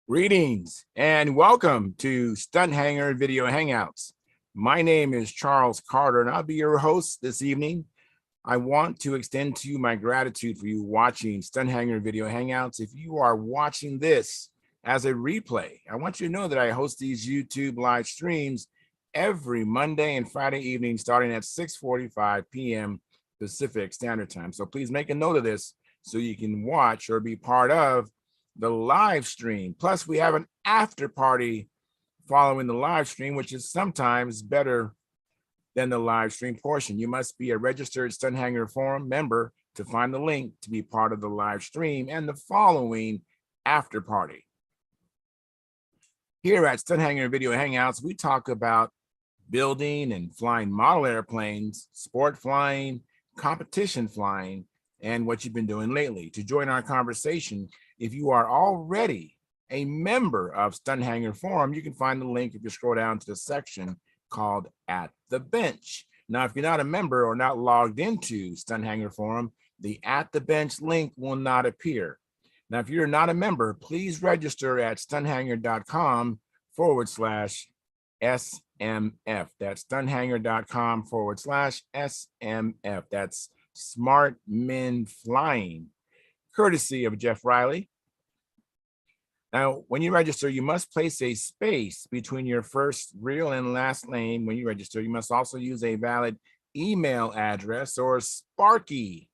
Greetings and welcome to Stunthangar Video Hangouts. My name is Charles Carter and I'll be your host this evening. I want to extend to you my gratitude for you watching Stunthangar Video Hangouts. If you are watching this as a replay, I want you to know that I host these YouTube live streams every Monday and Friday evening starting at 6:45 p.m. Pacific Standard Time. So please make a note of this so you can watch or be part of the live stream. Plus, we have an after party following the live stream, which is sometimes better than the live stream portion. You must be a registered Stunthangar Forum member to find the link to be part of the live stream and the following after party. Here at Stunthangar Video Hangouts, we talk about building and flying model airplanes, sport flying, competition flying, and what you've been doing lately. To join our conversation, if you are already a member of Stunthangar Forum, you can find the link if you scroll down to the section called At the Bench. Now, if you're not a member or not logged into Stunthangar Forum, the At the Bench link will not appear. Now, if you're not a member, please register at stunthangar.com/SMF. That's stunthangar.com/SMF. That's Smart Men Flying, courtesy of Jeff Riley. Now, when you register, you must place a space between your first real and last name when you register. You must also use a valid email address, or Sparky,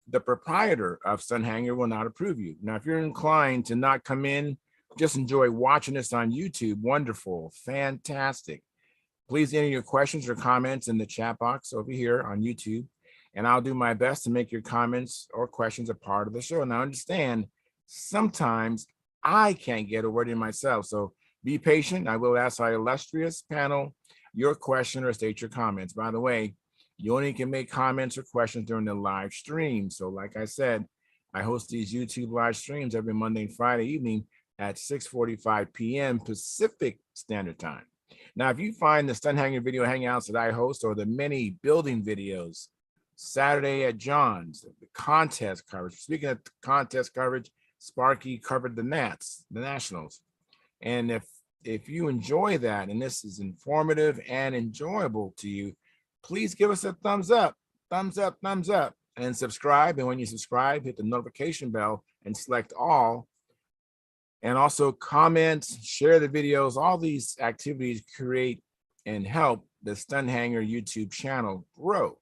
the proprietor of Stunthangar, will not approve you. Now, if you're inclined to not come in, just enjoy watching us on YouTube. Wonderful, fantastic. Please enter your questions or comments in the chat box over here on YouTube, and I'll do my best to make your comments or questions a part of the show. Now, understand, sometimes I can't get a word in myself, so be patient. I will ask our illustrious panel your question or state your comments. By the way, you only can make comments or questions during the live stream. So like I said, I host these YouTube live streams every Monday and Friday evening at 6:45 p.m. Pacific Standard Time. Now, if you find the Stunthangar Video Hangouts that I host, or the many building videos, Saturday at John's, the contest coverage. Speaking of contest coverage, Sparky covered the Nats, the Nationals. And if you enjoy that and this is informative and enjoyable to you, please give us a thumbs up, and subscribe. And when you subscribe, hit the notification bell and select all. And also comment, share the videos. All these activities create and help the Stunthangar YouTube channel grow.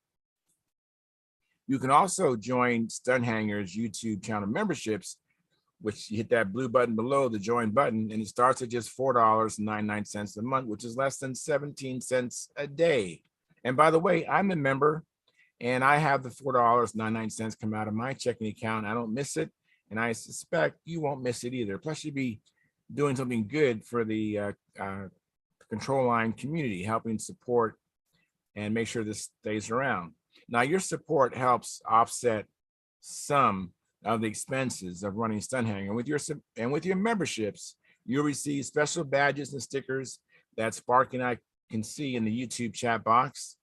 You can also join Stunthangar's YouTube channel memberships, which you hit that blue button below, the join button, and it starts at just $4.99 a month, which is less than 17 cents a day. And by the way, I'm a member and I have the $4.99 come out of my checking account. I don't miss it, and I suspect you won't miss it either. Plus, you'd be doing something good for the control line community, helping support and make sure this stays around. Now, your support helps offset some of the expenses of running Stunthangar. With your memberships, you'll receive special badges and stickers that Sparky and I can see in the YouTube chat box.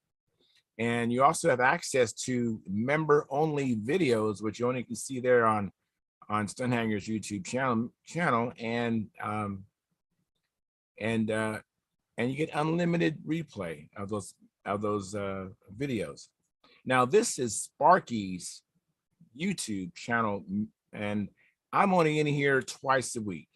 And you also have access to member-only videos, which you only can see there on Stunthangar's YouTube channel, and you get unlimited replay of those videos. Now, this is Sparky's YouTube channel, and I'm only in here twice a week.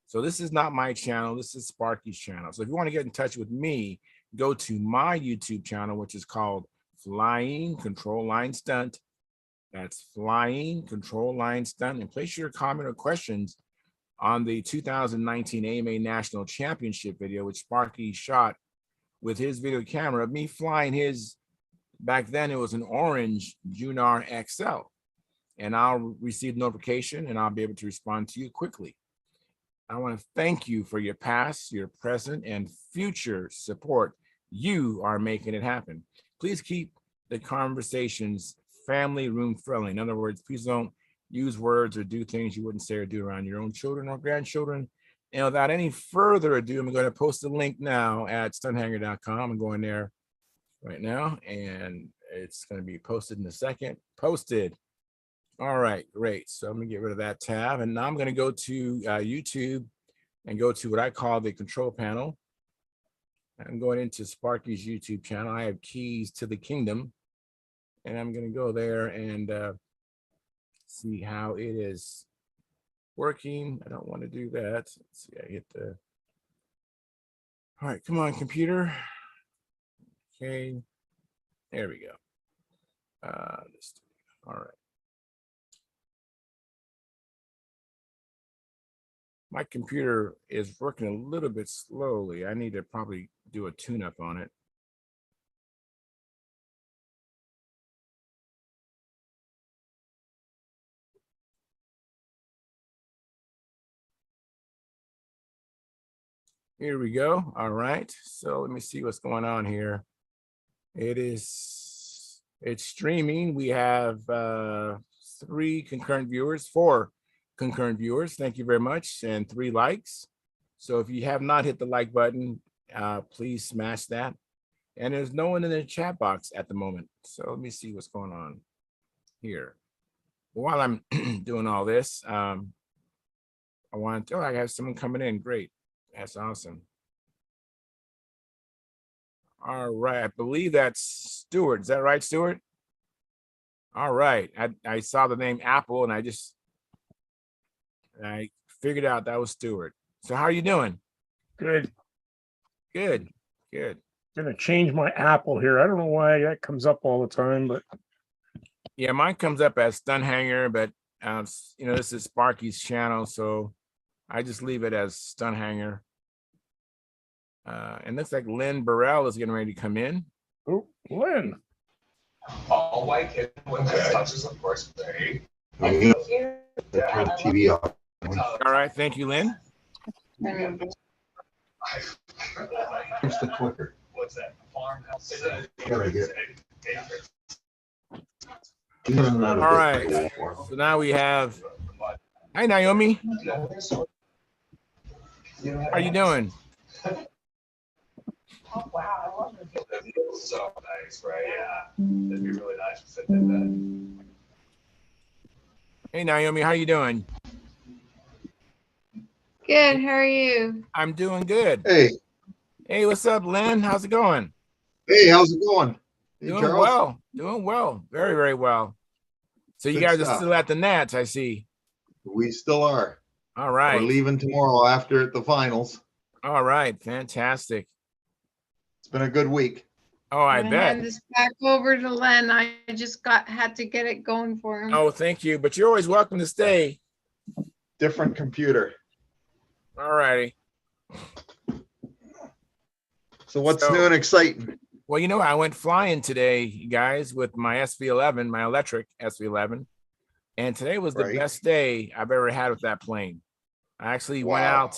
So this is not my channel, this is Sparky's channel. So if you want to get in touch with me, go to my YouTube channel, which is called Flying Control Line Stunt. That's Flying Control Line Stunt, and place your comment or questions on the 2019 AMA National Championship video, which Sparky shot with his video camera of me flying his, back then it was an orange Junar XL. And I'll receive notification and I'll be able to respond to you quickly. I want to thank you for your past, your present, and future support. You are making it happen. Please keep the conversations family room friendly. In other words, please don't use words or do things you wouldn't say or do around your own children or grandchildren. And without any further ado, I'm going to post a link now at stunthangar.com. I'm going there right now, and it's going to be posted in a second. Posted. All right, great. So I'm gonna get rid of that tab, and now I'm gonna go to YouTube and go to what I call the control panel. I'm going into Sparky's YouTube channel. I have keys to the kingdom, and I'm gonna go there and see how it is working. I don't want to do that. Let's see, I hit the. All right, come on, computer. Okay, there we go. All right. My computer is working a little bit slowly. I need to probably do a tune-up on it. Here we go. All right. So let me see what's going on here. It's streaming. We have 4 concurrent viewers. Thank you very much. And 3 likes. So if you have not hit the like button, please smash that. And there's no one in the chat box at the moment. So let me see what's going on here. While I'm doing all this, I have someone coming in. Great. That's awesome. All right. I believe that's Stuart. Is that right, Stuart? All right. I saw the name Apple and I figured out that was Stuart. So how are you doing? Good. Good. Gonna change my Apple here. I don't know why that comes up all the time, but Yeah, mine comes up as Stunthangar, but this is Sparky's channel, so I just leave it as Stunthangar. And looks like Lynn Burrell is getting ready to come in. oh, Lynn. All white kid with touches, of course. Turn the TV off. All right, thank you, Lynn. Here's the clicker. What's that? Farmhouse. All right. So now we have. Hi, Naomi. How are you doing? Oh, wow. I love it. So nice, right? Yeah. That'd be really nice to sit in that. Hey, Naomi, how you doing? Good. How are you? I'm doing good. Hey, Hey, what's up, Lynn? How's it going? hey, how's it going? Hey, Doing Charles? well. Doing well. Very, very well. So you Good guys stuff. are still at the Nats, I see. We still are. All right. We're leaving tomorrow after the finals. All right. Fantastic. It's been a good week. Oh, I I'm gonna hand bet. this back over to Len. I just had to get it going for him. Oh, thank you. But you're always welcome to stay. Different computer. All righty. So what's So- new and exciting? Well, I went flying today, guys, with my SV11, my electric SV11. And today was the Right. best day I've ever had with that plane. I actually went Wow.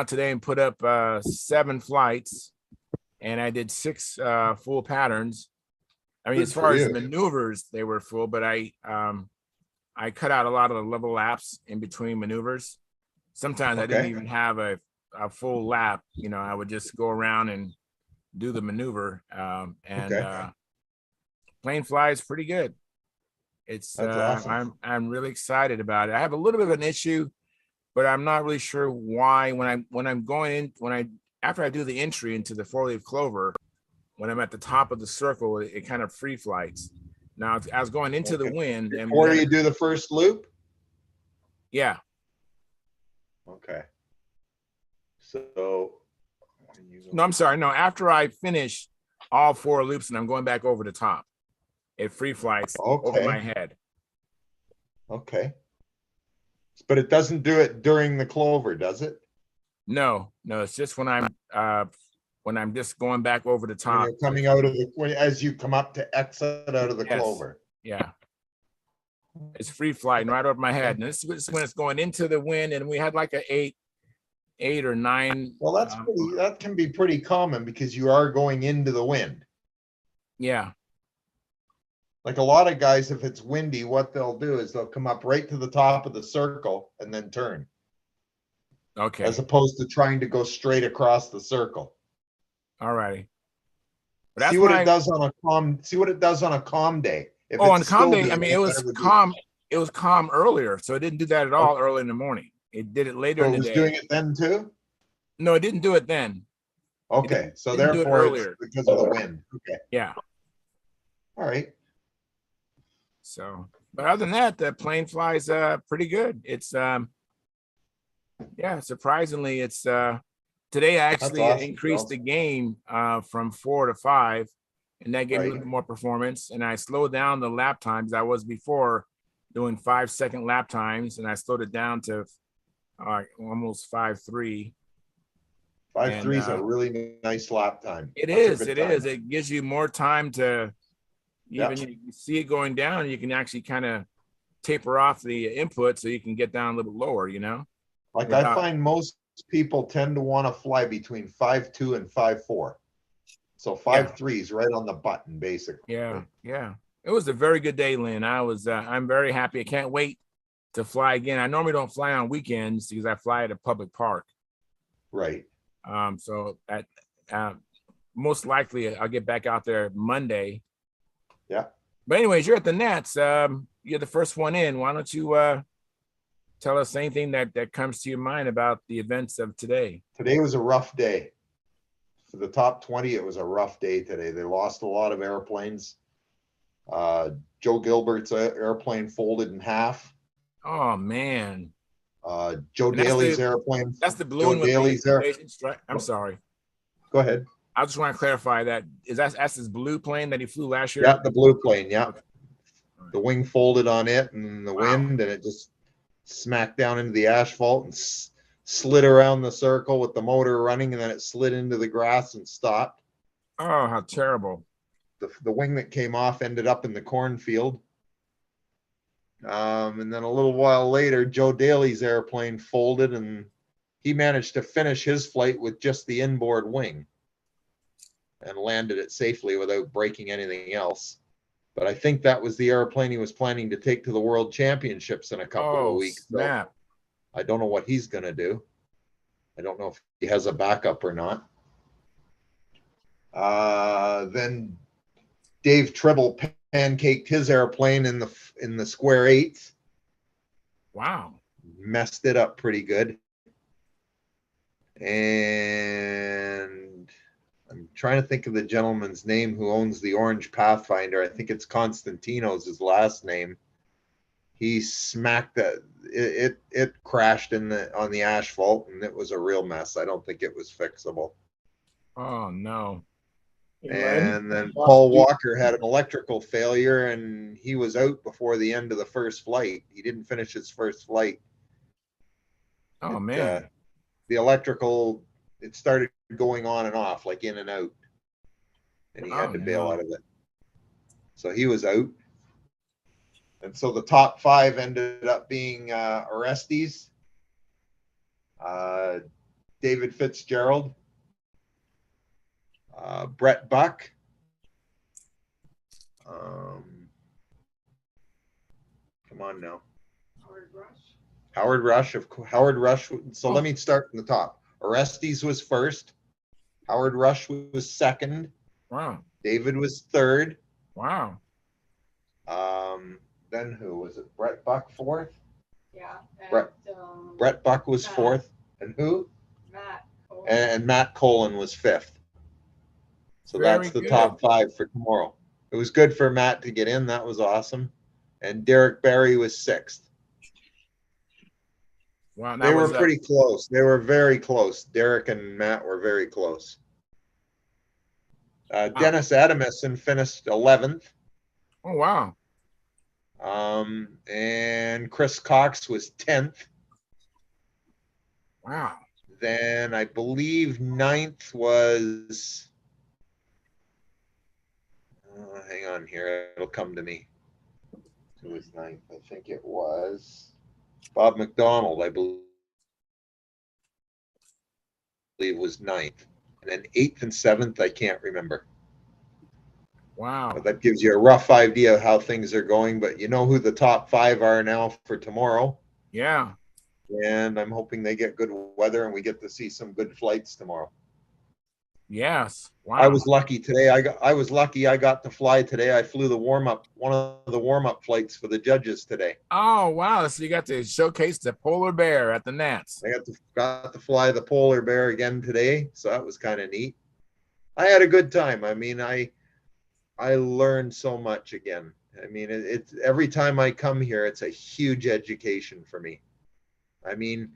out today and put up 7 flights, and I did 6 full patterns. I mean, Good as for far as you. maneuvers, they were full, but I cut out a lot of the level laps in between maneuvers. Sometimes I didn't Okay. even have a full lap. I would just go around and do the maneuver. Okay. Plane flies pretty good. It's That's awesome. I'm really excited about it. I have a little bit of an issue, but I'm not really sure why. After I do the entry into the 4-leaf clover, when I'm at the top of the circle, it kind of free flights. Now I was going into the Okay. wind, and Before you do the first loop? yeah, Okay. So no, I'm sorry, no. After I finish all 4 loops and I'm going back over the top, it free flights over Okay. my head. Okay. But it doesn't do it during the clover, does it? No, it's just when I'm just going back over the When top. you're coming out of as you come up to exit out of the Yes. clover. Yeah. It's free flighting right over my head. And this is when it's going into the wind, and we had like a 8 or 9. Well, that can be pretty common because you are going into the wind. Yeah. Like a lot of guys, if it's windy, what they'll do is they'll come up right to the top of the circle and then turn, Okay. as opposed to trying to go straight across the circle. All righty. See what it does on a calm day. If Oh, it's on calm still day, I doing mean, it, it then was it would be- calm. It was calm earlier, so it didn't do that at all early in the morning. It did it later So in it the was day. doing it then too? No, it didn't do it then. Okay, so didn't do it therefore it's earlier. because of the wind. Okay, Yeah. all right. So, but other than that, the plane flies pretty good. It's yeah, surprisingly, it's today I actually awesome, increased Charles. the game from 4 to 5, and that gave me a Right. little bit more performance. And I slowed down the lap times. I was before doing 5-second lap times, and I slowed it down to almost 5.3. 5.3 is a And, really nice lap time. It That's a is. good It is. time. It gives you more time to Yeah. even you see it going down. You can actually kind of taper off the input so you can get down a little lower. You know. Like I without- find most people tend to want to fly between 5.2 and 5.4. So 5.3 is right on the button, basically. Yeah. Yeah. It was a very good day, Lynn. I'm very happy. I can't wait to fly again. I normally don't fly on weekends because I fly at a public park. Right. So at most likely I'll get back out there Monday. Yeah. But anyways, you're at the Nats. You're the first one in. Why don't you tell us anything that comes to your mind about the events of today? Today was a rough day. For the top 20, it was a rough day today. They lost a lot of airplanes. Joe Gilbert's airplane folded in half. Oh man, Joe And that's Daly's the- airplane. that's the balloon with Daly's the air- invasion strike. I'm sorry. Go ahead. I just want to clarify that that's his blue plane that he flew last year. Yeah, the blue plane. Yeah. Okay. The wing folded on it and the Wow. wind, and it just smacked down into the asphalt and slid around the circle with the motor running, and then it slid into the grass and stopped. Oh, how terrible. The wing that came off ended up in the cornfield. And then a little while later, Joe Daly's airplane folded, and he managed to finish his flight with just the inboard wing and landed it safely without breaking anything else. But I think that was the airplane he was planning to take to the World Championships in a couple of weeks. So Snap. I don't know what he's going to do. I don't know if he has a backup or not. Then Dave Tribble pancaked his airplane in the square eighth, Wow. messed it up pretty good. And I'm trying to think of the gentleman's name who owns the orange Pathfinder. I think it's Constantino's his last name. He smacked it crashed on the asphalt, and it was a real mess. I don't think it was fixable. Oh no. And then Paul Walker had an electrical failure, and he was out before the end of the first flight. He didn't finish his first flight. Oh man. The electrical, it started going on and off, like in and out, and he had to bail out of it. So he was out. And so the top 5 ended up being Orestes, David Fitzgerald, Brett Buck, come on now, Howard Rush. So let me start from the top. Orestes was first. Howard Rush was second. Wow. David was third. Wow. Then who was it? Brett Buck fourth. Yeah. Brett Buck was fourth. And who? Matt. And Matt Colin was fifth. So Very that's the good. top 5 for tomorrow. It was good for Matt to get in. That was awesome. And Derek Barry was sixth. Wow. They were pretty close. They were very close. Derek and Matt were very close. Dennis Adamson finished 11th. Oh wow. And Chris Cox was 10th. Wow. Then I believe 9th was, hang on here, it'll come to me. Who was 9th? I think it was Bob McDonald, I believe was 9th. And then 8th and 7th, I can't remember. Wow. But that gives you a rough idea of how things are going, but you know who the top 5 are now for tomorrow. Yeah. And I'm hoping they get good weather and we get to see some good flights tomorrow. Yes. Wow. I was lucky today. I was lucky I got to fly today. I flew one of the warm-up flights for the judges today. Oh, wow. So you got to showcase the polar bear at the Nats. I got to fly the polar bear again today, so that was kind of neat. I had a good time. I mean, I learned so much again. I mean, it's every time I come here, it's a huge education for me. I mean,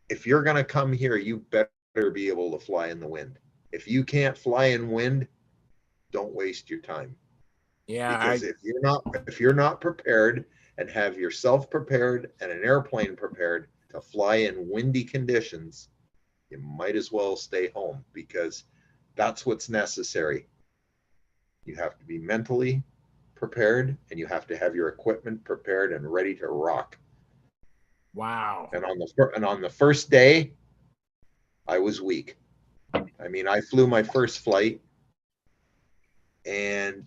if you're going to come here, you better be able to fly in the wind. If you can't fly in wind, don't waste your time. Yeah. Because if you're not prepared and have yourself prepared and an airplane prepared to fly in windy conditions, you might as well stay home, because that's what's necessary. You have to be mentally prepared, and you have to have your equipment prepared and ready to rock. Wow. And on the first day, I was weak. I mean, I flew my first flight and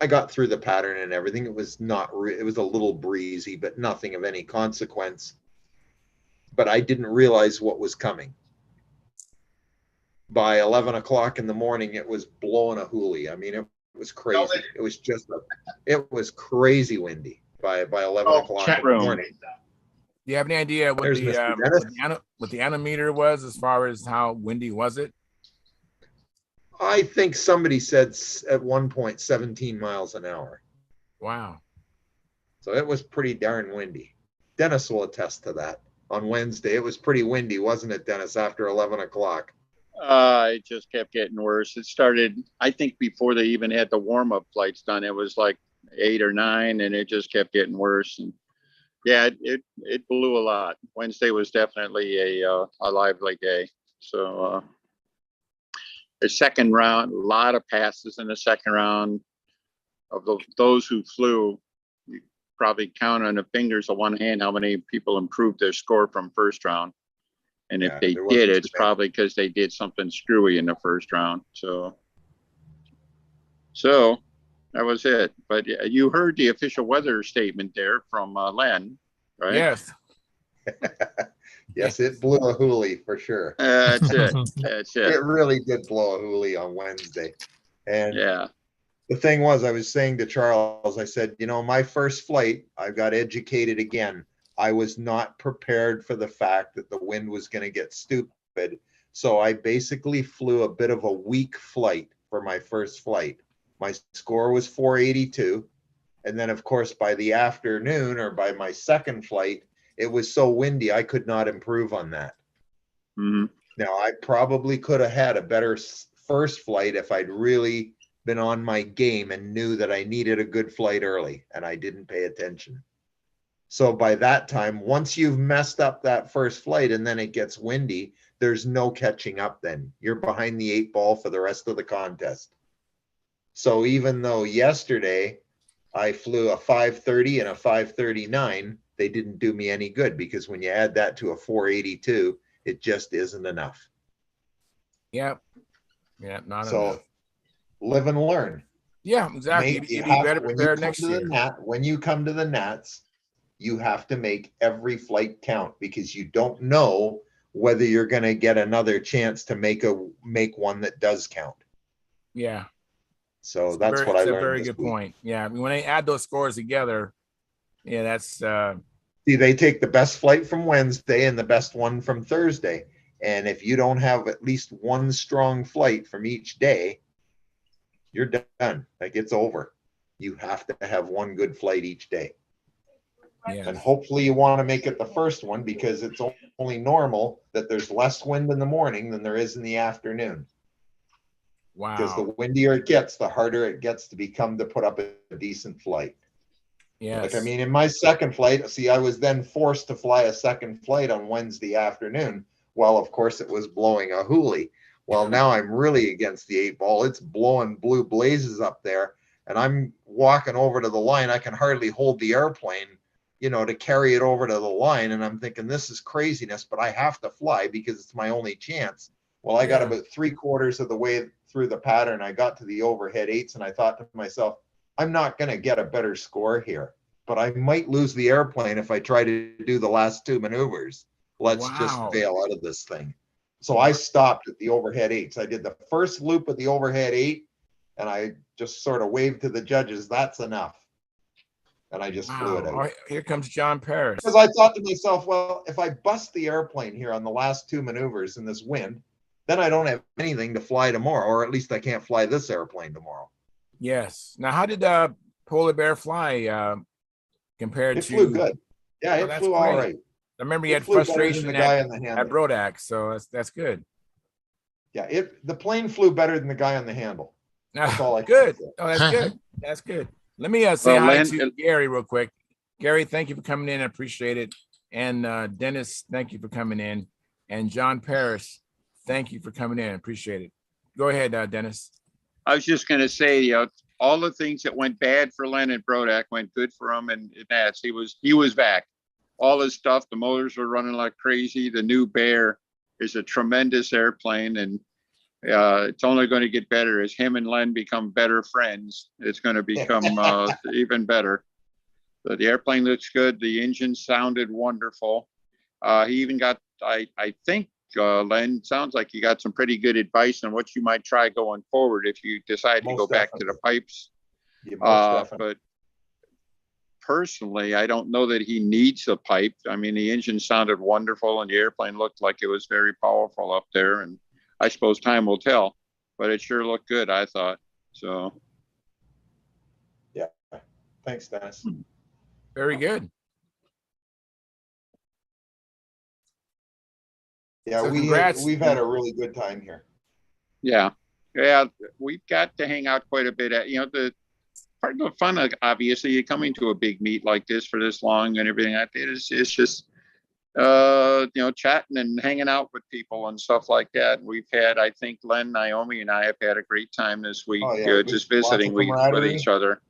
I got through the pattern and everything. It was it was a little breezy, but nothing of any consequence. But I didn't realize what was coming. By 11 o'clock in the morning, it was blowing a hoolie. I mean, it was crazy. It was it was crazy windy by 11 o'clock in the morning. Do you have any idea what There's Mr. Dennis. what the anometer was as far as how windy was it? I think somebody said at one point 17 miles an hour. Wow. So it was pretty darn windy. Dennis will attest to that. On Wednesday, it was pretty windy, wasn't it, Dennis, after 11 o'clock? It just kept getting worse. It started, I think, before they even had the warm-up flights done. It was like 8 or 9, and it just kept getting worse. And yeah, it blew a lot. Wednesday was definitely a lively day. So the second round, a lot of passes in the second round. Of those who flew, you probably count on the fingers of one hand how many people improved their score from first round. And if they did, it's probably because they did something screwy in the first round. So that was it. But you heard the official weather statement there from Len, right? Yes. Yes, it blew a hoolie for sure. That's it. That's it. It really did blow a hoolie on Wednesday. And yeah, the thing was, I was saying to Charles, I said, you know, my first flight, I got educated again. I was not prepared for the fact that the wind was going to get stupid. So I basically flew a bit of a weak flight for my first flight. My score was 482. And then, of course, by the afternoon, or by my second flight, it was so windy, I could not improve on that. mm-hmm. Now, I probably could have had a better first flight if I'd really been on my game and knew that I needed a good flight early, and I didn't pay attention. So by that time, once you've messed up that first flight and then it gets windy, there's no catching up then. You're behind the 8 ball for the rest of the contest. So even though yesterday I flew a 530 and a 539, they didn't do me any good, because when you add that to a 482, it just isn't enough. Yep. Yeah, not So enough. live and learn. Yeah, exactly. You'd be better prepared next year. When you come to the Nats, you have to make every flight count, because you don't know whether you're going to get another chance to make one that does count. Yeah. So that's what I learned. That's a very good point. Yeah, I mean, when they add those scores together, yeah, that's see, they take the best flight from Wednesday and the best one from Thursday. And if you don't have at least one strong flight from each day, you're done. Like, it's over. You have to have one good flight each day. yeah. And hopefully you want to make it the first one, because it's only normal that there's less wind in the morning than there is in the afternoon. Wow. Because the windier it gets, the harder it gets to put up a decent flight. Yes. Like, I mean, in my second flight, see, I was then forced to fly a second flight on Wednesday afternoon. Well, of course, it was blowing a hoolie. Well, now I'm really against the 8 ball. It's blowing blue blazes up there, and I'm walking over to the line. I can hardly hold the airplane, you know, to carry it over to the line. And I'm thinking, this is craziness, but I have to fly because it's my only chance. Well, I got about 3/4 of the way through the pattern. I got to the overhead 8s, and I thought to myself, I'm not going to get a better score here, but I might lose the airplane if I try to do the last 2 maneuvers. Let's just bail out of this thing. So I stopped at the overhead 8s. I did the first loop of the overhead 8, and I just sort of waved to the judges, that's enough. And I just flew it Wow. out. Oh, here comes John Paris. Because I thought to myself, well, if I bust the airplane here on the last 2 maneuvers in this wind, then I don't have anything to fly tomorrow, or at least I can't fly this airplane tomorrow. Yes. Now, how did Polar Bear fly compared It to? flew good. Yeah, Oh, it that's flew all great. right. I remember you It had flew better than frustration the guy at on the handle. Brodak, so that's good. Yeah, the plane flew better than the guy on the handle. That's all I can Good. say. Oh, that's good. That's good. Let me say Well, hi Len- to Gary real quick. Gary, thank you for coming in. I appreciate it. And Dennis, thank you for coming in. And John Paris, thank you for coming in. Appreciate it. Go ahead, Dennis. I was just going to say, all the things that went bad for Len and Brodak went good for him, and that's he was back. All his stuff, the motors were running like crazy. The new Bear is a tremendous airplane, and it's only going to get better as him and Len become better friends. It's going to become even better. So the airplane looks good. The engine sounded wonderful. He even got, I think, Len, sounds like you got some pretty good advice on what you might try going forward if you decide to Most go back to the definitely. pipes. Yeah, most definitely. But personally, I don't know that he needs a pipe. I mean, the engine sounded wonderful and the airplane looked like it was very powerful up there. And I suppose time will tell, but it sure looked good, I thought. So. Yeah. Thanks, Dennis. Very good. Yeah, So congrats. we've had a really good time here. Yeah. We've got to hang out quite a bit. The part of the fun, obviously, coming to a big meet like this for this long and everything like that is just, chatting and hanging out with people and stuff like that. We've had, I think, Len, Naomi, and I have had a great time this week, Oh, yeah, just lots of visiting with camaraderie. each other.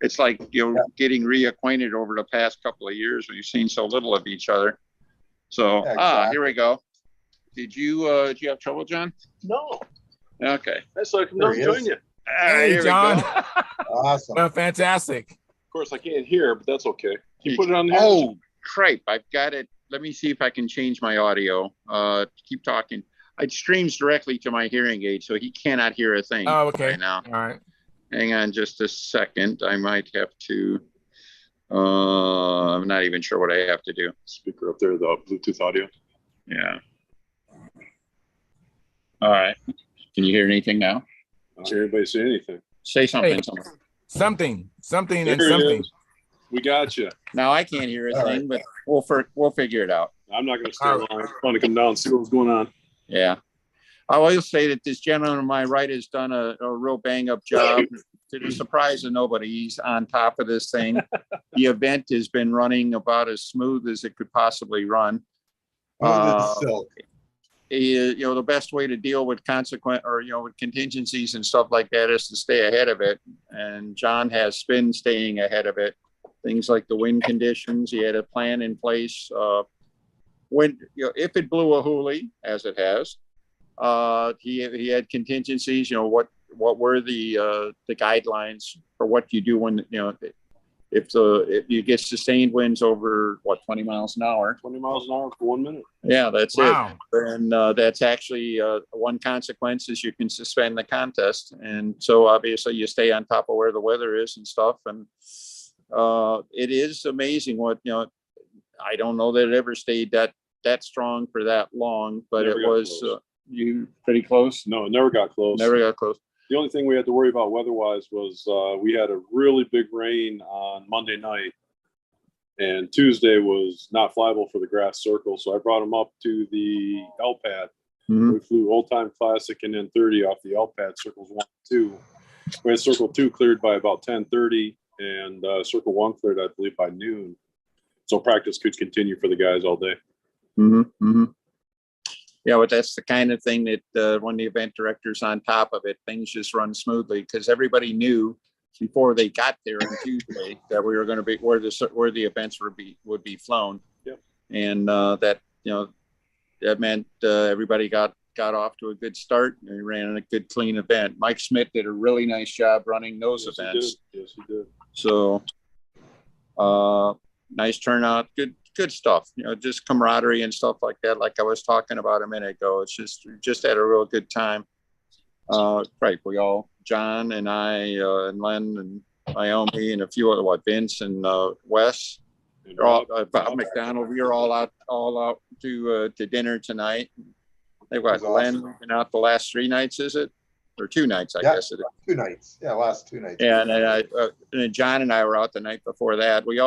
It's like, getting reacquainted over the past couple of years. We've seen so little of each other. So, Yeah, exactly. here we go. Did you have trouble, John? No, Okay. that's like There no he join is. you. Hey, Here we John. go. Awesome. Well, fantastic. Of course, I can't hear, but that's okay. Can you put it on there? Oh, crap. I've got it. Let me see if I can change my audio. Keep talking. It streams directly to my hearing aid, so he cannot hear a thing Oh, okay. right now. All right. Hang on just a second. I might have to. I'm not even sure what I have to do. Speaker up there, the Bluetooth audio. Yeah. All right. Can you hear anything now? I don't hear anybody say anything. Say something. Hey. Something, and There he something. is. We got you. Now I can't hear a All thing, but we'll figure it out. I'm not going to stay long. It's fun to come down and see what's going on. Yeah. I will say that this gentleman on my right has done a real bang up job. To the surprise of nobody, he's on top of this thing. The event has been running about as smooth as it could possibly run. Smooth as silk. The best way to deal with with contingencies and stuff like that is to stay ahead of it. And John has been staying ahead of it. Things like the wind conditions, he had a plan in place. If it blew a hoolie, as it has, he had contingencies. What were the guidelines for what you do when if you get sustained winds over 20 miles an hour. 20 miles an hour for 1 minute. Yeah, that's Wow. it. And that's actually one consequence is you can suspend the contest. And so obviously you stay on top of where the weather is and stuff. And it is amazing what, I don't know that it ever stayed that strong for that long, but Never it got was close. you pretty close. No, it never got close. Never got close. The only thing we had to worry about weather-wise was we had a really big rain on Monday night, and Tuesday was not flyable for the grass circle. So I brought him up to the L pad. Mhm. We flew old time classic and then 30 off the L pad circles 1 and 2. We had circle 2 cleared by about 10:30, and circle 1 cleared, I believe, by noon. So practice could continue for the guys all day. Mm-hmm. Mm-hmm. Yeah, but that's the kind of thing that when the event director's on top of it, things just run smoothly because everybody knew before they got there on Tuesday that we were going to be where the events would be flown. Yep. And that meant everybody got off to a good start and we ran a good clean event. Mike Smith did a really nice job running those events. Yes, he did. So nice turnout, good good stuff, just camaraderie and stuff like that. Like I was talking about a minute ago, it's just, we just had a real good time. Right. We all, John and I, and Len and Naomi and a few other, Vince and Wes, they're all, Bob McDonald, we were all out to dinner tonight. They got Len been out the last 3 nights, is it? Or 2 nights, I guess it is. 2 nights. Yeah, last 2 nights. Yeah, and then John and I were out the night before that. We've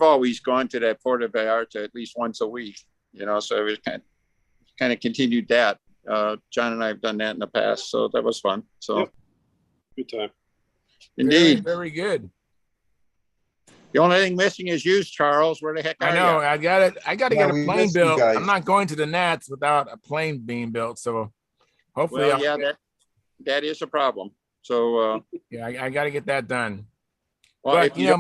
always gone to that Puerto Vallarta at least once a week, so we kind of continued that. John and I have done that in the past, so that was fun. So Yep. Good time. Indeed. Very good. The only thing missing is you, Charles. Where the heck are I know. you? I got it. I got to get a we plane missed you built. guys. I'm not going to the Nats without a plane being built. So hopefully, Well, yeah, that is a problem. So yeah, I got to get that done. well, But if you you know,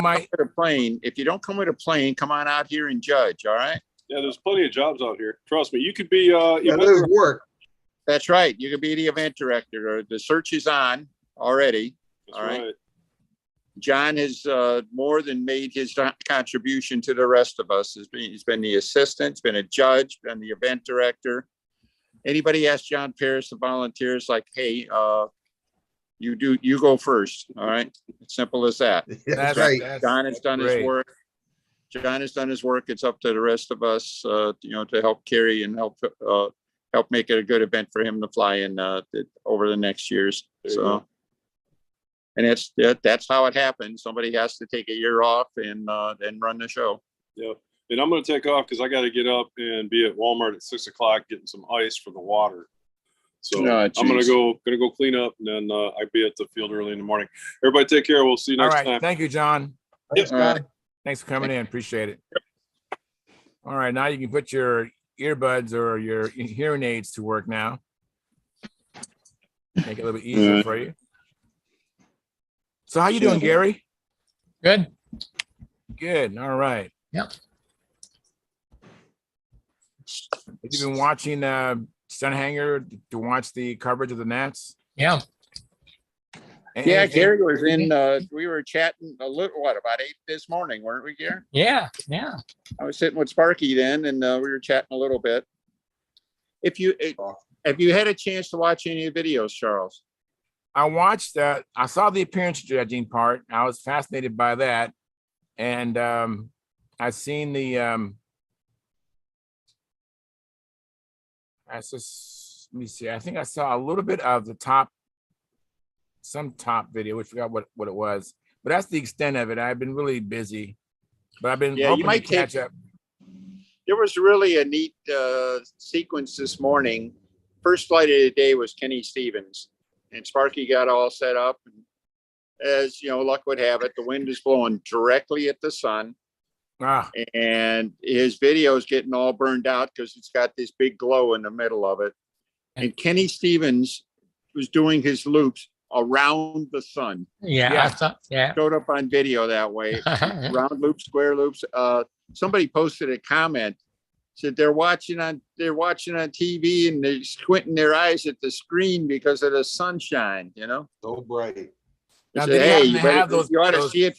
don't come with a plane, come on out here and judge. All right. Yeah, there's plenty of jobs out here. Trust me. You could be Yeah, event there's work. That's right. You could be the event director. The search is on already. That's All right. right. John has more than made his contribution to the rest of us. He's been the assistant, he's been a judge, been the event director. Anybody ask John Paris, the volunteers, like, hey, you go first. All right. Simple as that. That's right. John has done his great. work. John has done his work. It's up to the rest of us, to help carry and help make it a good event for him to fly in over the next years. There you So. go. And that's how it happens. Somebody has to take a year off and run the show. Yeah. And I'm going to take off because I got to get up and be at Walmart at 6 o'clock getting some ice for the water. So Oh, I'm going to go clean up, and then I'll be at the field early in the morning. Everybody take care. We'll see you All next right. time. Thank you, John. Thanks, All right. man. Thanks for coming in. Appreciate it. All right. Now you can put your earbuds or your hearing aids to work now. Make it a little bit easier for you. So how you doing, Gary? Good. Good. All right. Yep. Have you been watching Stunthangar to watch the coverage of the Nats? Yeah. Yeah, Anything- Gary was in. We were chatting a little. About 8 this morning, weren't we, Gary? Yeah. Yeah. I was sitting with Sparky then, and we were chatting a little bit. Have you had a chance to watch any of the videos, Charles? I watched that. I saw the appearance judging part. I was fascinated by that. And I've seen the let me see. I think I saw a little bit of the some top video. I forgot what it was. But that's the extent of it. I've been really busy. But I've been Yeah, you hoping to might catch up. There was really a neat sequence this morning. First flight of the day was Kenny Stevens, and Sparky got all set up. And as luck would have it, the wind is blowing directly at the sun, and his video is getting all burned out because it's got this big glow in the middle of it. And Kenny Stevens was doing his loops around the sun. Yeah. I thought, yeah. Showed up on video that way. Round loops, square loops. Somebody posted a comment, said they're watching on TV and they're squinting their eyes at the screen because of the sunshine. So bright. Now, Said, did he hey, happen to have those? you ought to see it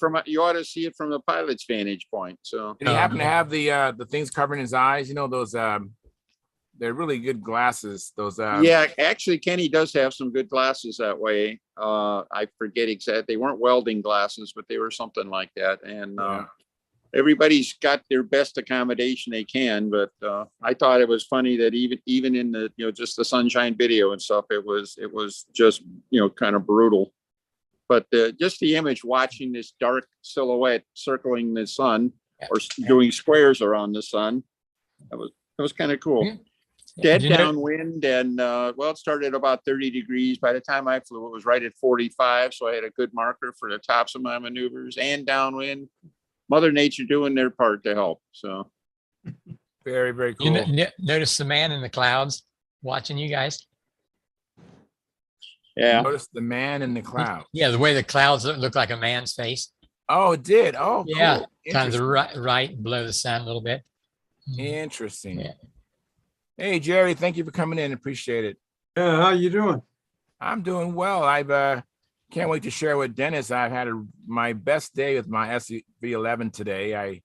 from the pilot's vantage point. So Did he happen to have the things covering his eyes? Those they're really good glasses. Those yeah, actually, Kenny does have some good glasses that way. I forget exactly. They weren't welding glasses, but they were something like that. And everybody's got their best accommodation they can. But I thought it was funny that even in the just the sunshine video and stuff, it was just kind of brutal. But just the image, watching this dark silhouette circling the sun or doing squares around the sun, that was kind of cool. Yeah. Dead downwind, and it started at about 30 degrees. By the time I flew, it was right at 45, so I had a good marker for the tops of my maneuvers and downwind. Mother Nature doing their part to help. So very, very cool. You notice the man in the clouds watching you guys? yeah, Notice the man in the cloud. Yeah, the way the clouds look like a man's face. Oh, it did. Oh, Yeah, cool. kind of the Interesting. right below the sun a little bit. Interesting. Yeah. Hey, Jerry, thank you for coming in. Appreciate it. Yeah, how you doing? I'm doing well. I've can't wait to share with Dennis. I've had my best day with my SV11 today.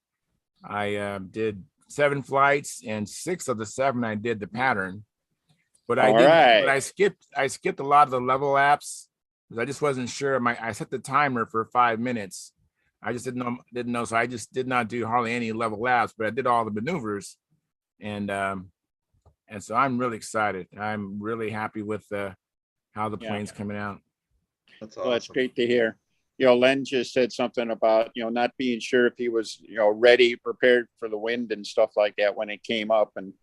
I did 7 flights, and 6 of the 7 I did the pattern. But All but right. I skipped a lot of the level laps because I just wasn't sure. I set the timer for 5 minutes. I just didn't know, so I just did not do hardly any level laps, but I did all the maneuvers, and so I'm really excited. I'm really happy with how the Yeah. plane's coming out. That's Well, that's awesome. great to hear. Len just said something about, not being sure if he was, ready, prepared for the wind and stuff like that when it came up. And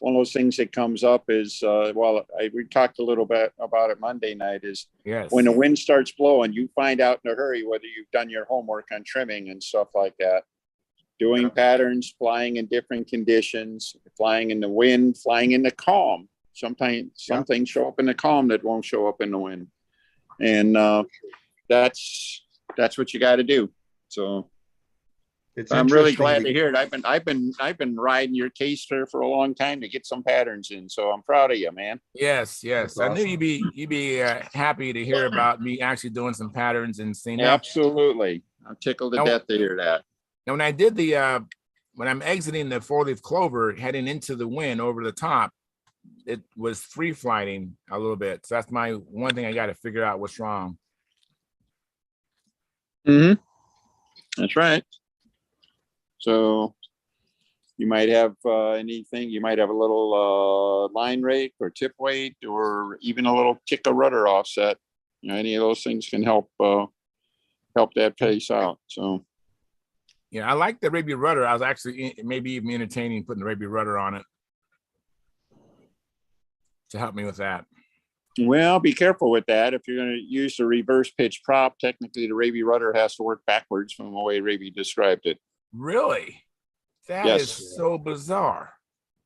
one of those things that comes up is, we talked a little bit about it Monday night, is Yes. when the wind starts blowing, you find out in a hurry whether you've done your homework on trimming and stuff like that. Doing Yeah. patterns, flying in different conditions, flying in the wind, flying in the calm. Sometimes some things show up in the calm that won't show up in the wind. And that's what you got to do. So It's I'm really interesting glad to hear it. I've been riding your case for a long time to get some patterns in. So I'm proud of you, man. Yes. That's I knew awesome. you'd be happy to hear about me actually doing some patterns and seeing. Absolutely. I'm tickled to Now- death to hear that. Now, when I did when I'm exiting the 4-leaf clover, heading into the wind over the top, it was free flighting a little bit. So that's my one thing I got to figure out what's wrong. Mm-hmm. That's right. So you might have anything. You might have a little line rate or tip weight, or even a little kick a rudder offset. Any of those things can help that pace out. So Yeah, I like the Raby rudder. I was actually maybe even entertaining putting the Raby rudder on it to help me with that. well, be careful with that. If you're going to use the reverse pitch prop, technically the Raby rudder has to work backwards from the way Raby described it. Really? That Yes. is so bizarre.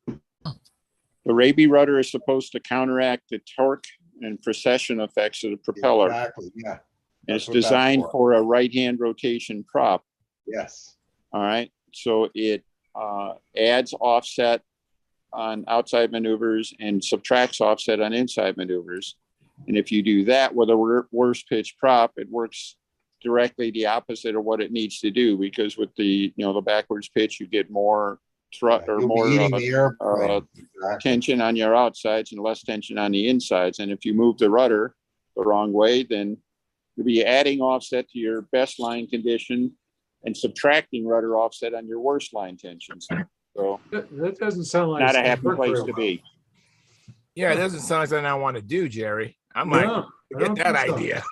The Raby rudder is supposed to counteract the torque and precession effects of the propeller. Exactly. Yeah. And it's That's what that's designed for. for a right-hand rotation prop. Yes. All right. So it adds offset on outside maneuvers and subtracts offset on inside maneuvers. And if you do that with a worse pitch prop, it works directly the opposite of what it needs to do, because with the backwards pitch, you get more thrust or You'll be more eating the airplane. Exactly. tension on your outsides and less tension on the insides. And if you move the rudder the wrong way, then you'll be adding offset to your best line condition and subtracting rudder offset on your worst line tensions. So That doesn't sound like not a it's happy work place very to well. be. Yeah, it doesn't sound like something I want to do, Jerry. I'm like, No, I forget don't that think so. idea.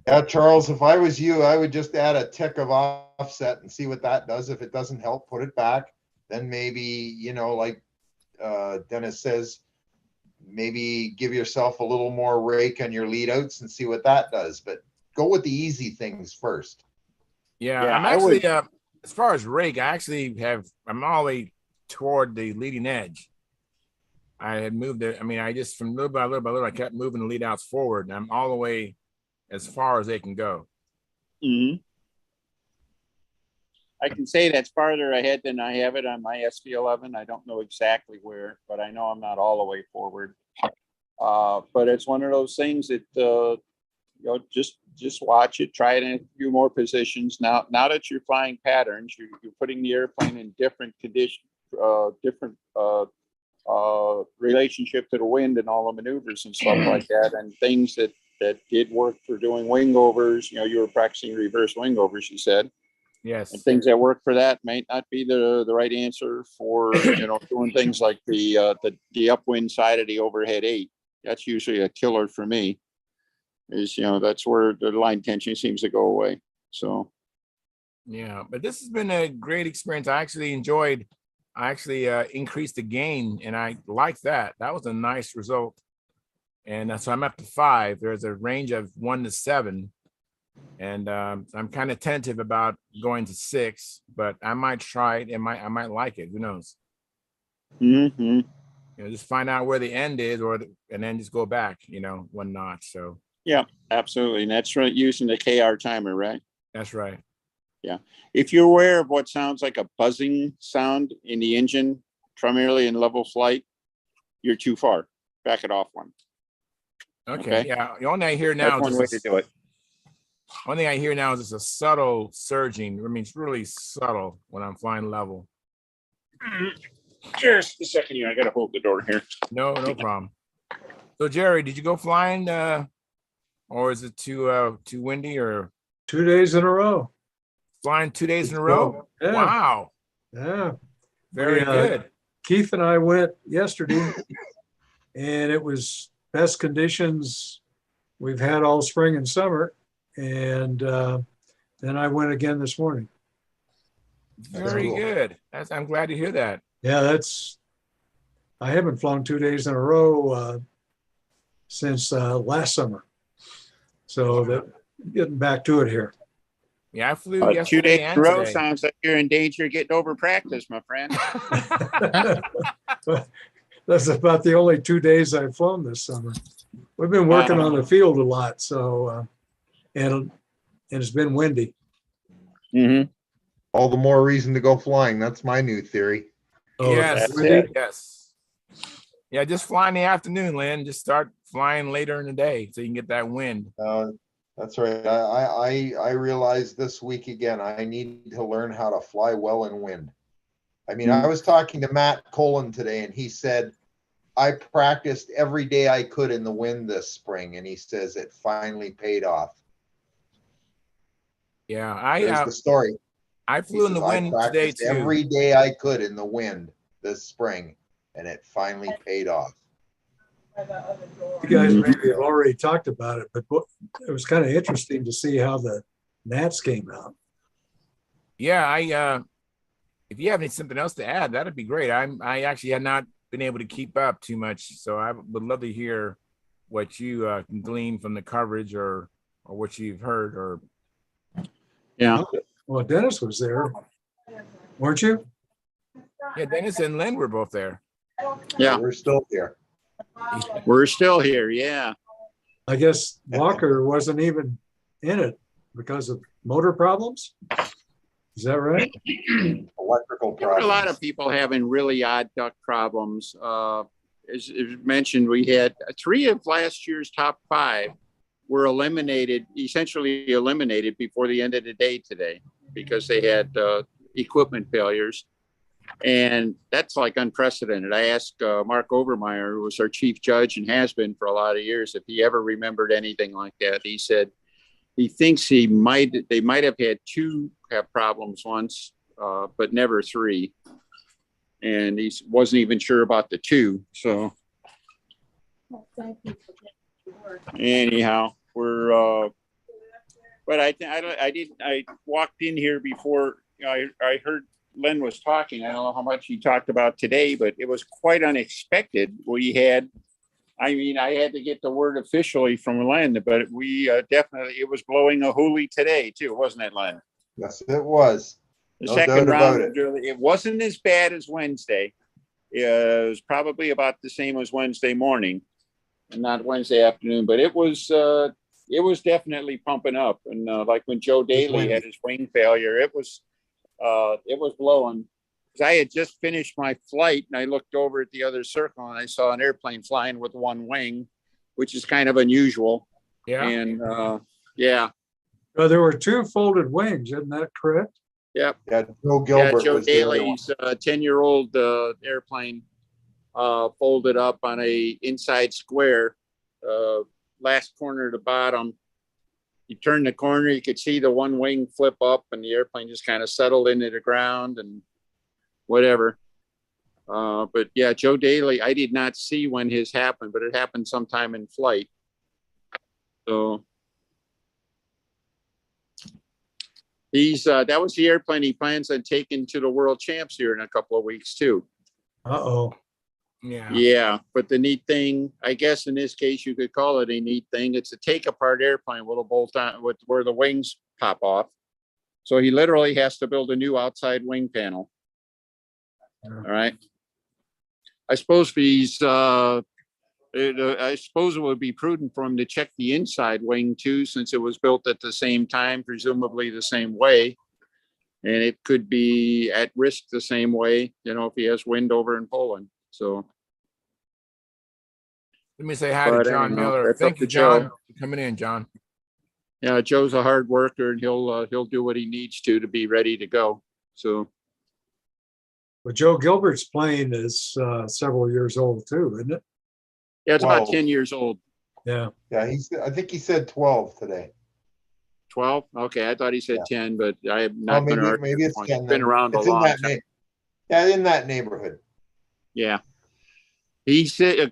Yeah, Charles, if I was you, I would just add a tick of offset and see what that does. If it doesn't help, put it back. Then maybe, like Dennis says, maybe give yourself a little more rake on your lead outs and see what that does. But go with the easy things first. Yeah, Yeah, I'm I actually would- as far as rake, I'm all the way toward the leading edge. I had moved it. I mean, I just from little by little, I kept moving the lead outs forward, and I'm all the way as far as they can go. Mhm. I can say that's farther ahead than I have it on my SV11. I don't know exactly where, but I know I'm not all the way forward. But it's one of those things that just watch it, try it in a few more positions. Now that you're flying patterns, you're putting the airplane in different conditions, different relationship to the wind and all the maneuvers and stuff like that, and things that did work for doing wing overs. You were practicing reverse wing overs, you said. Yes. And things that work for that may not be the right answer for doing things like the upwind side of the overhead 8. That's usually a killer for me. That's where the line tension seems to go away. So Yeah, but this has been a great experience. I actually increased the gain, and I like that. That was a nice result. And so I'm up to 5. There's a range of 1 to 7. And I'm kind of tentative about going to 6, but I might try it. I might like it. Who knows? mm-hmm. Just find out where the end is, and then just go back. 1 notch. So Yeah, absolutely. And that's right, using the KR timer, right? that's right. Yeah. If you're aware of what sounds like a buzzing sound in the engine, primarily in level flight, you're too far. Back it off one. Okay. Yeah. The only I hear now That's one way to do it. One thing I hear now is it's a subtle surging. I mean, it's really subtle when I'm flying level. Just a second here. I gotta hold the door here. No problem. So Jerry, did you go flying or is it too windy or 2 days in a row. flying 2 days in a row? Yeah. Wow. Yeah. Very We, good. Keith and I went yesterday and it was best conditions we've had all spring and summer. And then I went again this morning. Very cool. good. I'm glad to hear that. Yeah, I haven't flown 2 days in a row since last summer. So getting back to it here. Yeah, I flew 2 yesterday days in and a row today. sounds like you're in danger of getting over practice, my friend. That's about the only 2 days I've flown this summer. We've been working on the field a lot, so and it's been windy. Mm-hmm. All the more reason to go flying. That's my new theory. Oh, Yes, it's windy? yes. Yeah, just fly in the afternoon, Lynn. Just start flying later in the day so you can get that wind. That's right. I realized this week again, I need to learn how to fly well in wind. I mean, I was talking to Matt Colin today and he said, I practiced every day I could in the wind this spring. And he says it finally paid off. Yeah, There's the story. I He flew in the says, wind I today practiced too. every day I could in the wind this spring, and it finally paid off. You guys maybe have already talked about it, but it was kind of interesting to see how the gnats came out. Yeah, if you have something else to add, that'd be great. I actually had not been able to keep up too much, so I would love to hear what you can glean from the coverage or what you've heard or. Yeah. Well, Dennis was there, weren't you? Yeah, Dennis and Lynn were both there. Yeah. We're still here. We're still here. Yeah. I guess Walker wasn't even in it because of motor problems. Is that right? Electrical There were a lot problems. of people having really odd duct problems. As mentioned, we had 3 of last year's top 5 were essentially eliminated before the end of the day today because they had equipment failures. And that's like unprecedented. I asked Mark Overmeyer, who was our chief judge and has been for a lot of years, if he ever remembered anything like that. He said he thinks they might have had 2 have problems once, but never 3. And he wasn't even sure about the 2. So anyhow, but I walked in here before I heard Len was talking. I don't know how much he talked about today, but it was quite unexpected. I had to get the word officially from Len, but it was blowing a hoolie today too, wasn't it, Len? Yes, it was. The No second doubt round, about it. it wasn't as bad as Wednesday. It was probably about the same as Wednesday morning, and not Wednesday afternoon, but it was definitely pumping up. And like when Joe Daly had his wing failure, it was blowing. Because I had just finished my flight and I looked over at the other circle and I saw an airplane flying with one wing, which is kind of unusual. Yeah. And yeah. Well, there were 2 folded wings, isn't that correct? Yep. Yeah, Joe Gilbert Joe was the other one. Daly's 10-year-old airplane folded up on a inside square, last corner to bottom. You turn the corner, you could see the one wing flip up and the airplane just kind of settled into the ground and whatever. But yeah, Joe Daly, I did not see when his happened, but it happened sometime in flight. So that was the airplane he plans on taking to the world champs here in a couple of weeks too. Uh-oh. Yeah. Yeah, but the neat thing, I guess in this case you could call it a neat thing. It's a take apart airplane with a bolt on with where the wings pop off. So he literally has to build a new outside wing panel. Yeah. All right. I suppose I suppose it would be prudent for him to check the inside wing too, since it was built at the same time, presumably the same way. And it could be at risk the same way, if he has wind over in Poland. So Let me say hi But to John anyhow, Miller. that's Thank up you, to Joe. John, for coming in, John. Yeah, Joe's a hard worker, and he'll do what he needs to be ready to go. So But Joe Gilbert's plane is several years old too, isn't it? yeah, it's about 12. 10 years old. Yeah. Yeah, I think he said 12 today. 12. Okay, I thought he said 10, but I'm Well, not going to argue. maybe it's the point. 10. It's been then. around a It's in long that time. Yeah, in that neighborhood. Yeah. He said,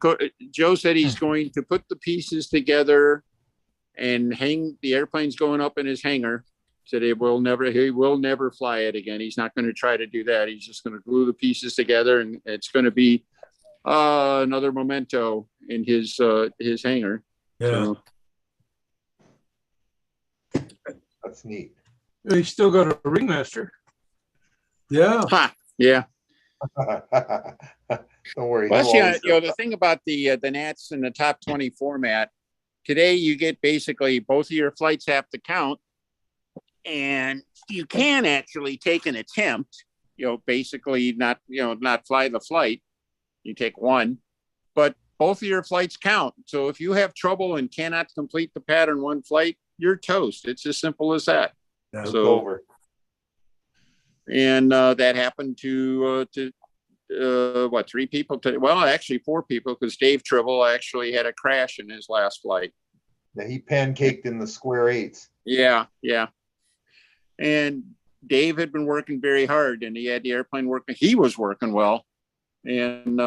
Joe said he's going to put the pieces together and hang the airplane's going up in his hangar. Said he will never fly it again. He's not going to try to do that. He's just going to glue the pieces together, and it's going to be another memento in his hangar. Yeah. So, That's neat. They still got a ringmaster. Yeah. yeah. Don't worry. Well, he'll always the thing about the Nats in the top 20 format, today you get basically both of your flights have to count, and you can actually take an attempt, basically not fly the flight. You take one, but both of your flights count. So if you have trouble and cannot complete the pattern one flight, you're toast. It's as simple as that. Yeah. It's So over. And that happened to 3 people today? Well, actually 4 people, because Dave Tribble actually had a crash in his last flight. Yeah, he pancaked in the square eights. Yeah. And Dave had been working very hard, and he had the airplane working. He was working well. And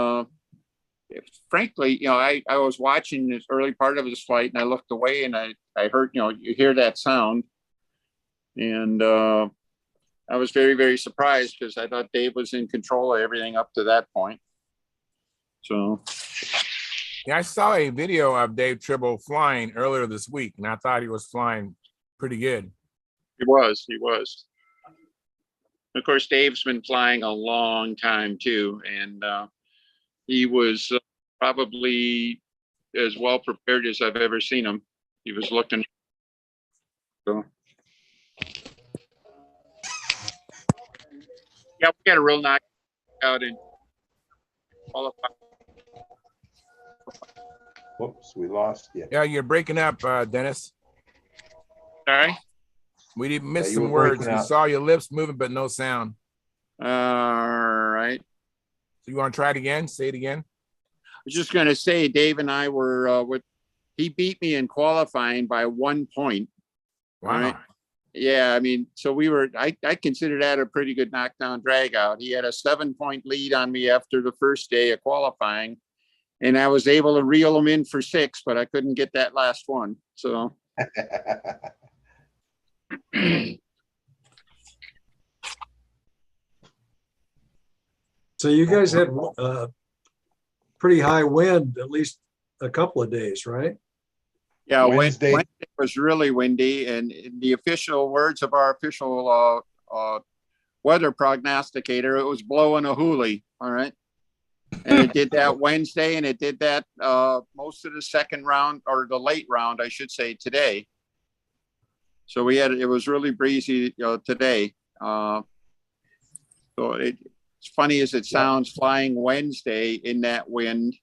frankly, I was watching this early part of his flight, and I looked away, and I heard, you hear that sound. And I was very, very surprised, because I thought Dave was in control of everything up to that point. So. Yeah, I saw a video of Dave Tribble flying earlier this week, and I thought he was flying pretty good. He was. Of course, Dave's been flying a long time too, and he was probably as well prepared as I've ever seen him. He was looking. So. Yeah, we got a real knockout in qualifying. Whoops, we lost you. Yeah, you're breaking up, Dennis. Sorry. We didn't miss you some were words. breaking We up. saw your lips moving, but no sound. All right. So you want to try it again? Say it again. I was just going to say, Dave and I were he beat me in qualifying by 1 point. Wow. Right. Yeah, I mean, so I consider that a pretty good knockdown drag out. He had a 7-point lead on me after the first day of qualifying, and I was able to reel him in for 6, but I couldn't get that last one. So. So you guys had pretty high wind at least a couple of days, right? Yeah, Wednesday. Wednesday was really windy, and in the official words of our official weather prognosticator, it was blowing a hoolie. All right. And it did that Wednesday, and it did that most of the second round, or the late round, I should say, today. So it was really breezy today. So it's funny as it sounds, flying Wednesday in that wind,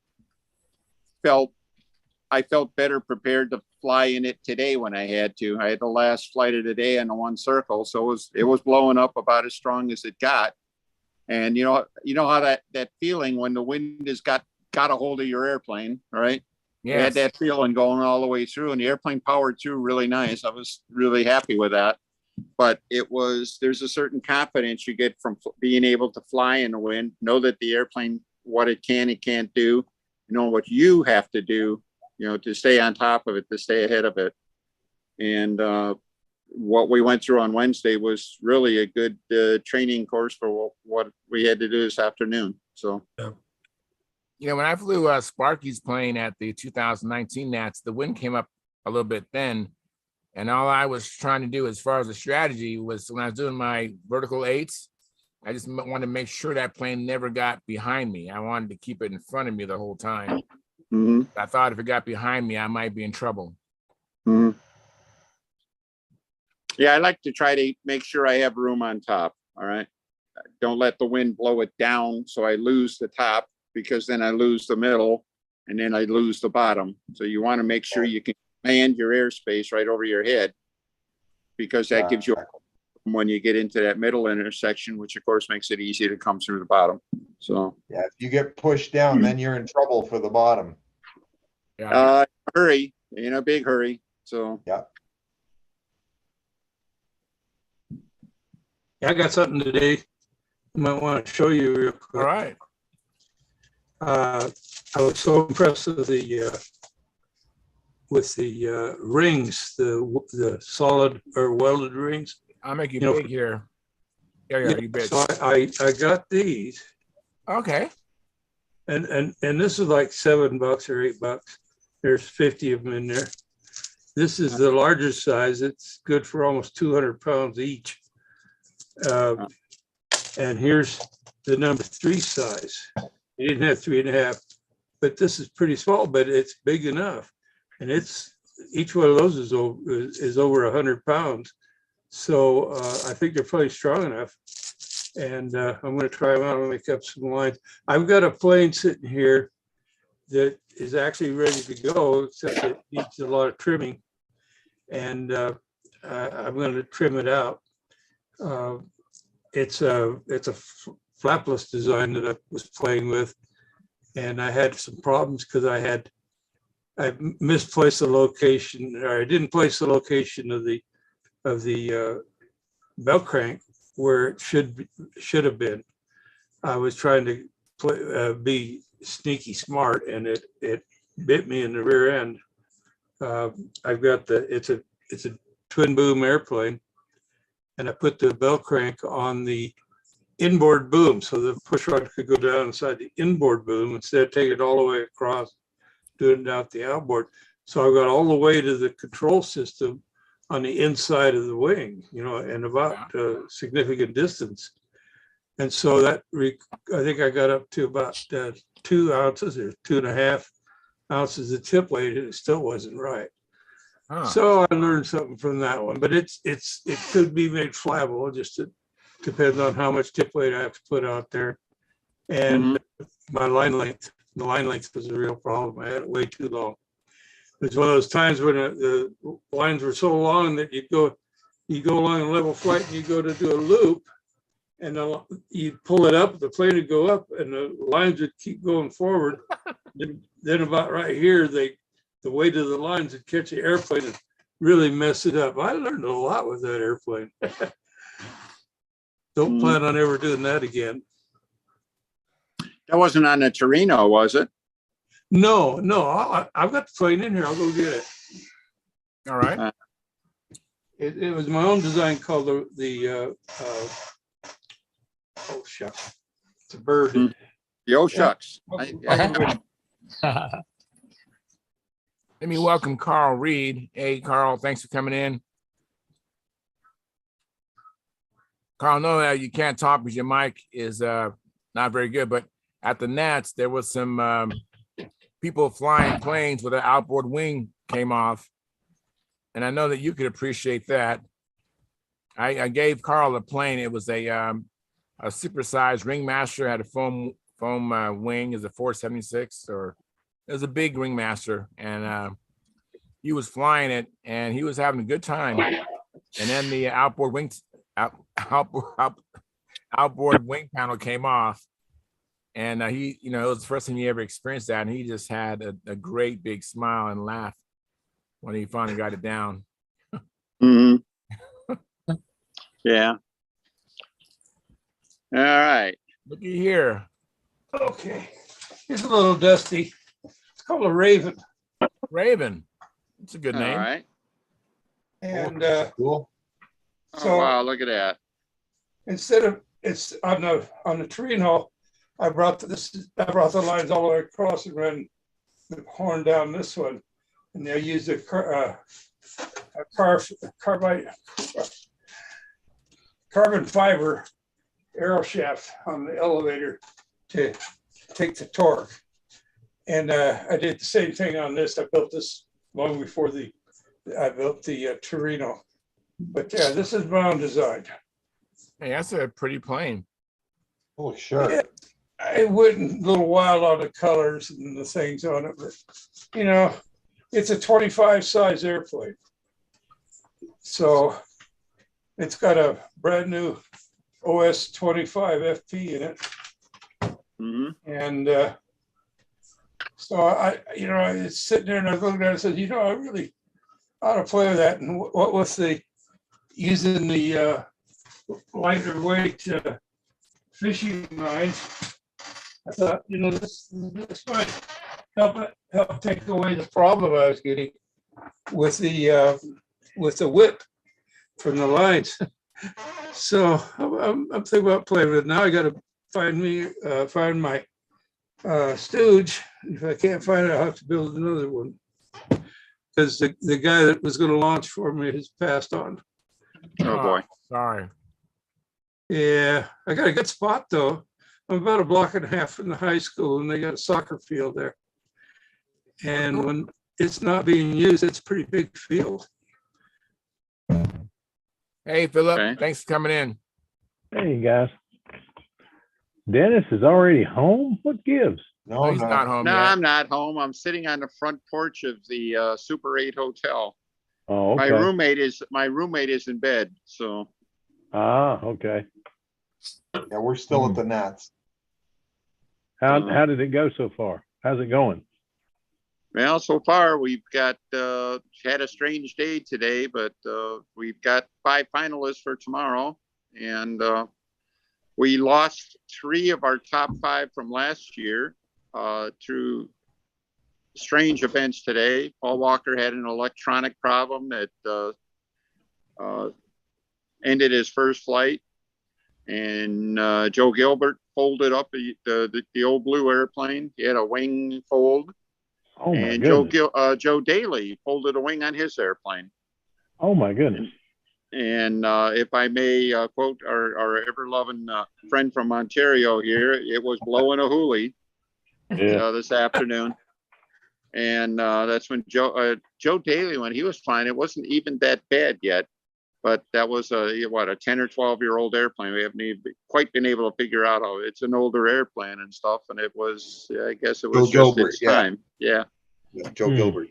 I felt better prepared to fly in it today when I had to. I had the last flight of the day on the one circle, so it was blowing up about as strong as it got. And you know how that feeling when the wind has got a hold of your airplane, right? Yeah. I had that feeling going all the way through, and the airplane powered through really nice. I was really happy with that. But there's a certain confidence you get from being able to fly in the wind, know that the airplane, what it can and can't do, what you have to do, to stay on top of it, to stay ahead of it. And what we went through on Wednesday was really a good training course for what we had to do this afternoon. So, when I flew Sparky's plane at the 2019 Nats, the wind came up a little bit then. And all I was trying to do as far as the strategy was, when I was doing my vertical 8s, I just wanted to make sure that plane never got behind me. I wanted to keep it in front of me the whole time. mm-hmm. I thought if it got behind me, I might be in trouble. Mm-hmm. Yeah, I like to try to make sure I have room on top. All right. Don't let the wind blow it down so I lose the top, because then I lose the middle, and then I lose the bottom. So you want to make sure you can command your airspace right over your head. because that gives you, when you get into that middle intersection, which of course makes it easy to come through the bottom. So, Yeah, if you get pushed down, then you're in trouble for the bottom. Yeah. hurry, in a big hurry. So, Yeah. I got something today I might want to show you real quick. All right. I was so impressed with the rings, the solid or welded rings. I'll make you You know, big here. Yeah, you bet. So I got these, Okay. and this is like $7 or $8. There's 50 of them in there. This is the larger size. It's good for almost 200 pounds each. And here's the number 3 size. You didn't have 3.5, but this is pretty small, but it's big enough. And it's, each one of those is over 100 pounds. So I think they're probably strong enough. And I'm going to try them out and make up some lines. I've got a plane sitting here that is actually ready to go, except it needs a lot of trimming. And I'm going to trim it out. It's a flapless design that I was playing with, and I had some problems because I misplaced the location, or I didn't place the location of the belt crank where it should have been. I was trying to be sneaky smart, and it bit me in the rear end. I've got it's a twin boom airplane, and I put the bell crank on the inboard boom so the push rod could go down inside the inboard boom instead of taking it all the way across, doing it out the outboard. So I got all the way to the control system on the inside of the wing, and about a significant distance. And so that, I think I got up to about 2 ounces or 2.5 ounces of tip weight, and it still wasn't right. Huh. So I learned something from that one, but it could be made flammable. Just it depends on how much tip weight I have to put out there, and my line length. The line length was a real problem. I had it way too long. It's one of those times when the lines were so long that you go along a level flight and you go to do a loop, and you pull it up, the plane would go up, and the lines would keep going forward. Then about right here, the weight of the lines would catch the airplane and really mess it up. I learned a lot with that airplane. Don't plan on ever doing that again. that wasn't on the Torino, was it? No, I've got the plane in here. I'll go get it. All right. It was my own design called the oh shucks, it's a bird. Yo, shucks. Let me welcome Carl Reed. Hey, Carl, thanks for coming in. Carl, know that you can't talk because your mic is not very good, but at the Nats, there was some people flying planes where the outboard wing came off. And I know that you could appreciate that. I gave Carl a plane. It was a supersized Ringmaster, had a foam wing, is a 476, or it was a big Ringmaster, and he was flying it, and he was having a good time. And then the outboard wing panel came off, and he, it was the first time he ever experienced that, and he just had a great big smile and laugh when he finally got it down. Yeah. All right. Looky here. Okay, it's a little dusty. It's called a Raven. Raven. It's a good All name. right. And Cool. so Wow, look at that. instead of it's on the Torino, I brought the lines all the way across and ran the horn down this one, and I used a carbon fiber arrow shaft on the elevator to take the torque. And I did the same thing on this. I built this long before I built the Torino. But yeah, this is my own design. Hey, that's a pretty plane. Oh, sure. Yeah, I went a little wild on the colors and the things on it, but it's a 25 size airplane. So It's got a brand new OS 25 FP in it. Mhm. And so it's sitting there and I was looking at it and said, I really ought to play with that. And what was using the lighter weight fishing lines? I thought, this might help take away the problem I was getting with the whip from the lines. So I'm thinking about playing with it now. I got to find my stooge. If I can't find it, I'll have to build another one because the guy that was going to launch for me has passed on. Oh boy. Sorry. Yeah, I got a good spot though. I'm about a block and a half from the high school, and they got a soccer field there. And when it's not being used, it's a pretty big field. Hey, Philip, Okay. thanks for coming in. Hey, guys. Dennis is already home? What gives? No, No, he's no. not home No, yet. I'm not home. I'm sitting on the front porch of the Super 8 hotel. Oh, My okay. roommate is in bed. So Ah, okay. Yeah, we're still at the Nats. How did it go so far? How's it going? well, so far we've got had a strange day today, but we've got 5 finalists for tomorrow, and we lost 3 of our top 5 from last year through strange events today. Paul Walker had an electronic problem that ended his first flight, and Joe Gilbert folded up the old blue airplane. He had a wing fold. Oh my And goodness. Joe Daly folded a wing on his airplane. Oh my goodness. And if I may quote our ever-loving friend from Ontario here, it was blowing a hoolie Yeah. this afternoon. And that's when Joe Daly, when he was flying, it wasn't even that bad yet. But that was a 10 or 12-year-old airplane. We haven't even quite been able to figure out how it's an older airplane and stuff. And it was, I guess it was Joe just Gilbert, its yeah. time. Yeah. Yeah, Joe Gilbert.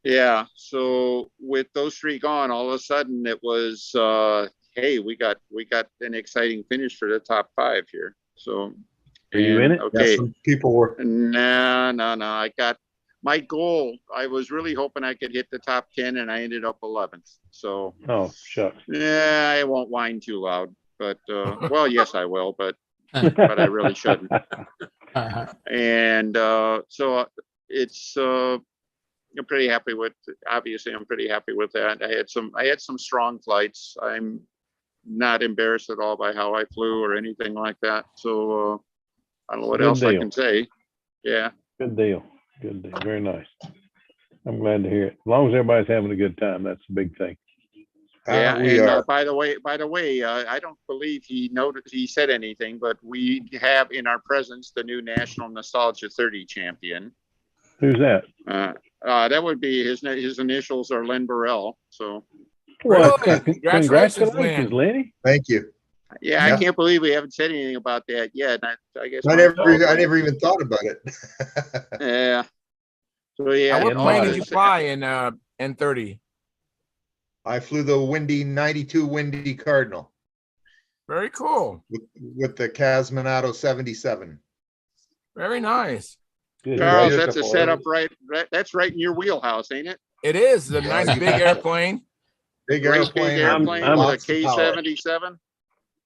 Yeah. So with those 3 gone, all of a sudden it was, hey, we got an exciting finish for the top 5 here. So, Are you in it? Okay. Yeah, some people were. No. I got my goal. I was really hoping I could hit the top 10, and I ended up 11th. So, Oh, shucks. yeah, I won't whine too loud. But well, yes, I will. But I really shouldn't. And so it's. I'm pretty happy with. Obviously, I'm pretty happy with that. I had some strong flights. I'm not embarrassed at all by how I flew or anything like that. So I don't know what Good else I deal. can say. Yeah. Good deal. Good deal. Very nice. I'm glad to hear it. As long as everybody's having a good time, that's the big thing. Yeah, We and are. by the way, I don't believe he said anything, but we have in our presence the new National Nostalgia 30 champion. Who's that? That would be his initials are Len Burrell. So Well, Really? Congratulations, Lynn. Lenny. Thank you. yeah, Yeah. I can't believe we haven't said anything about that yet. I guess I never even thought about it. Yeah. So yeah, Now, what And plane did modest. you fly in N30? I flew the windy 92 Windy Cardinal Very cool. with the Casminato 77. Very nice. Good. Charles, Right. that's a setup that's right in your wheelhouse, ain't it? It is a Yeah, nice you big bet. airplane. Big Great airplane. big airplane I'm- with a lots of power. K-77.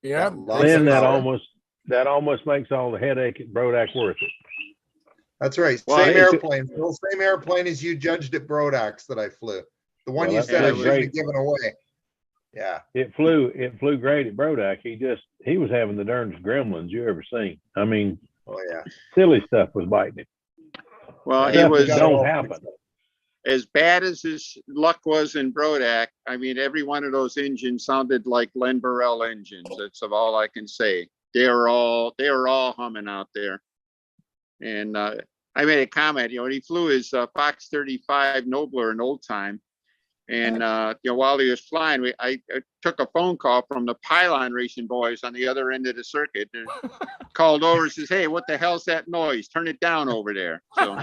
Yeah. lots Lynn, of that power. almost makes all the headache at Brodak worth it. That's right. Well, Same hey, airplane. Phil, same airplane as you judged at Brodax that I flew. The one Well, you that said I flew shouldn't great. have given away. Yeah. It flew great at Brodak. He was having the darndest gremlins you ever seen. I mean, Oh yeah. silly stuff was biting him. Well, Yeah, it Stuff was that don't happen. as bad as his luck was in Brodak. I mean, every one of those engines sounded like Len Burrell engines. That's all I can say. They were all humming out there. And I made a comment. When he flew his Fox 35 Nobler in old time, and while he was flying, I took a phone call from the pylon racing boys on the other end of the circuit. They called over and says, "Hey, what the hell's that noise? Turn it down over there." So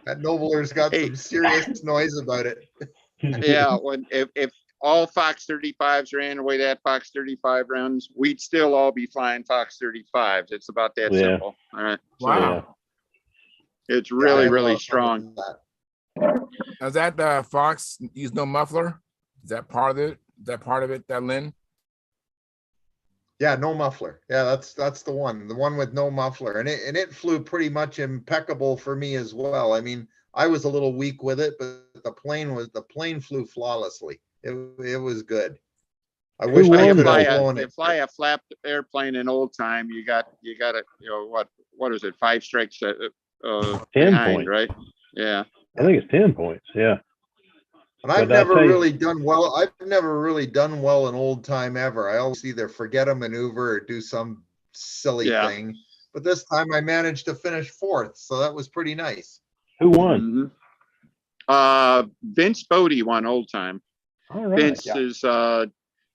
That Nobler's got Hey. some serious noise about it. yeah, if all Fox 35s ran the way that Fox 35 runs, we'd still all be flying Fox 35s. It's about that Yeah. simple. All right. So Wow. it's Yeah, I really, had a lot really of fun strong. with that. Is that the Fox use no muffler? Is that part of it? Is that part of it, that Lynn? Yeah, no muffler. Yeah, that's the one with no muffler, and it flew pretty much impeccable for me as well. I mean, I was a little weak with it, but the plane flew flawlessly. It was good. I wish I won, could though? have flown You it. fly a flapped airplane in old time, you got a, what is it? 5 strikes 10 behind, points. right? Yeah. I think it's 10 points. Yeah. And I've But I never tell you- really done well. I've never really done well in old time ever. I always either forget a maneuver or do some silly Yeah. thing. But this time I managed to finish 4th, so that was pretty nice. Who won? Vince Bodie won old time. All right. Vince yeah. is a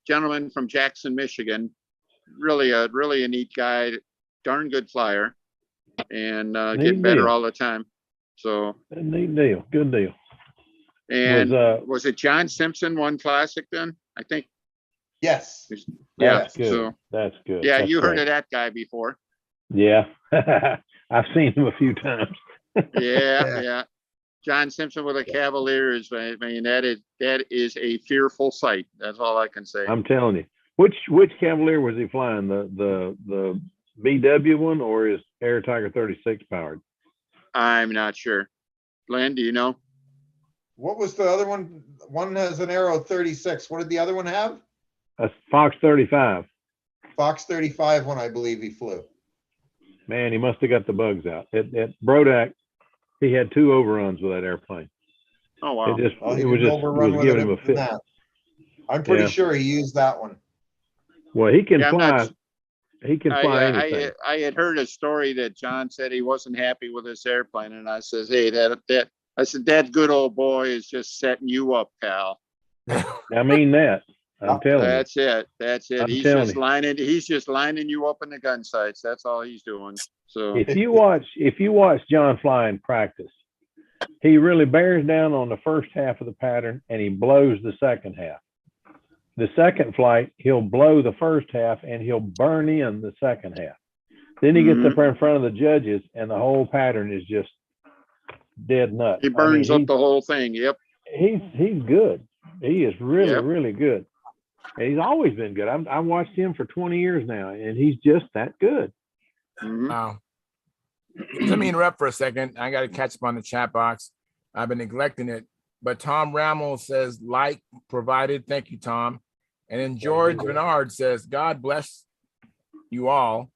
gentleman from Jackson, Michigan. Really a neat guy, darn good flyer, and Neat getting better deal. all the time. So, Neat deal. Good deal. and Was, was it John Simpson won classic then? I think. Yes. Yeah. That's good. So, That's good. yeah, That's you heard great. of that guy before. Yeah. I've seen him a few times. Yeah, yeah. John Simpson with the Cavaliers. I mean, that is a fearful sight. That's all I can say. I'm telling you. Which Cavalier was he flying? The BW one or is Air Tiger 36 powered? I'm not sure. Glenn, do you know? What was the other one? One has an Arrow 36. What did the other one have? A Fox 35. Fox 35 one, I believe he flew. Man, he must have got the bugs out. At Brodak, he had 2 overruns with that airplane. Oh wow. It Oh, he was didn't just overrun was with giving it him a than fit. that. I'm pretty Yeah. sure he used that one. Well, he can Yeah, I'm fly. not- He can fly anything. I had heard a story that John said he wasn't happy with this airplane, and I says, "Hey, I said that good old boy is just setting you up, pal. I mean that. I'm telling you. That's it. That's it. I'm He's telling just you. lining. He's just lining you up in the gun sights. That's all he's doing. So If you watch John fly in practice, he really bears down on the first half of the pattern and he blows the second half. The second flight, he'll blow the first half and he'll burn in the second half. Then he gets up there in front of the judges and the whole pattern is just dead nuts. he burns up the whole thing. Yep. He's good. He is really, Yep. really good. And he's always been good. I watched him for 20 years now, and he's just that good. Mhm. Wow. Let me interrupt for a second. I got to catch up on the chat box. I've been neglecting it. But Tom Rammel says, like provided. Thank you, Tom. And then George Bernard says, God bless you all.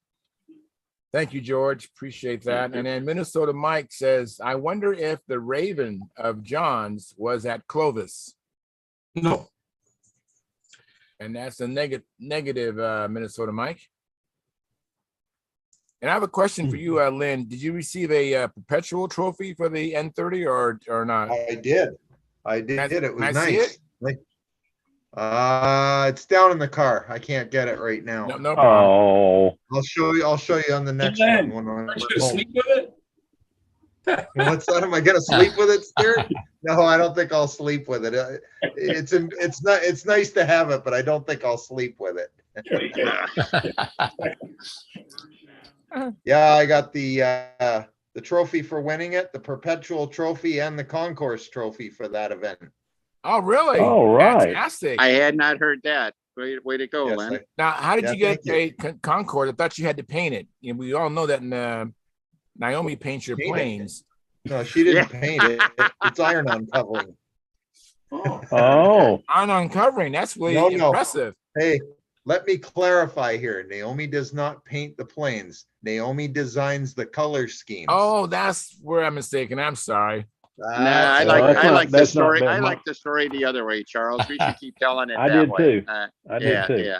Thank you, George. Appreciate that. And then Minnesota Mike says, I wonder if the Raven of John's was at Clovis. No, And that's a negative, Minnesota Mike. And I have a question for you, Lynn. Did you receive a perpetual trophy for the N30 or not? I did. It was Can I see nice. it? Like, it's down in the car. I can't get it right now. No problem. Oh, I'll show you on the next Glenn, one. When aren't you I'm gonna home. sleep with it? What's that? Am I gonna sleep with it, Stuart? No, I don't think I'll sleep with it. It's nice to have it, but I don't think I'll sleep with it. Yeah, I got the trophy for winning it, the perpetual trophy, and the concourse trophy for that event. Oh, really? All right. Fantastic. I had not heard that. Way to go, Yes, Len. Now, how did Yeah, you get thank a Concorde? I thought you had to paint it. And we all know that Naomi paints your Paint it. planes. No, she didn't Yeah. paint it. It's iron on covering. oh, On uncovering. That's really No. impressive. Hey, let me clarify here. Naomi does not paint the planes. Naomi designs the color schemes. Oh, that's where I'm mistaken. I'm sorry. Nah, I No, that's not- like the that's not story. bad. I like the story the other way, Charles. We should keep telling it I that did way. too. I did too. Yeah.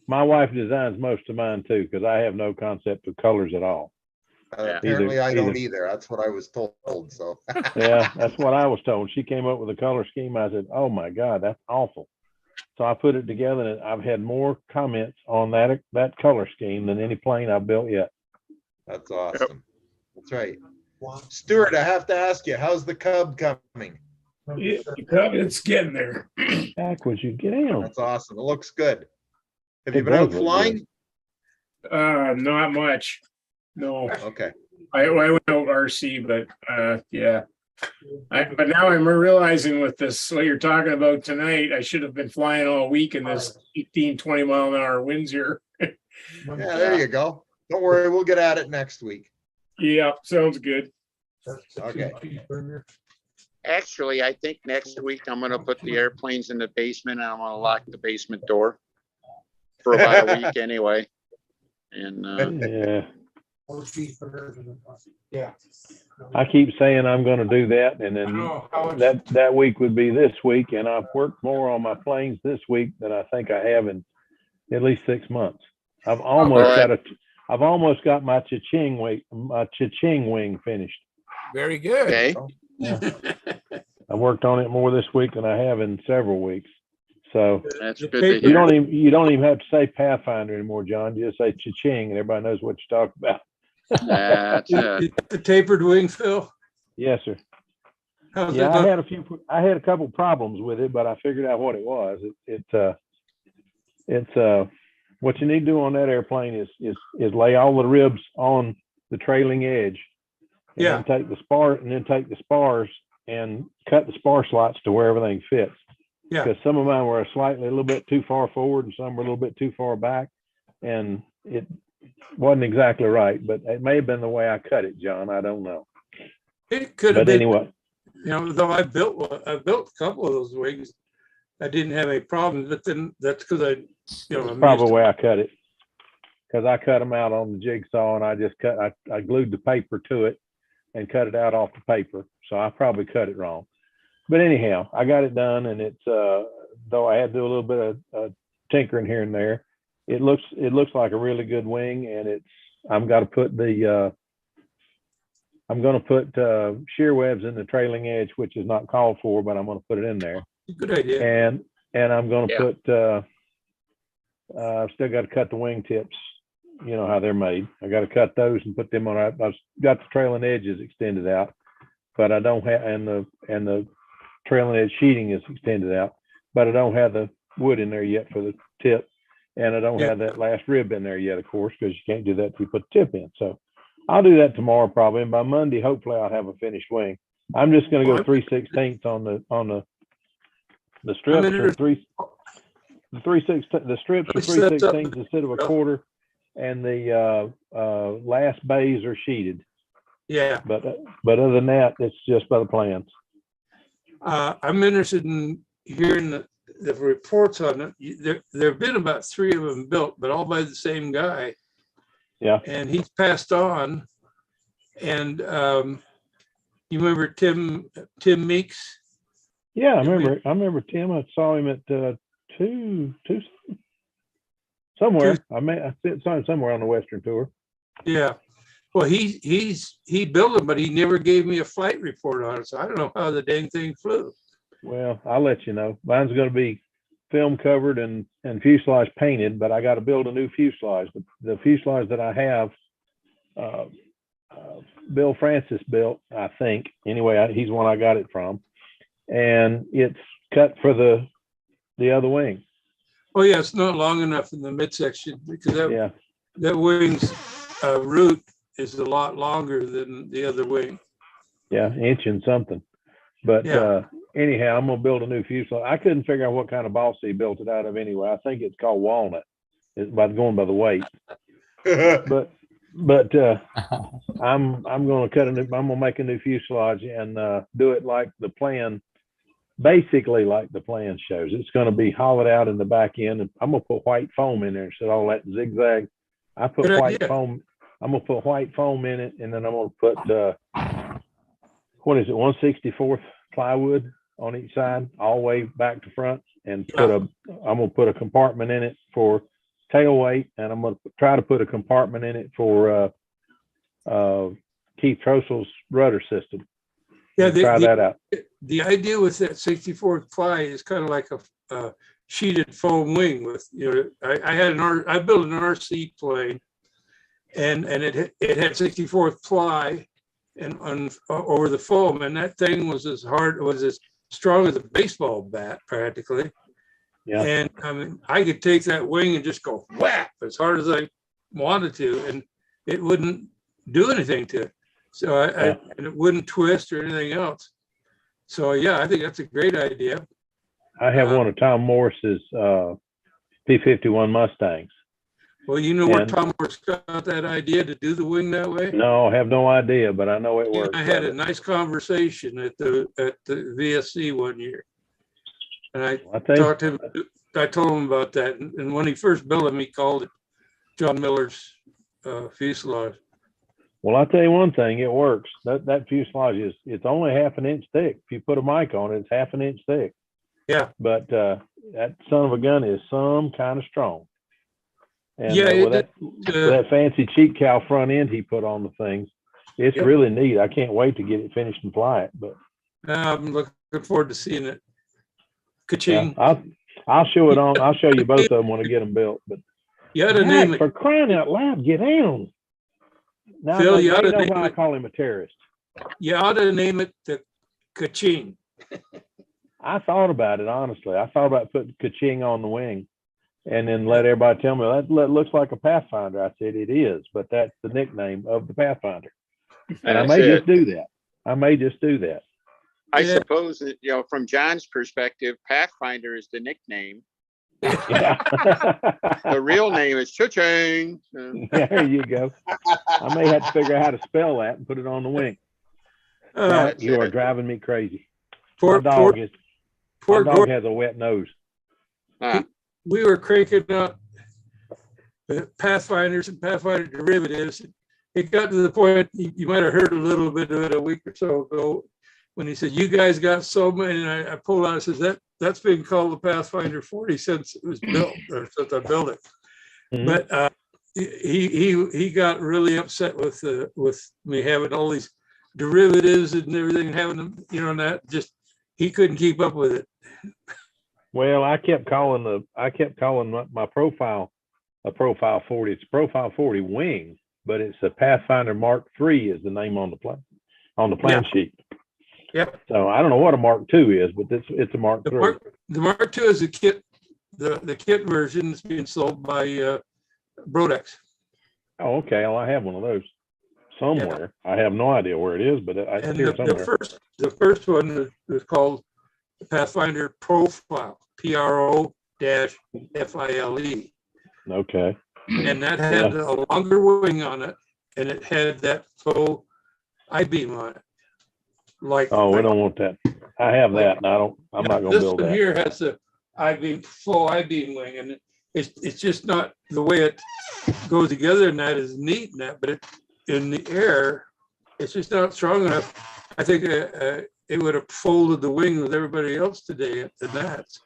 my wife designs most of mine too, because I have no concept of colors at all. Apparently, I don't either. either. That's what I was told. So Yeah, that's what I was told. She came up with a color scheme. I said, "Oh my God, that's awful." So I put it together, and I've had more comments on that color scheme than any plane I've built yet. that's awesome. That's right. Stuart, I have to ask you, how's the Cub coming? It's getting there. Backwards, you get down. That's awesome. It looks good. Have It you been out does look flying? Not much. No, Okay. I went out RC, but yeah. But now I'm realizing with this, what you're talking about tonight, I should have been flying all week in this 18, 20 mile an hour winds here. Yeah, there you go. Don't worry, we'll get at it next week. Yeah, sounds good. Okay. Actually, I think next week I'm gonna put the airplanes in the basement and I'm gonna lock the basement door for about a week anyway. And Yeah, Yeah. I keep saying I'm going to do that, and then that week would be this week, and I've worked more on my planes this week than I think I have in at least 6 months. I've almost got my cha-ching wing finished. Very good. okay, Yeah. I worked on it more this week than I have in several weeks. So that's good to you hear. don't even have to say Pathfinder anymore, John. You just say cha-ching, and everybody knows what you're talking about. That's it. The tapered wing, Phil. Yes, sir. How's Yeah, it I had a couple problems with it, but I figured out what it was. It's what you need to do on that airplane is lay all the ribs on the trailing edge, and Yeah. then take the spars and cut the spar slots to where everything fits. Yeah. Because some of mine were a little bit too far forward, and some were a little bit too far back, and it wasn't exactly right. But it may have been the way I cut it, John. I don't know. It could have But been, anyway, though I built a couple of those wings. I didn't have any problems, but then that's because I'm probably used the way I cut it, because I cut them out on the jigsaw, and I glued the paper to it and cut it out off the paper. So I probably cut it wrong. But anyhow, I got it done, and it's though I had to do a little bit of tinkering here and there. It looks like a really good wing, and I'm going to put shear webs in the trailing edge, which is not called for, but I'm going to put it in there. Good idea. And I'm going to put I've still got to cut the wing tips. You know how they're made. I got to cut those and put them on. I've got the trailing edges extended out, but I don't have, and the trailing edge sheeting is extended out, but I don't have the wood in there yet for the tip, and I don't have that last rib in there yet, of course, because you can't do that till you put the tip in. So I'll do that tomorrow probably, and by Monday hopefully I'll have a finished wing. I'm just going to go 3/16 on the strips are the strips are 3/16 instead of a quarter, and the last bays are sheeted. Yeah. But other than that, it's just by the plans. I'm interested in hearing the reports on it. There have been about 3 of them built, but all by the same guy. Yeah. And he's passed on. And you remember Tim Meeks? Yeah, I remember Tim. I saw him at two somewhere. I saw him somewhere on the Western tour. Yeah. Well, he built them, but he never gave me a flight report on it. So I don't know how the dang thing flew. Well, I'll let you know. Mine's going to be film covered and fuselage painted, but I got to build a new fuselage. The fuselage that I have, Bill Francis built, I think. Anyway, he's the one I got it from, and it's cut for the other wing. Oh yeah, it's not long enough in the midsection because that wing's root is a lot longer than the other wing. Yeah, inch and something. But anyhow, I'm gonna build a new fuselage. I couldn't figure out what kind of balsa he built it out of anyway. I think it's called walnut. It's going by the weight. but I'm gonna make a new fuselage and do it like the plan, basically like the plan shows. It's gonna be hollowed out in the back end, and I'm gonna put white foam in there instead of all that zigzag. I put white foam. I'm gonna put white foam in it, and then I'm gonna put 1/64 plywood on each side, all the way back to front, and I'm gonna put a compartment in it for tail weight, and I'm gonna try to put a compartment in it for Keith Trossel's rudder system. Yeah, try that out. The idea with that 64 ply is kind of like a sheeted foam wing. With I built an RC plane, and it had 64 ply and over the foam, and that thing was as hard, was as strong as a baseball bat practically. Yeah. And I mean, I could take that wing and just go whap as hard as I wanted to, and it wouldn't do anything to it. So and it wouldn't twist or anything else. So yeah, I think that's a great idea. I have one of Tom Morris's P-51 Mustangs. Well, you know where And- Tom Morris got that idea to do the wing that way? No, I have no idea, but I know it works. I had a nice conversation at the VSC one year. And I talked to him, I told him about that. And when he first built him, he called it John Miller's fuselage. Well, I'll tell you one thing, it works. That fuselage it's only half an inch thick. If you put a mic on it, it's half an inch thick. Yeah. But that son of a gun is some kind of strong. And yeah, with that fancy cheap cow front end he put on the things, it's really neat. I can't wait to get it finished and fly it. But I'm looking forward to seeing it. Ka-ching. Yeah, I'll show it on. I'll show you both of them when I get them built. But you ought to name it. For crying out loud, get down. Now, Phil, you ought to know name why I it. call him a terrorist. You ought to name it the Ka-ching. I thought about it, honestly. I thought about putting Ka-ching on the wing and then let everybody tell me that looks like a Pathfinder. I said it is, but that's the nickname of the Pathfinder. And I may just do that. I suppose that, from John's perspective, Pathfinder is the nickname. Yeah. The real name is Cha-ching. There you go. I may have to figure out how to spell that and put it on the wing. You are driving me crazy. My dog has a wet nose. We were cranking up Pathfinders and Pathfinder derivatives. It got to the point, you might have heard a little bit of it a week or so ago, when he said, you guys got so many, and I pulled out and says, that's been called the Pathfinder 40 since it was built, or since I built it. Mm-hmm. But he got really upset with me having all these derivatives and everything, having them, that just, he couldn't keep up with it. Well, I kept calling my profile a Profile 40. It's a Profile 40 wing, but it's a Pathfinder Mark III is the name on the plan sheet. Yep. So I don't know what a Mark II is, but it's a Mark III. The Mark II is a kit, the kit version is being sold by Brodex. Oh, okay. Well, I have one of those somewhere. Yeah. I have no idea where it is, but it's here somewhere. The first one was called the Pathfinder Profile, PRO-FILE. Okay. And that had a longer wing on it, and it had that faux I-beam on it. We don't want that. I have that, and I'm not going to build that. This one here has a faux I-beam wing, and it's just not the way it goes together, and that is neat, and that, but in the air, it's just not strong enough. I think it would have folded the wing with everybody else today at the Nats.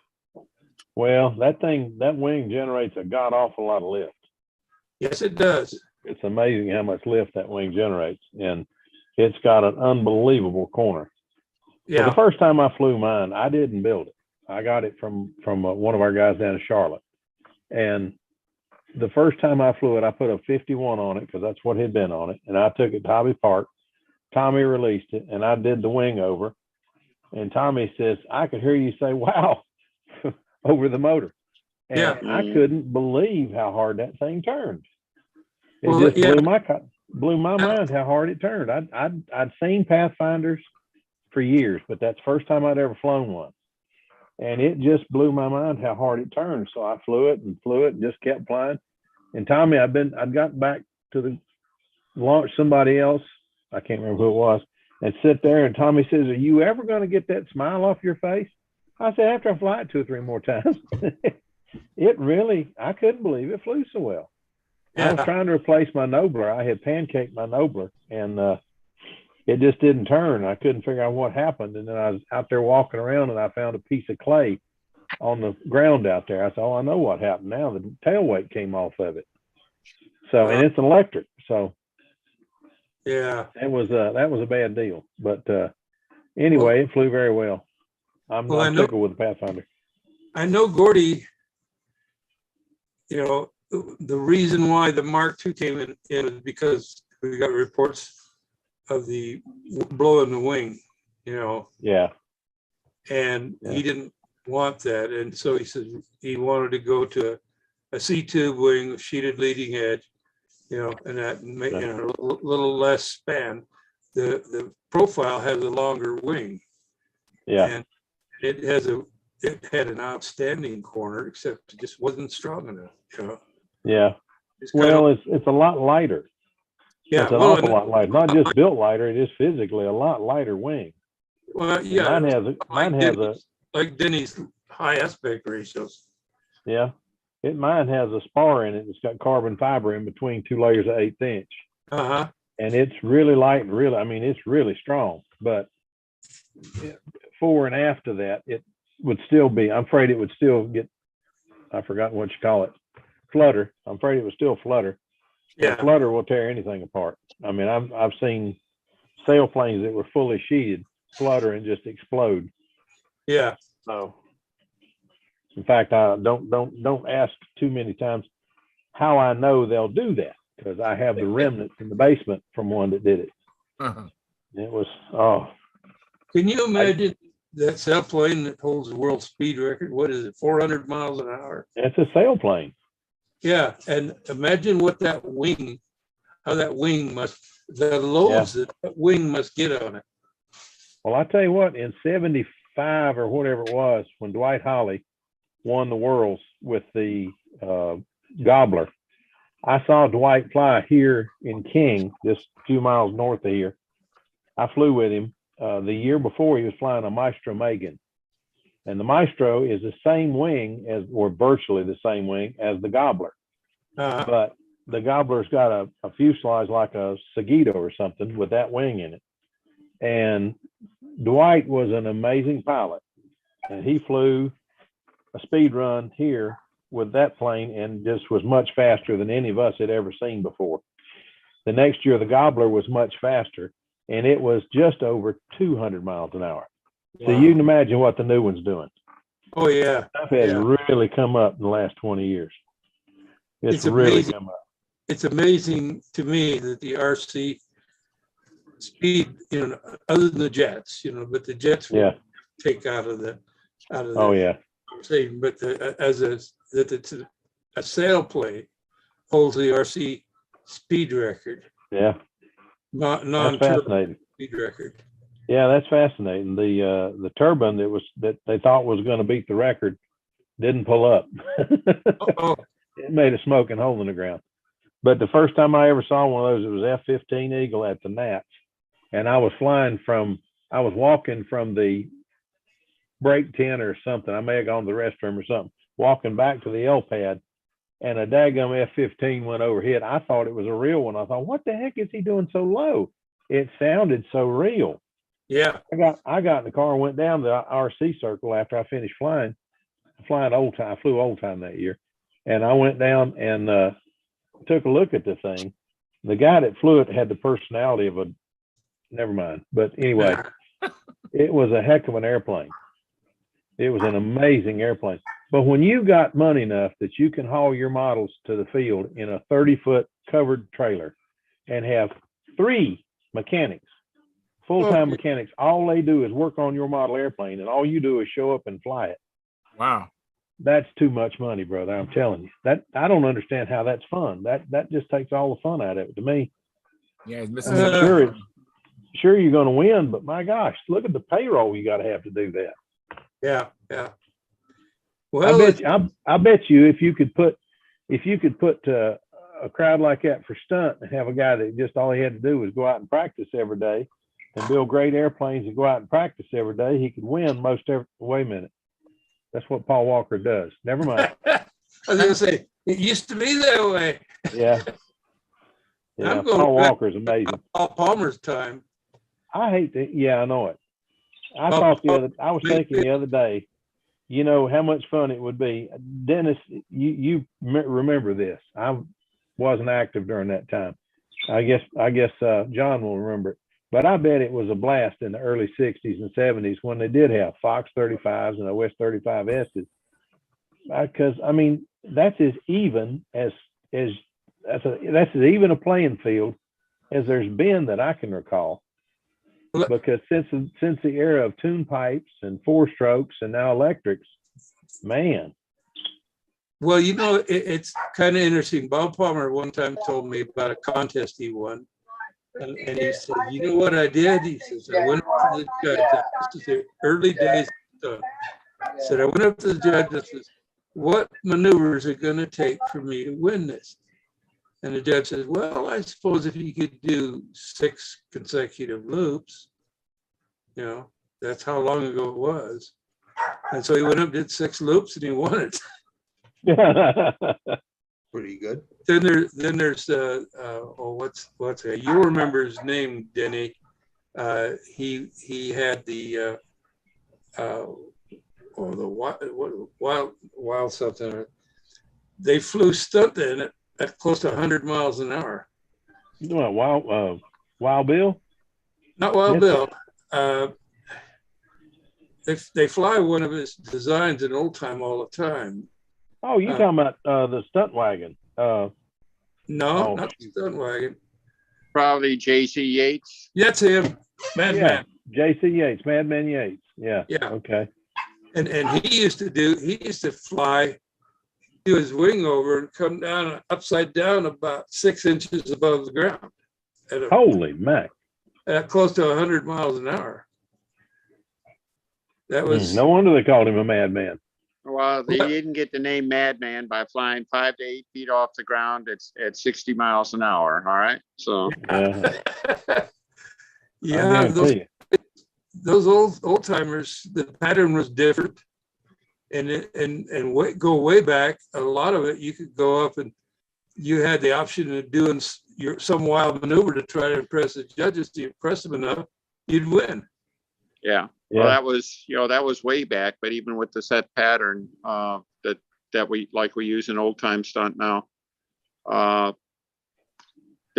Well, that wing generates a god awful lot of lift. Yes, it does. It's amazing how much lift that wing generates, and it's got an unbelievable corner. Yeah. So the first time I flew mine, I didn't build it. I got it from one of our guys down in Charlotte, and the first time I flew it, I put a 51 on it because that's what had been on it, and I took it to Hobby Park. Tommy released it, and I did the wing over, and Tommy says, "I could hear you say, 'wow,' over the motor." And I couldn't believe how hard that thing turned. It blew my mind how hard it turned. I'd seen Pathfinders for years, but that's the first time I'd ever flown one. And it just blew my mind how hard it turned. So I flew it and just kept flying. And Tommy, I'd got back to launch somebody else. I can't remember who it was, and sit there. And Tommy says, "Are you ever going to get that smile off your face?" I said, "After I fly it 2 or 3 more times." I couldn't believe it flew so well. Yeah. I was trying to replace my Nobler. I had pancaked my Nobler, and it just didn't turn. I couldn't figure out what happened. And then I was out there walking around, and I found a piece of clay on the ground out there. I said, "Oh, I know what happened now. The tail weight came off of it." So, and it's electric. So, yeah, that was a bad deal. But anyway, it flew very well. I'm tickled with the Pathfinder. I know Gordy. The reason why the Mark II came in is because we got reports of the blow in the wing. Yeah. and Yeah. he didn't want that. And so he said he wanted to go to a C-tube wing with sheeted leading edge, and that a little less span. The profile has a longer wing, Yeah. and it had an outstanding corner, except it just wasn't strong enough. Yeah. It's kind of- Well, it's a lot lighter. yeah, It's an well, awful lot lighter. Not just built lighter, it is physically a lot lighter wing. well, yeah, Mine it has was mine has a like Denny's high aspect ratios. yeah. Mine has a spar in it. It's got carbon fiber in between two layers of 1/8 inch. Uh-huh. And it's really light and it's really strong. But fore and after that, it would still be, I'm afraid it would still get, I've forgotten what you call it, flutter. I'm afraid it would still flutter. Yeah. And flutter will tear anything apart. I mean, I've seen sailplanes that were fully sheeted flutter and just explode. Yeah. So, in fact, I don't ask too many times how I know they'll do that, because I have the remnants in the basement from one that did it. Uh-huh. It was Can you imagine that sailplane that holds the world speed record? What is it, 400 miles an hour? it's a sailplane. Yeah, and imagine what how that wing the loads that wing must get on it. Well, I tell you what, in '75 or whatever it was, when Dwight Holly won the Worlds with the Gobbler, I saw Dwight fly here in King, just a few miles north of here. I flew with him the year before. He was flying a Maestro Megan, and the Maestro is the same wing or virtually the same wing as the Gobbler. Uh-huh. But the Gobbler's got a fuselage like a Seguido or something with that wing in it. And Dwight was an amazing pilot, and he flew a speed run here with that plane and just was much faster than any of us had ever seen before. The next year, the Gobbler was much faster, and it was just over 200 miles an hour. So you can imagine what the new one's doing. Oh, yeah. Stuff has really come up in the last 20 years. It's really amazing. come up. It's amazing to me that the RC speed, other than the jets, but the jets will take out of the conversation. But a sailplane holds the RC speed record. Yeah. Not That's fascinating. speed record. Yeah, that's fascinating. The turbine that they thought was going to beat the record didn't pull up. It made a smoking hole in the ground. But the first time I ever saw one of those, it was F-15 Eagle at the Nats, and I was walking from the break tent or something. I may have gone to the restroom or something, walking back to the L pad, and a daggum F-15 went overhead. I thought it was a real one. I thought, what the heck is he doing so low? It sounded so real. Yeah. I got in the car and went down the RC circle after I finished flying old time. I flew old time that year. And I went down and took a look at the thing. The guy that flew it had the personality of never mind. But anyway, it was a heck of an airplane. It was an amazing airplane. But when you got money enough that you can haul your models to the field in a 30-foot covered trailer and have 3 mechanics, full-time mechanics, all they do is work on your model airplane, and all you do is show up and fly it. Wow. That's too much money, brother. I'm telling you. That I don't understand how that's fun. That just takes all the fun out of it to me. Yeah, it's missing Sure you're going to win, but my gosh, look at the payroll you got to have to do that. Yeah, yeah. Well, I bet you if you could put a crowd like that for stunt and have a guy that just all he had to do was go out and practice every day and build great airplanes and go out and practice every day, he could win most every. Wait a minute. That's what Paul Walker does. Never mind. I was going to say, it used to be that way. Yeah. Yeah. Paul Walker's amazing. Paul Palmer's time. I hate that. Yeah, I know it. I was thinking the other day, you know, how much fun it would be. Dennis, you remember this. I wasn't active during that time. I guess John will remember it. But I bet it was a blast in the early 60s and 70s when they did have Fox 35s and OS 35S's. Because, I mean, that's as even that's as even a playing field as there's been that I can recall. because since the era of tune pipes and 4-strokes and now electrics, man. Well, it's kind of interesting. Bob Palmer one time told me about a contest he won. And he said, you know what I did? He says, I went up to the judge. This is the early days. He said, I went up to the judge and said, what maneuvers are going to take for me to win this? And the judge says, well, I suppose if you could do 6 consecutive loops, that's how long ago it was. And so he went up, did 6 loops, and he won it. Pretty good. Then there's what's it? You'll remember his name, Denny. He had the wild something. They flew Stunthangar at close to 100 miles an hour. Wild Bill? Not Wild Yes. Bill. They fly one of his designs in old time all the time. Oh, you talking about the stunt wagon? No, Oh. not the stunt wagon. Probably J.C. Yates. That's him, Madman. J.C. Yates, Madman Yates. Yeah. Yeah. Okay. And he used to fly, do his wing over and come down upside down about 6 inches above the ground. Holy Mac. At close to 100 miles an hour. That was No wonder they called him a madman. Well, they didn't get the name Madman by flying 5 to 8 feet off the ground at 60 miles an hour. All right. So yeah, those old timers, the pattern was different. And go way back, a lot of it you could go up and you had the option of doing some wild maneuver to try to impress the judges. To impress them enough, you'd win. Yeah. Well, that was way back, but even with the set pattern that we use in old time stunt now, the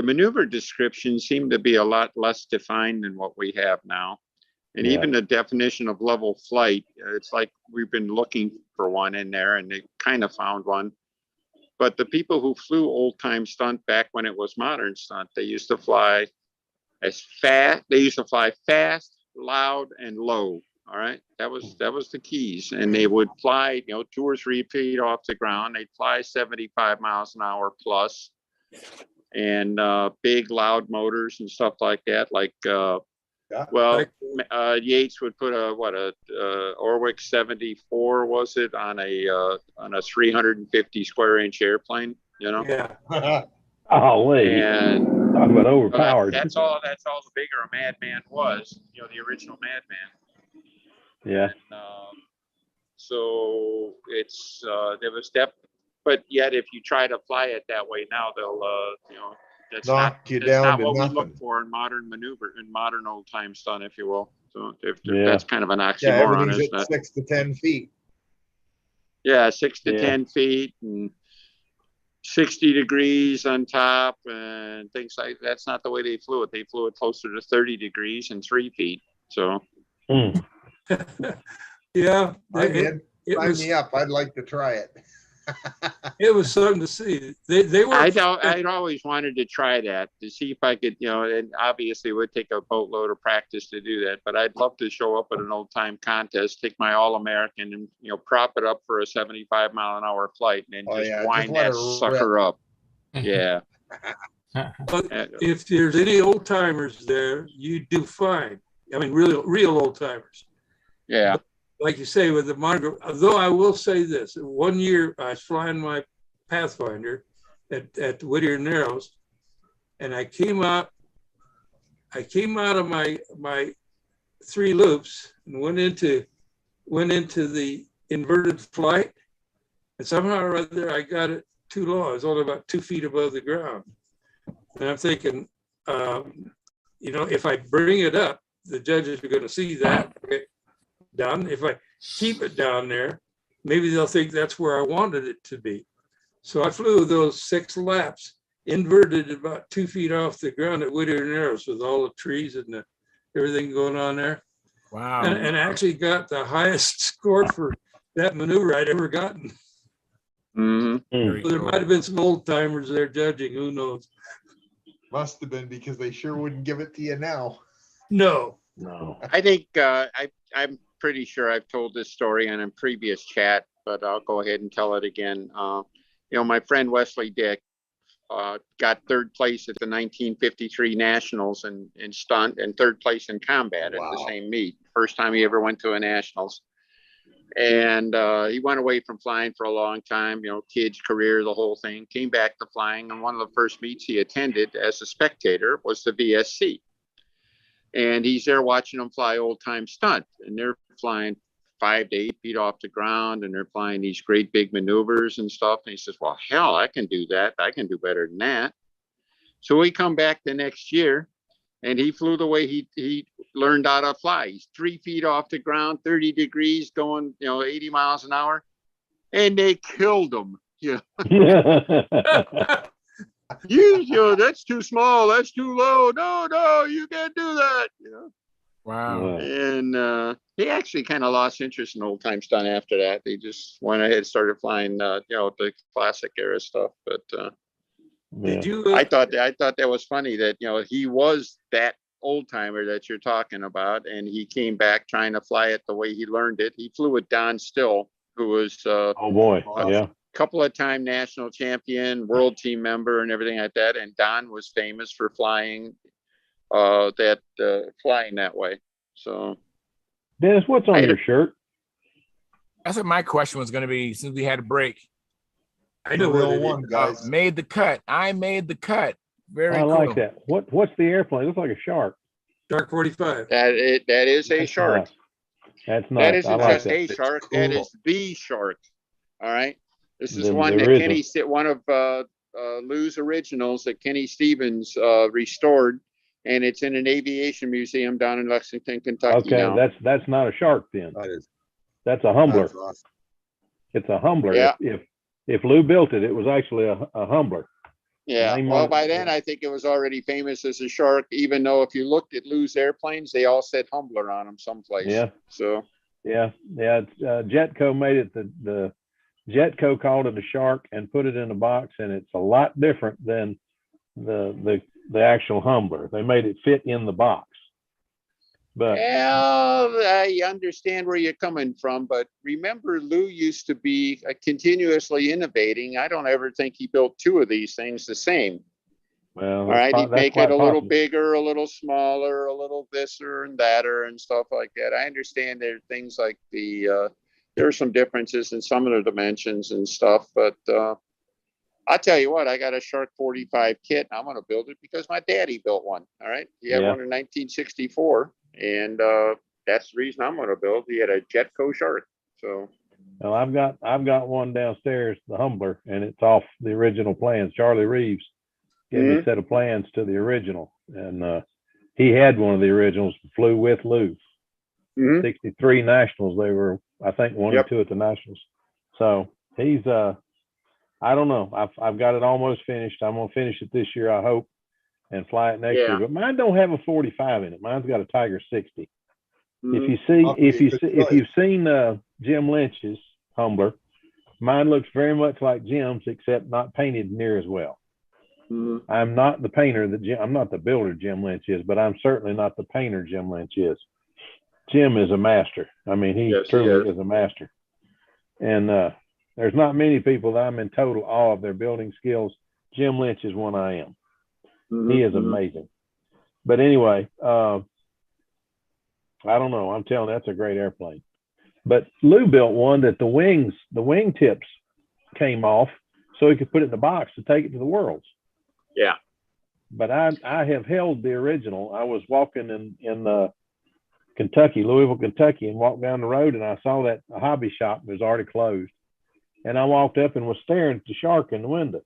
maneuver descriptions seem to be a lot less defined than what we have now. And even the definition of level flight, it's like we've been looking for one in there and they kind of found one. But the people who flew old time stunt back when it was modern stunt, they used to fly fast, loud, and low. All right. That was the keys. And they would fly, 2 or 3 feet off the ground. They'd fly 75 miles an hour plus, and big loud motors and stuff like that. Yates would put a Orwick 74, was it, on a 350 square inch airplane, Yeah. And talk about overpowered. That's all the bigger a Madman was, the original Madman. Yeah. And, so it's there was depth, but yet if you try to fly it that way now, they'll that's knock you down not to what nothing. we look for in modern maneuver, in modern old time stunt, if you will. So that's kind of an Yeah, oxymoron, everything's isn't at it? 6 to 10 feet. Yeah, 6 to 10 feet and 60 degrees on top and things like that's not the way they flew it. They flew it closer to 30 degrees and 3 feet. So Yeah, I did. Sign me up. I'd like to try it. it was something to see. They were. I'd always wanted to try that to see if I could, and obviously it would take a boatload of practice to do that, but I'd love to show up at an old time contest, take my All-American and prop it up for a 75 mile an hour flight and then wind that sucker up. Yeah. But if there's any old timers there, you do fine. I mean, real old timers. Yeah. But like you say with the monitor, though I will say this, 1 year I was flying my Pathfinder at Whittier Narrows, and I came out of my 3 loops and went into the inverted flight, and somehow or other I got it too low. I was only about 2 feet above the ground. And I'm thinking, if I bring it up, the judges are going to see that down. If I keep it down there, maybe they'll think that's where I wanted it to be. So I flew those 6 laps, inverted about 2 feet off the ground at Whittier Narrows with all the trees and everything going on there. Wow. And actually got the highest score for that maneuver I'd ever gotten. Mm-hmm. So there might have been some old timers there judging, who knows? Must have been, because they sure wouldn't give it to you now. No. No. I think I'm pretty sure I've told this story in a previous chat, but I'll go ahead and tell it again. My friend Wesley Dick got third place at the 1953 Nationals in stunt and third place in combat at the same meet. First time he ever went to a Nationals. And he went away from flying for a long time, kids, career, the whole thing, came back to flying. And one of the first meets he attended as a spectator was the VSC. And he's there watching them fly old time stunt. And they're flying 5 to 8 feet off the ground. And they're flying these great big maneuvers and stuff. And he says, well, hell, I can do that. I can do better than that. So we come back the next year. And he flew the way he learned how to fly. He's 3 feet off the ground, 30 degrees, going 80 miles an hour, and they killed him. That's too small, that's too low. No, you can't do that. Wow. And he actually kind of lost interest in old time stunt after that. They just went ahead and started flying, the classic era stuff. But Did you? I thought that was funny that he was that old timer that you're talking about, and he came back trying to fly it the way he learned it. He flew with Don Still, who was Oh boy, yeah. couple of time national champion, world team member, and everything like that. And Don was famous for flying that way. So, Dennis, what's on your shirt? That's what my question was going to be. Since we had a break, I know Real what it one, is. guys. made the cut. I made the cut. Very I cool. like that. What's the airplane? It looks like a shark. Shark 45. that is a That's shark. nice. That's That nice. I isn't like just that. a shark. That is the shark. All right. This is The one that original. one of Lou's originals that Kenny Stevens restored, and it's in an aviation museum down in Lexington, Kentucky Okay, now. that's not a shark then. That is, That's a humbler. that's awesome. It's a humbler. Yeah. If Lou built it, it was actually a humbler. Yeah. Name Well, on it. by then I think it was already famous as a shark, even though if you looked at Lou's airplanes, they all said Humbler on them someplace. Yeah. So Yeah. Jetco made it the Jetco called it a shark and put it in a box, and it's a lot different than the actual humbler. They made it fit in the box. But well, I understand where you're coming from, but remember, Lou used to be continuously innovating. I don't ever think he built two of these things the same. well, All right, he'd that's make quite it a little possible. bigger, a little smaller, a little thisser and thatter and stuff like that. I understand there are things like there are some differences in some of the dimensions and stuff, but I'll tell you what, I got a Shark 45 kit and I'm going to build it because my daddy built one. All right. He had Yeah. one in 1964 and that's the reason I'm going to build. He had a Jetco Shark. So, Well, I've got one downstairs, the humbler, and it's off the original plans. Charlie Reeves gave me a set of plans to the original, and he had one of the originals, flew with Lou. 63 Nationals. They were, I think, 1 or 2 at the Nationals. So he's I don't know. I've got it almost finished. I'm gonna finish it this year, I hope, and fly it next year. But mine don't have a 45 in it. Mine's got a Tiger 60. If you've seen Jim Lynch's Humbler, mine looks very much like Jim's, except not painted near as well. I'm not the painter I'm not the builder Jim Lynch is, but I'm certainly not the painter Jim Lynch is. Jim is a master. I mean, he truly is a master. And there's not many people that I'm in total awe of their building skills. Jim Lynch is one I am. He is amazing. But anyway, I don't know. I'm telling you, that's a great airplane. But Lou built one that the wing tips came off so he could put it in the box to take it to the Worlds. Yeah. But I have held the original. I was walking in Kentucky, Louisville, Kentucky, and walked down the road, and I saw that hobby shop was already closed. And I walked up and was staring at the shark in the window.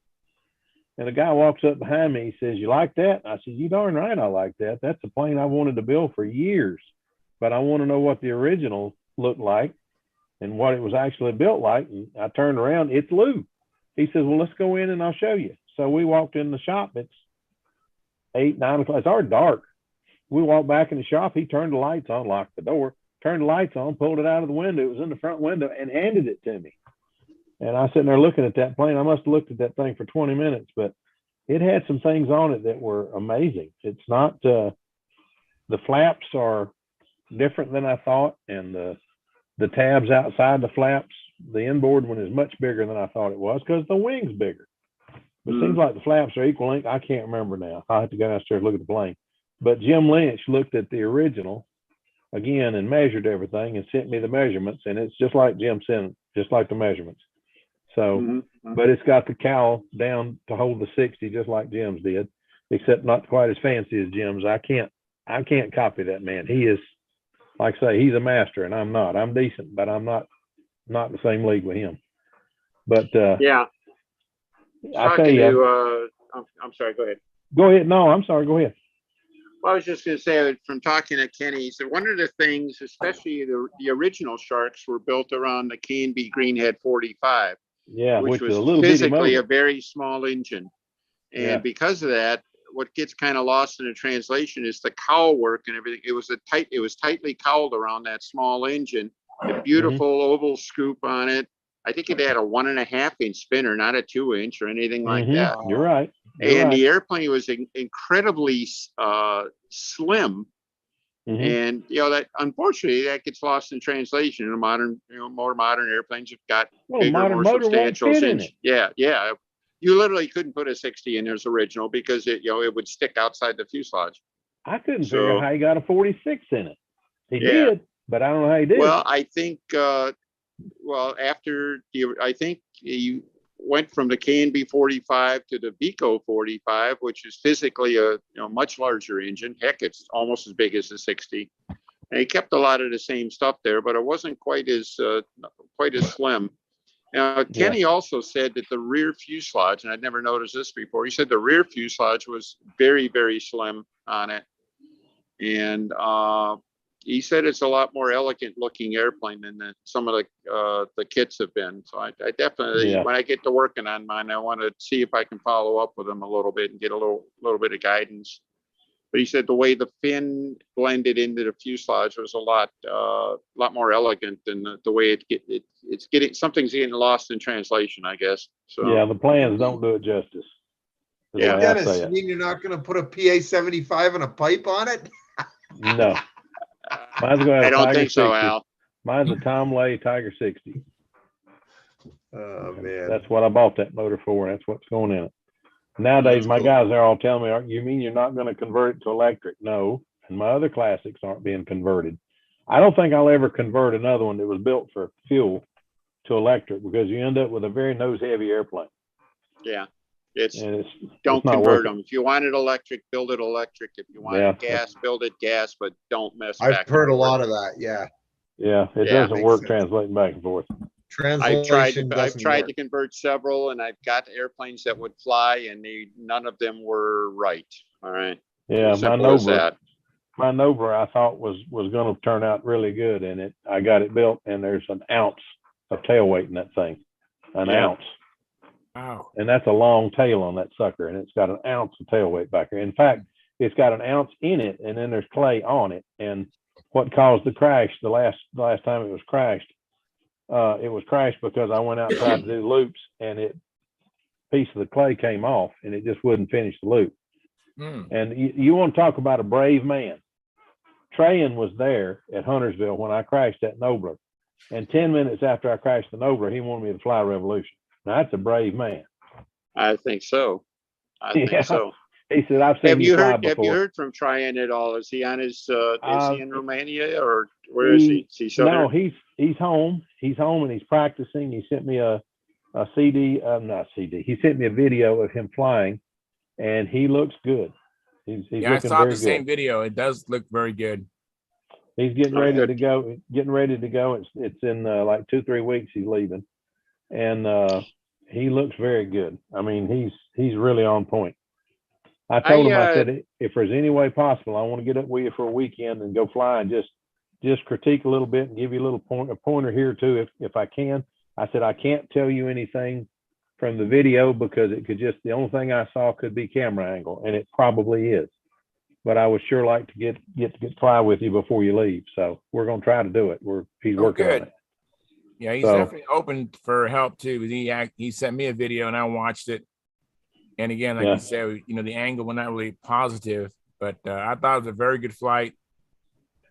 And a guy walks up behind me. He says, "You like that?" I said, "You darn right I like that. That's a plane I wanted to build for years. But I want to know what the original looked like and what it was actually built like." And I turned around. It's Lou. He says, "Well, let's go in and I'll show you." So we walked in the shop. It's 8, 9 o'clock. It's already dark. We walked back in the shop. He turned the lights on, locked the door, turned the lights on, pulled it out of the window. It was in the front window and handed it to me. And I was sitting there looking at that plane. I must have looked at that thing for 20 minutes, but it had some things on it that were amazing. It's not, the flaps are different than I thought, and the tabs outside the flaps, the inboard one is much bigger than I thought it was because the wing's bigger. But it seems like the flaps are equal length. I can't remember now. I'll have to go downstairs and look at the plane. But Jim Lynch looked at the original again and measured everything and sent me the measurements, and it's just like Jim sent, just like the measurements. So, but it's got the cowl down to hold the 60 just like Jim's did, except not quite as fancy as Jim's. I can't copy that man. He is, like I say, he's a master and I'm not. I'm decent, but I'm not in the same league with him. But Yeah. I tell you, I'm sorry, go ahead. go ahead. No, I'm sorry. Go ahead. Well, I was just going to say, from talking to Kenny, he said one of the things, especially the original Sharks, were built around the Canby Greenhead 45. Yeah, which was is a little bitty physically motor. a very small engine. And Yeah. because of that, what gets kind of lost in the translation is the cowl work and everything. It was tightly cowled around that small engine, a beautiful oval scoop on it. I think it had a 1.5 inch spinner, not a 2 inch or anything like that. You're right. And the airplane was incredibly slim. And that unfortunately that gets lost in translation. In more modern airplanes have got bigger, more substantial engines. Yeah. You literally couldn't put a 60 in his original because it would stick outside the fuselage. I couldn't figure how he got a 46 in it. He Yeah. did, but I don't know how he did. Well, I think I think you went from the Canby 45 to the Vico 45, which is physically a much larger engine. Heck, it's almost as big as the 60. And he kept a lot of the same stuff there, but it wasn't quite as slim. Kenny also said that the rear fuselage, and I'd never noticed this before, he said the rear fuselage was very, very slim on it. And he said it's a lot more elegant looking airplane than some of the kits have been. So I definitely, when I get to working on mine, I want to see if I can follow up with him a little bit and get a little bit of guidance. But he said the way the fin blended into the fuselage was a lot more elegant than the way something's getting lost in translation, I guess. So yeah, the plans don't do it justice. Yeah, Dennis, you mean you're not going to put a PA 75 and a pipe on it? No. Mine's going to have I a don't Tiger think so, 60. Al. Mine's a Tom Lay Tiger 60. Oh man, that's what I bought that motor for, and that's what's going in it. Nowadays, my guys are all telling me, "You mean you're not going to convert it to electric?" No, and my other classics aren't being converted. I don't think I'll ever convert another one that was built for fuel to electric because you end up with a very nose-heavy airplane. Yeah, not don't convert worth it. them. If you want it electric, build it electric. If you want it gas, build it gas, but don't mess. I've heard a lot of that. Yeah. Yeah, it doesn't work translating back and forth. I've tried to convert several, and I've got airplanes that would fly, and none of them were right. All right. Yeah, Simple as that. my Nova I thought was going to turn out really good, and I got it built, and there's an ounce of tail weight in that thing, an ounce. Wow. And that's a long tail on that sucker, and it's got an ounce of tail weight back here. In fact, it's got an ounce in it, and then there's clay on it. And what caused the crash the last time it was crashed because I went out and tried to do loops, and piece of the clay came off, and it just wouldn't finish the loop. And you want to talk about a brave man. Trayan was there at Huntersville when I crashed that Nobler, and 10 minutes after I crashed the Nobler, he wanted me to fly Revolution. Now that's a brave man. I think so. I think so. He said, "I've seen you fly before." Have you heard from Trayan at all? Is he on his? Is he in Romania or where is he? Is he no, he's home. He's home and he's practicing. He sent me a CD. Not CD. He sent me a video of him flying, and he looks good. He's I saw the same video. It does look very good. He's getting ready to go. It's in like 2-3 weeks. He's leaving, and he looks very good. I mean, he's really on point. I told him, I said, if there's any way possible, I want to get up with you for a weekend and go fly and just critique a little bit and give you a pointer here too, if I can. I said, I can't tell you anything from the video because the only thing I saw could be camera angle, and it probably is. But I would sure like to get fly with you before you leave. So we're going to try to do it. He's working on it. Yeah, he's definitely open for help too. He sent me a video and I watched it. And again, like you said, the angle was not really positive, but I thought it was a very good flight.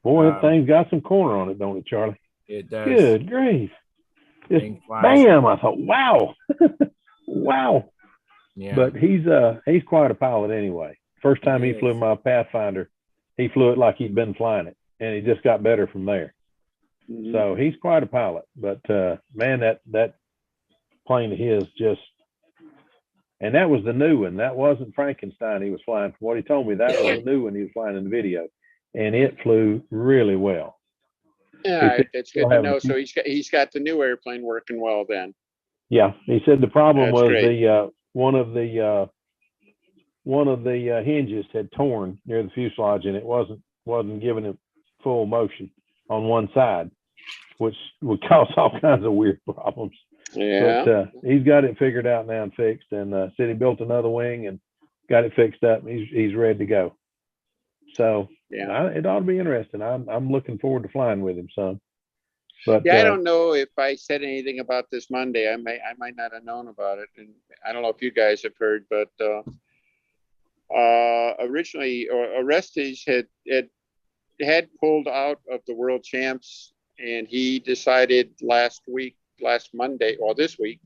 Boy, that Um, thing's got some corner on it, don't it, Charlie? It does. Good grief. Just Thing flies. bam. I thought, wow. Wow. Yeah. But he's quite a pilot anyway. First time he flew is. my Pathfinder, he flew it like he'd been flying it, and he just got better from there. Mhm. So he's quite a pilot. But man, that plane of his just, and that was the new one. That wasn't Frankenstein he was flying. From what he told me, that was the new one he was flying in the video, and it flew really well. Yeah, that's good to having- know. So he's got the new airplane working well then. Yeah, he said the problem That's was great. one of the hinges had torn near the fuselage, and it wasn't giving it full motion on one side, which would cause all kinds of weird problems. Yeah. But he's got it figured out now and fixed, and said he built another wing and got it fixed up. And he's ready to go. So Yeah. it ought to be interesting. I'm looking forward to flying with him some. But Yeah, I don't know if I said anything about this Monday. I might not have known about it, and I don't know if you guys have heard, but originally Orestes had pulled out of the world champs, and he decided this week,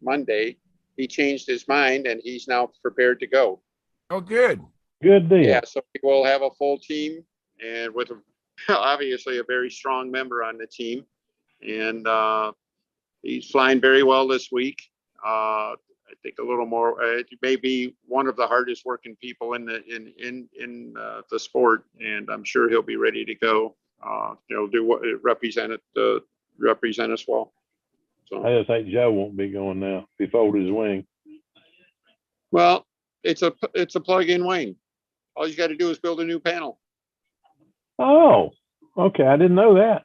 Monday, he changed his mind, and he's now prepared to go. Oh, good. Good deal. Yeah, so we will have a full team, and with obviously a very strong member on the team, and he's flying very well this week. I think a little more. It may be one of the hardest working people in the sport, and I'm sure he'll be ready to go. Do what represent us well. So I just think Joe won't be going now if he folded his wing. well, it's a plug-in wing. All you got to do is build a new panel. Oh, okay. I didn't know that.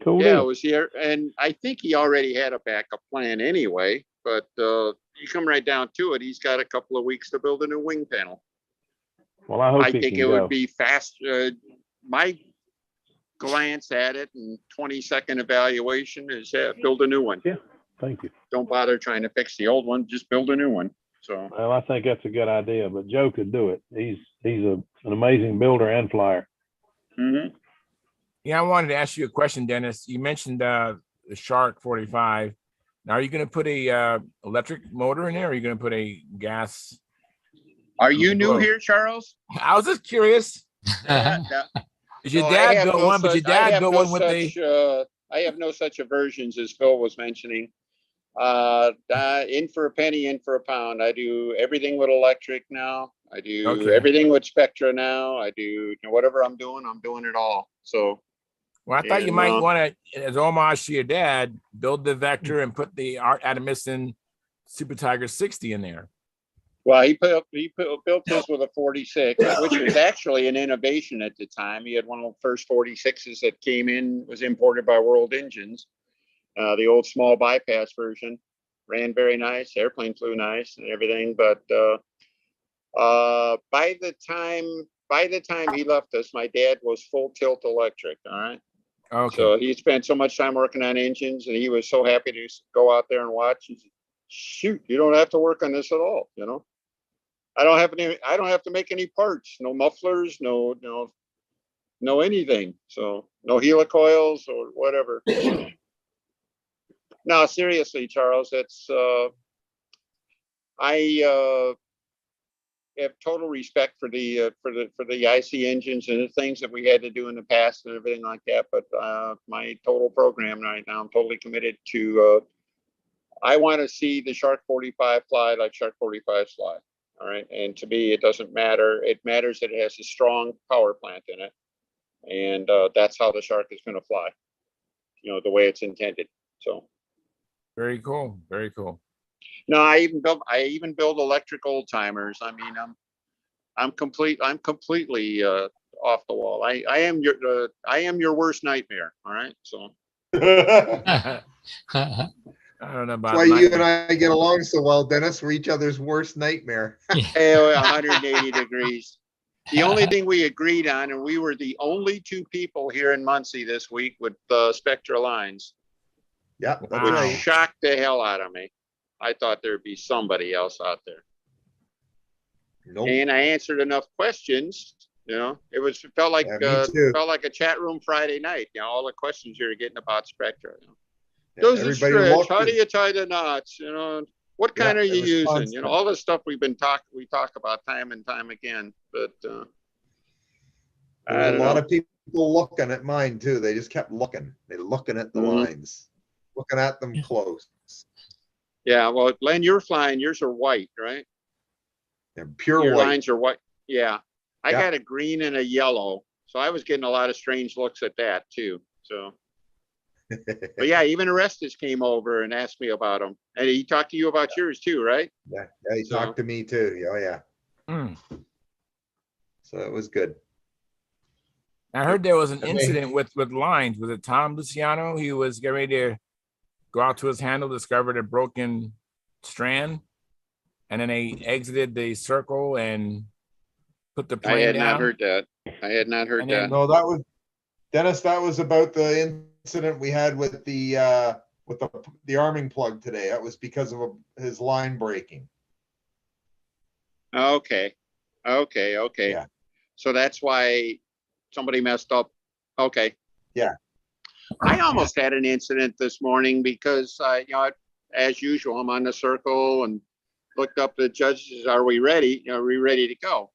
Cool Yeah, deal. it was here, and I think he already had a backup plan anyway. But you come right down to it, he's got a couple of weeks to build a new wing panel. Well, I hope I he think can it go. would be fast. My glance at it and 20-second evaluation is build a new one. Yeah, thank you. Don't bother trying to fix the old one. Just build a new one. So Well, I think that's a good idea, but Joe could do it. He's an amazing builder and flyer. mhm. Yeah, I wanted to ask you a question, Dennis. You mentioned the Shark 45. Now, are you going to put a electric motor in there, or are you going to put a gas? Are you new Whoa. here, Charles? I was just curious. Yeah, Is your no, dad built one, but your dad built one with the. I have no such aversions as Phil was mentioning. In for a penny, in for a pound. I do everything with electric now. I do Okay. everything with Spectra now. I do whatever I'm doing it all. So Well, I thought you and, might want to, as homage to your dad, build the Vector and put the Art Adamson Super Tiger 60 in there. well, he built this with a 46, which was actually an innovation at the time. He had one of the first 46s that was imported by World Engines. The old small bypass version ran very nice. Airplane flew nice and everything. But by the time he left us, my dad was full tilt electric. All right. Okay. So he spent so much time working on engines, and he was so happy to go out there and watch. He said, shoot, you don't have to work on this at all. I don't have to make any parts, no mufflers, no anything. So no helicoils or whatever. No, seriously, Charles, it's I have total respect for the IC engines and the things that we had to do in the past and everything like that. But my total program right now, I'm totally committed to. I want to see the Shark 45 fly like Shark 45s fly. All right, and to me, it doesn't matter. It matters that it has a strong power plant in it, and that's how the Shark is going to fly. The way it's intended. So. Very cool. Very cool. No, I even build electric old timers. I mean, I'm completely off the wall. I am your worst nightmare. All right. So I don't know about That's why you and nightmare. I get along so well, Dennis. We're each other's worst nightmare. 180 degrees. The only thing we agreed on, and we were the only two people here in Muncie this week with Spectra lines. Yeah, that's Wow. right. Shocked the hell out of me. I thought there'd be somebody else out there. Nope. And I answered enough questions You know, it felt like Yeah, me too. felt like a chat room Friday night. You know, all the questions you were getting about Spectra. You know, Yeah, does it everybody stretch? looked How do and- you tie the knots? You know, what Yeah, kind are it you was using? You constant. know, all the stuff we talk about time and time again. But There I was a don't lot know. of people looking at mine too. They just kept looking. They're looking at the Mhm. lines, looking at them close. Yeah, well, Len, you're flying. Yours are white, right? They're pure Your white. lines are white. Yeah, I Yeah. got a green and a yellow, so I was getting a lot of strange looks at that too. So, but yeah, even Orestes came over and asked me about them, and he talked to you about yours too, right? Yeah, he So- talked to me too. Oh yeah. Mm. So it was good. I heard there was an I mean- incident with lines. Was it Tom Luciano? He was getting ready to go out to his handle, discovered a broken strand, and then they exited the circle and put the I plane had down. not heard that. I had not heard And then- that. No, that was Dennis. That was about the incident we had with the arming plug today. That was because of his line breaking. Okay, okay. Yeah. So that's why somebody messed up. Okay. Yeah. I almost had an incident this morning because, you know, as usual, I'm on the circle and looked up the judges. Are we ready? You know, are we ready to go?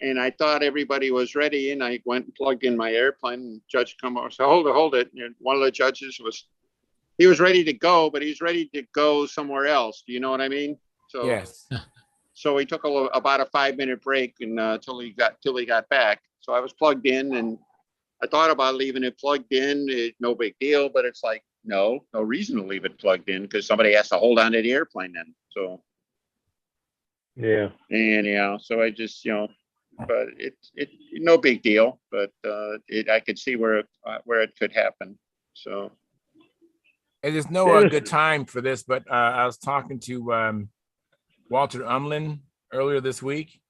And I thought everybody was ready, and I went and plugged in my airplane. And judge come over, so hold it. And one of the judges he was ready to go, but he's ready to go somewhere else. Do you know what I mean? So Yes. so he took about a 5-minute break and till he got back. So I was plugged in, and I thought about leaving it plugged in. No big deal, but it's like no reason to leave it plugged in because somebody has to hold on to the airplane then. So Yeah. and so I just but it no big deal. But I could see where it could happen. So And there's no Dennis- good time for this, but I was talking to Walter Umlin earlier this week,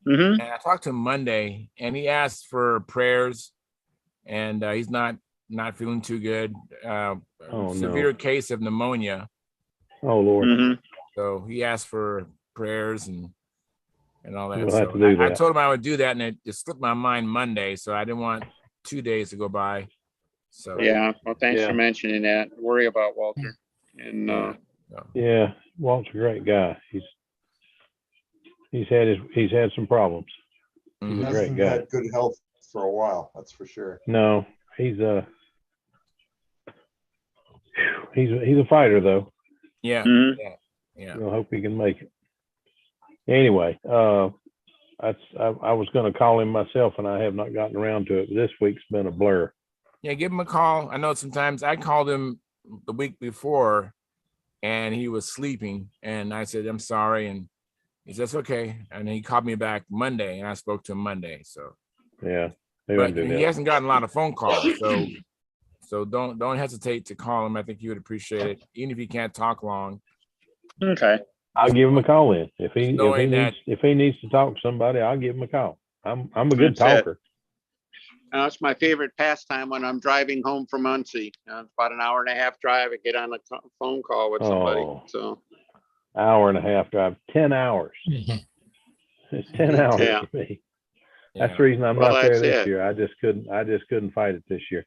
mhm. and I talked to him Monday, and he asked for prayers, and he's not feeling too good. Oh, no. Severe case of pneumonia. Oh, Lord. Mhm. So he asked for prayers and all that. We'll So have to do I that. told him I would do that, and it just slipped my mind Monday. So I didn't want 2 days to go by. So Yeah. Well, thanks Yeah. for mentioning that. Worry about Walter. And so, Yeah. Walt's a great guy. He's had some problems. He mhm. Great hasn't guy. had good health for a while. That's for sure. No, he's a fighter though. Yeah, mhm. yeah. I hope he can make it. Anyway, I was going to call him myself, and I have not gotten around to it. But this week's been a blur. Yeah, give him a call. I know sometimes I called him the week before and he was sleeping, and I said, I'm sorry. And he says, okay. And he called me back Monday, and I spoke to him Monday. So, Yeah, maybe I but can do he that. hasn't gotten a lot of phone calls. So don't hesitate to call him. I think he would appreciate it, even if he can't talk long. Okay. I'll give him a call in if he knowing if he needs to talk to somebody. I'll give him a call. I'm a good That's it. talker. It's my favorite pastime when I'm driving home from Muncie. It's about an hour and a half drive. I get on a phone call with somebody. Oh. So Hour and a half drive, 10 hours. It's 10 hours Yeah. for me. Yeah. That's the reason I'm Well, not there that's this it. year. I just couldn't fight it this year.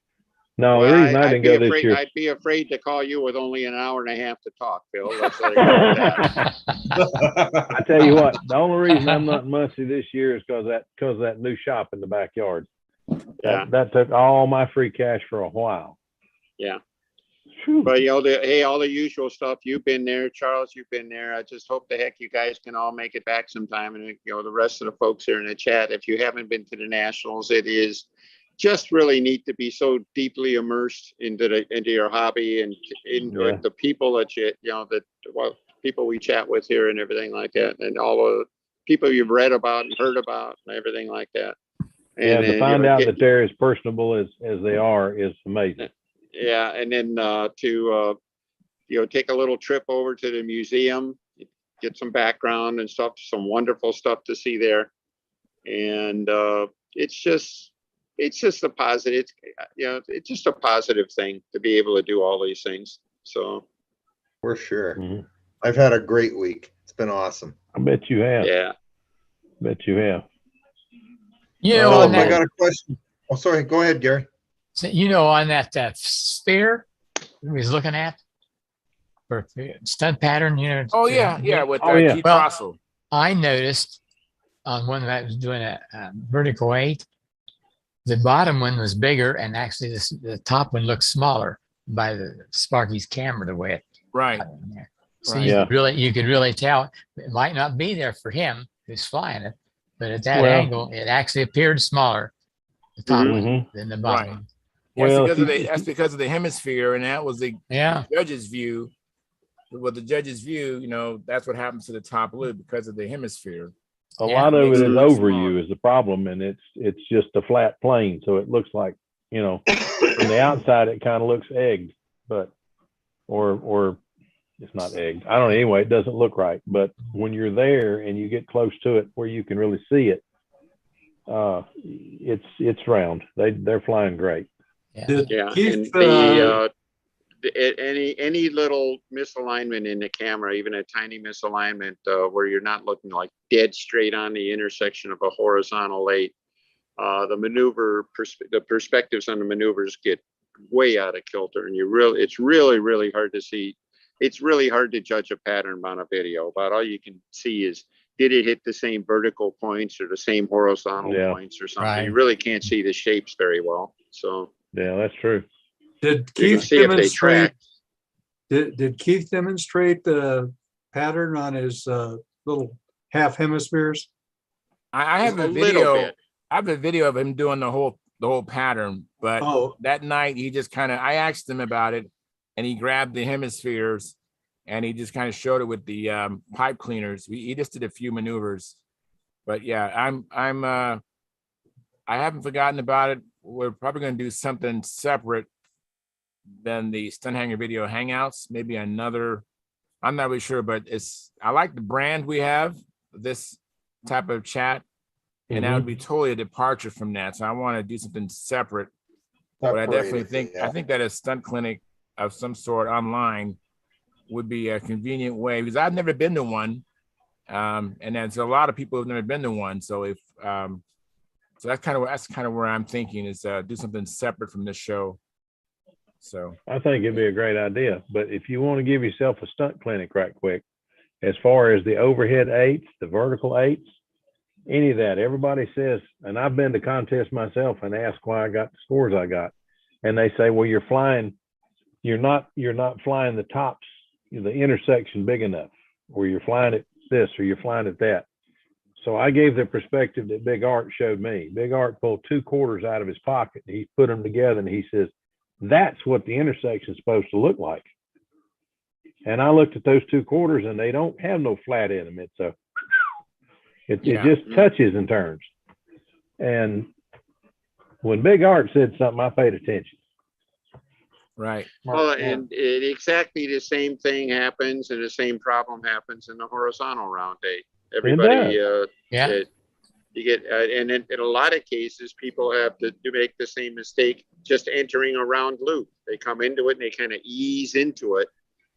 No, well, the reason I I'd didn't be go this afraid. year. I'd be afraid to call you with only an hour and a half to talk, Phil. Let's let it go with that. I tell you what, the only reason I'm not in Muncie this year is because that new shop in the backyard. Yeah. That took all my free cash for a while. Yeah. Phew. But all the usual stuff. You've been there, Charles. You've been there. I just hope the heck you guys can all make it back sometime. And the rest of the folks here in the chat, if you haven't been to the Nationals, it is just really neat to be so deeply immersed into your hobby and into Yeah. the people that people we chat with here and everything like that, and all the people you've read about and heard about and everything like that. Yeah, And to find out that they're as personable as they are is amazing. Yeah, and then to take a little trip over to the museum, get some background and stuff, some wonderful stuff to see there, and it's just a positive, it's just a positive thing to be able to do all these things. So For sure. Mhm. I've had a great week. It's been awesome. I bet you have. yeah, Bet you have. You know, Oh, on I that, got a question. Oh, sorry. Go ahead, Gary. you know, on that sphere we was looking at for stunt pattern, you know. Oh yeah, yeah, with Oh, yeah. Keith Well, Russell. I noticed on one that was doing a vertical 8, the bottom one was bigger, and actually the top one looked smaller by the Sparky's camera, the way it Right. got in there. So Right. you could really tell it might not be there for him who's flying it, but at that Well- angle, it actually appeared smaller, the top one Mhm. than the bottom Right. one. Well, That's because of the hemisphere, and that was the Yeah, judge's view. With the judge's view, you know, that's what happens to the top lid because of the hemisphere. a Yeah. lot of Makes it it is look over smaller. you is the problem, and it's just a flat plane, so it looks like, you know, from the outside it kind of looks egged, but or it's not egged. I don't know. Anyway, it doesn't look right, but when you're there and you get close to it where you can really see it, it's round. They're flying great. Did Yeah, Keith, and any little misalignment in the camera, even a tiny misalignment where you're not looking like dead straight on the intersection of a horizontal 8, the perspectives on the maneuvers get way out of kilter, and it's really hard to see. It's really hard to judge a pattern on a video. About all you can see is, did it hit the same vertical points or the same horizontal Yeah. points or something? Right. You really can't see the shapes very well. So Yeah, that's true. did you can Keith see if they demonstrate, track. did Keith demonstrate the pattern on his little half hemispheres? I have A a little video. bit. I have a video of him doing the whole pattern, but Oh, that night he just kind of, I asked him about it, and he grabbed the hemispheres and he just kind of showed it with the pipe cleaners. He just did a few maneuvers, but yeah, I haven't forgotten about it. We're probably going to do something separate than the Stunthangar video hangouts. Maybe another, I'm not really sure, but I like the brand we have, this type of chat, and that would be totally a departure from that. So I want to do something separate. But I definitely think, Yeah. I think that a stunt clinic of some sort online would be a convenient way, because I've never been to one. And there's a lot of people who've never been to one. So if, so that's kind of where I'm thinking is do something separate from this show. So I think it'd be a great idea. But if you want to give yourself a stunt clinic right quick, as far as the overhead 8s, the vertical 8s, any of that, everybody says, and I've been to contests myself and asked why I got the scores I got. And they say, well, you're not flying the tops, the intersection big enough, or you're flying at this, or you're flying at that. So I gave the perspective that Big Art showed me. Big Art pulled 2 quarters out of his pocket. He put them together and he says, that's what the intersection is supposed to look like. And I looked at those 2 quarters and they don't have no flat in them. It just touches and turns. And when Big Art said something, I paid attention. right. Well, and exactly the same thing happens, and the same problem happens in the horizontal round 8. Everybody, yeah. you get, and in a lot of cases, people have to make the same mistake just entering a round loop. They come into it and they kind of ease into it.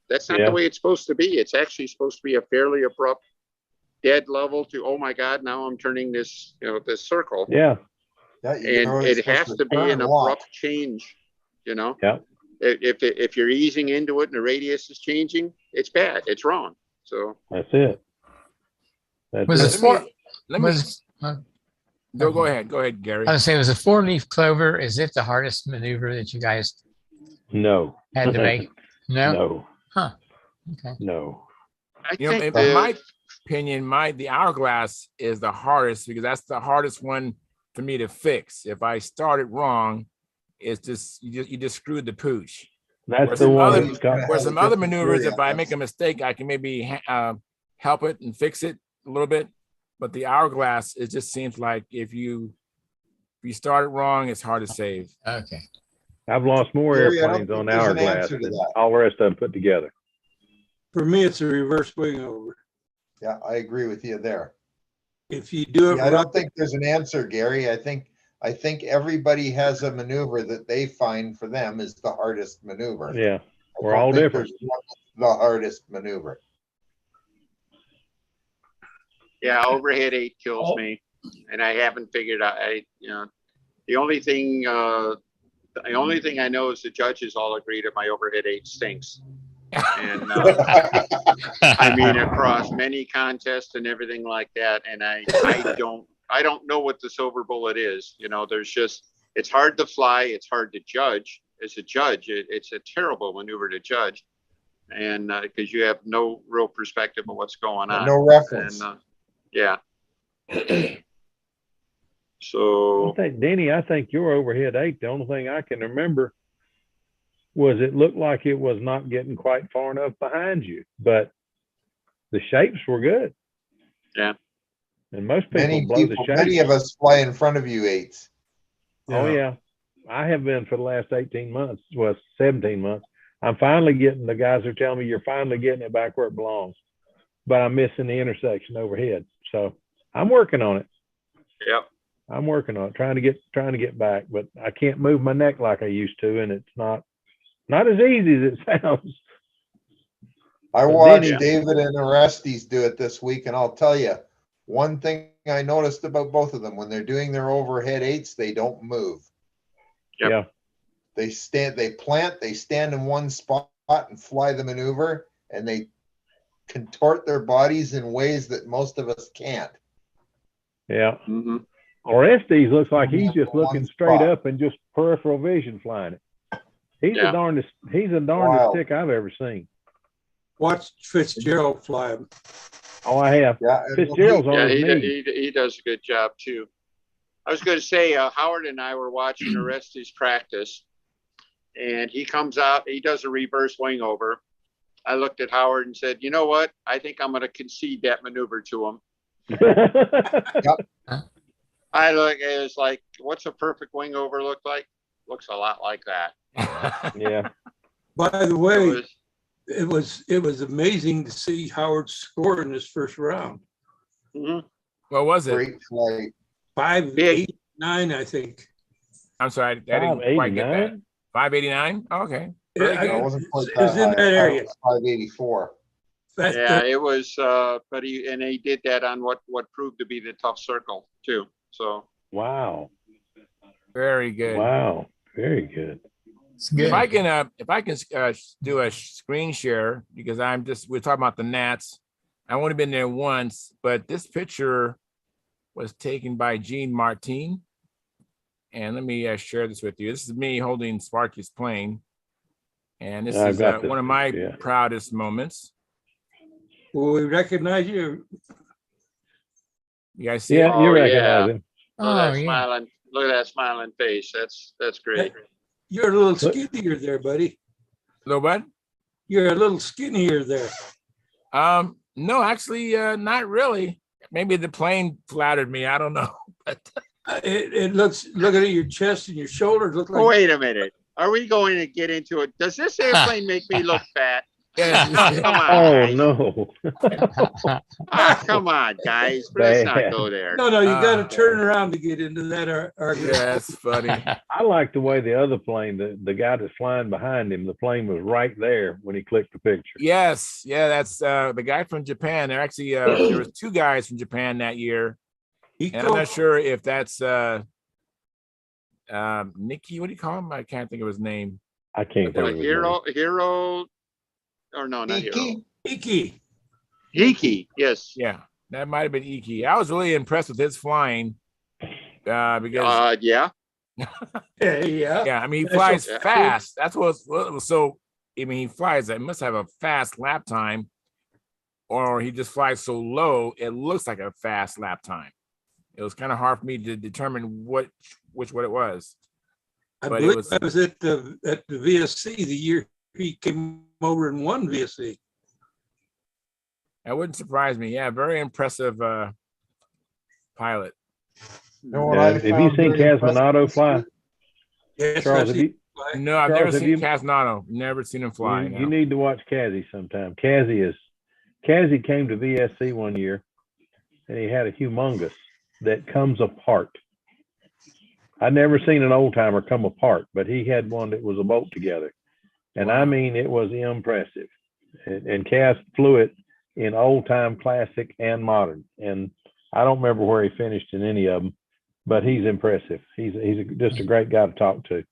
That's not the way it's supposed to be. It's actually supposed to be a fairly abrupt, dead level to, oh my God, now I'm turning this, this circle. Yeah. And it has to be an abrupt change, Yeah. If you're easing into it and the radius is changing, it's bad. It's wrong. So that's it. Go ahead, Gary. I was saying, was a 4-leaf clover, is it the hardest maneuver that you guys No. had to make? No? No. Huh. Okay. No. I In think my opinion, the hourglass is the hardest, because that's the hardest one for me to fix. If I start it wrong, it's just you just screwed the pooch. That's the one. Where some other maneuvers, if I make a mistake, I can maybe help it and fix it a little bit. But the hourglass, it just seems like if you start it wrong, it's hard to save. Okay. I've lost more Gary, I don't airplanes think on there's an hourglass answer to than that. all the rest of them put together. For me, it's a reverse wing over. Yeah, I agree with you there. If you do it Yeah, I right, don't think there's an answer, Gary. I think everybody has a maneuver that they find for them is the hardest maneuver. Yeah, I we're don't all think different. there's one that's the hardest maneuver. overhead 8 kills me. and I haven't figured out. The only thing I know is the judges all agree that my overhead 8 stinks. And I mean, across many contests and everything like that. And I don't know what the silver bullet is. It's hard to fly. It's hard to judge. As a judge, it's a terrible maneuver to judge. And because you have no real perspective of what's going on. No reference. And yeah. So Denny, I think your overhead 8, the only thing I can remember was it looked like it was not getting quite far enough behind you, but the shapes were good. Yeah. And most people blow the shapes. Many of us fly in front of you 8s. Oh yeah. I have been for the last 18 months, well, 17 months. I'm finally getting, the guys are telling me you're finally getting it back where it belongs, but I'm missing the intersection overhead. So I'm working on it. Yep. I'm working on it, trying to get back, but I can't move my neck like I used to, and it's not as easy as it sounds. I watched David and Orestes do it this week, and I'll tell you, one thing I noticed about both of them, when they're doing their overhead 8s, they don't move. Yep. Yeah. They stand in one spot and fly the maneuver, and they contort their bodies in ways that most of us can't. Yeah. Mm-hmm. Orestes looks like he's just looking straight up and just peripheral vision flying it. He's the darndest tick I've ever seen. Watch Fitzgerald fly him. Oh, I have. Yeah, Fitzgerald's on his knee. He does a good job too. I was going to say, Howard and I were watching Orestes practice, and he comes out, he does a reverse wing over. I looked at Howard and said, you know what? I think I'm going to concede that maneuver to him. I look, it was like, what's a perfect wing over look like? Looks a lot like that. Yeah. By the way, it was amazing to see Howard score in his first round. Mm-hmm. What was it? Great flight. 589, I think. I'm sorry, I didn't quite get that. 589? Okay. Yeah, It wasn't quite it was in that area. 584. Yeah, it was, but he did that on what proved to be the tough circle too. So wow, very good. Wow, very good. If I can do a screen share, because we're talking about the Nats. I've only been there once, but this picture was taken by Gene Martin. And let me share this with you. This is me holding Sparky's plane. And this is one of my proudest moments. Well, we recognize you. You guys see it? You recognize him. Look at that smiling face. That's great. You're a little skinnier there, buddy. Little what? You're a little skinnier there. No, actually, not really. Maybe the plane flattered me. I don't know. But it looks. Looking at your chest and your shoulders, look like. Wait a minute. Are we going to get into it? Does this airplane make me look fat? Yeah. Come on. Oh guys. no. Come on, guys. Let's not go there. No, you got to turn around to get into that argument. Yeah, that's funny. I like the way the other plane, the guy that's flying behind him, the plane was right there when he clicked the picture. Yes, yeah, that's the guy from Japan. There actually there was 2 guys from Japan that year, and I'm not sure if that's Nicky. What do you call him? I can't think of his name. I can't think of his name. Hero. Or no, not Hero. Iki. Yes. Yeah, that might have been Iki. I was really impressed with his flying because yeah. Yeah, I mean, he flies fast. That's what was so. I mean, he flies. It must have a fast lap time, or he just flies so low it looks like a fast lap time. It was kind of hard for me to determine what it was. I believe I was at the VSC the year he came over and won VSC. That wouldn't surprise me. Yeah, very impressive pilot. Have you seen Casminato fly? Yes, Charles, No, I've never seen Casminato. Never seen him fly. You need to watch Cassie sometime. Cassie came to VSC one year, and he had a humongous that comes apart. I'd never seen an old timer come apart, but he had one that was a bolt together. And I mean, it was impressive. And Cass flew it in old time, classic, and modern. And I don't remember where he finished in any of them, but he's impressive. Just a great guy to talk to.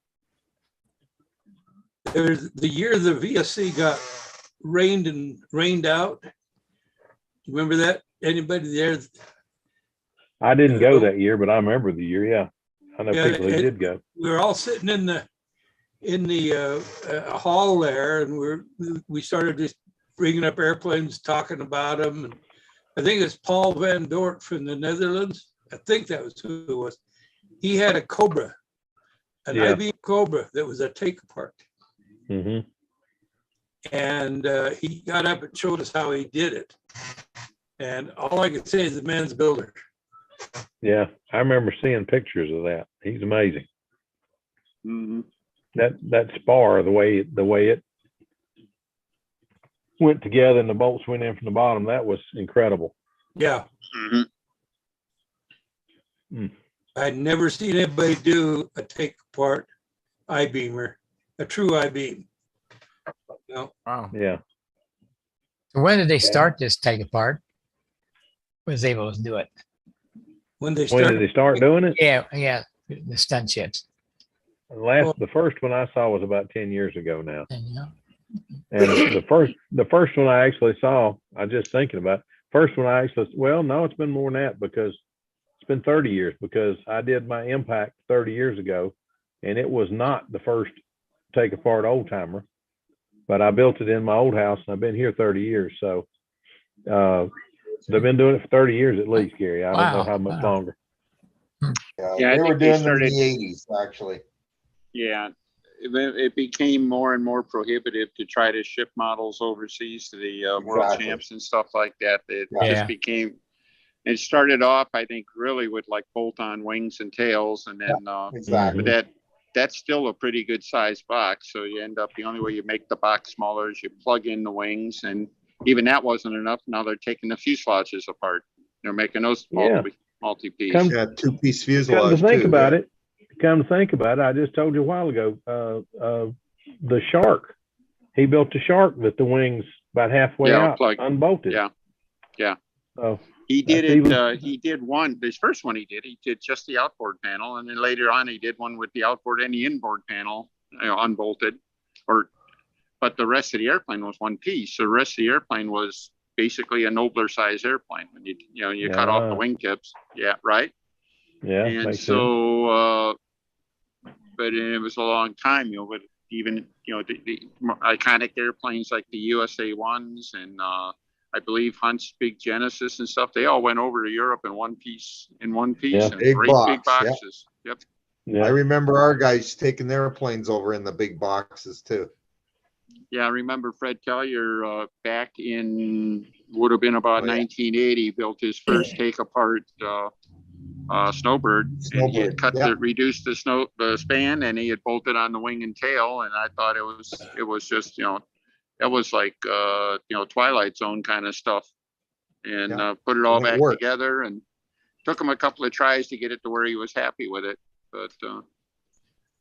There's the year the VSC got rained out. Remember that? Anybody there? I didn't go that year, but I remember the year. Yeah, I know Yeah, people who did go. We were all sitting in the hall there, and we started just bringing up airplanes, talking about them. And I think it's Paul Van Dort from the Netherlands. I think that was who it was. He had a Cobra, an Yeah. IBM Cobra that was a take apart. Hmm. And he got up and showed us how he did it. And all I can say is the man's a builder. Yeah, I remember seeing pictures of that. He's amazing. Mhm. That spar, the way it went together and the bolts went in from the bottom, that was incredible. Yeah. Mhm. I'd never seen anybody do a take apart I-beamer, a true I-beam. No. Wow. Yeah. So when did they start this take apart? Was able to do it? When they When did they start doing it? Yeah, the stunt ships. The first one I saw was about 10 years ago now. And, you know, And the first one I actually saw, I just thinking about first one I actually, well, no, it's been more than that because it's been 30 years because I did my impact 30 years ago and it was not the first take apart old timer, but I built it in my old house and I've been here 30 years. So they've been doing it for 30 years at least, Gary. I don't know how much longer. Yeah, I They were think they doing them in started- the 80s, actually. Yeah, it became more and more prohibitive to try to ship models overseas to the world Exactly. champs and stuff like that. It Yeah. just became. It started off, I think, really with like bolt-on wings and tails, and then Exactly. but that's still a pretty good size box. So you end up the only way you make the box smaller is you plug in the wings, and even that wasn't enough. Now they're taking the fuselages apart. They're making those Yeah. multi-piece. Come- Yeah, two-piece Come fuselage to think too, about yeah. it, I just told you a while ago, the Shark, he built a Shark that the wings about halfway Yeah, out plug. unbolted. Yeah. Yeah. So He did that's it. even- He did one. This first one he did just the outboard panel, and then later on he did one with the outboard and the inboard panel, unbolted. But the rest of the airplane was one piece. So the rest of the airplane was basically a nobler size airplane. When you cut off the wingtips. Yeah, right. Yeah, And makes sense. so, but it was a long time. But even the iconic airplanes like the USA ones and I believe Hunt's big Genesis and stuff, they all went over to Europe in one piece Yeah. and Big great big box, yeah. boxes. Yep. Yeah. I remember our guys taking their planes over in the big boxes too. Yeah, I remember Fred Collier back in would have been about 1980 built his first take apart Snowbird, and he had reduced the span, and he had bolted on the wing and tail, and I thought it was just it was like Twilight Zone kind of stuff, and put it all And it back worked. together, and took him a couple of tries to get it to where he was happy with it,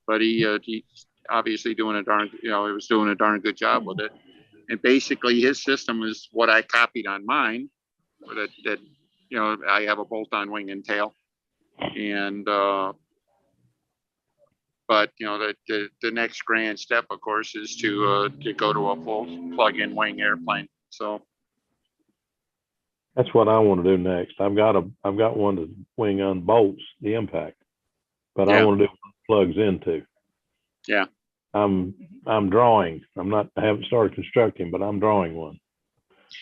but he obviously doing he was doing a darn good job with it, and basically his system is what I copied on mine, that I have a bolt-on wing and tail. And but the next grand step, of course, is to go to a full plug-in wing airplane. So That's what I want to do next. I've got one to wing unbolts the impact, but I want to do one that plugs into. Yeah. I'm drawing. I haven't started constructing, but I'm drawing one.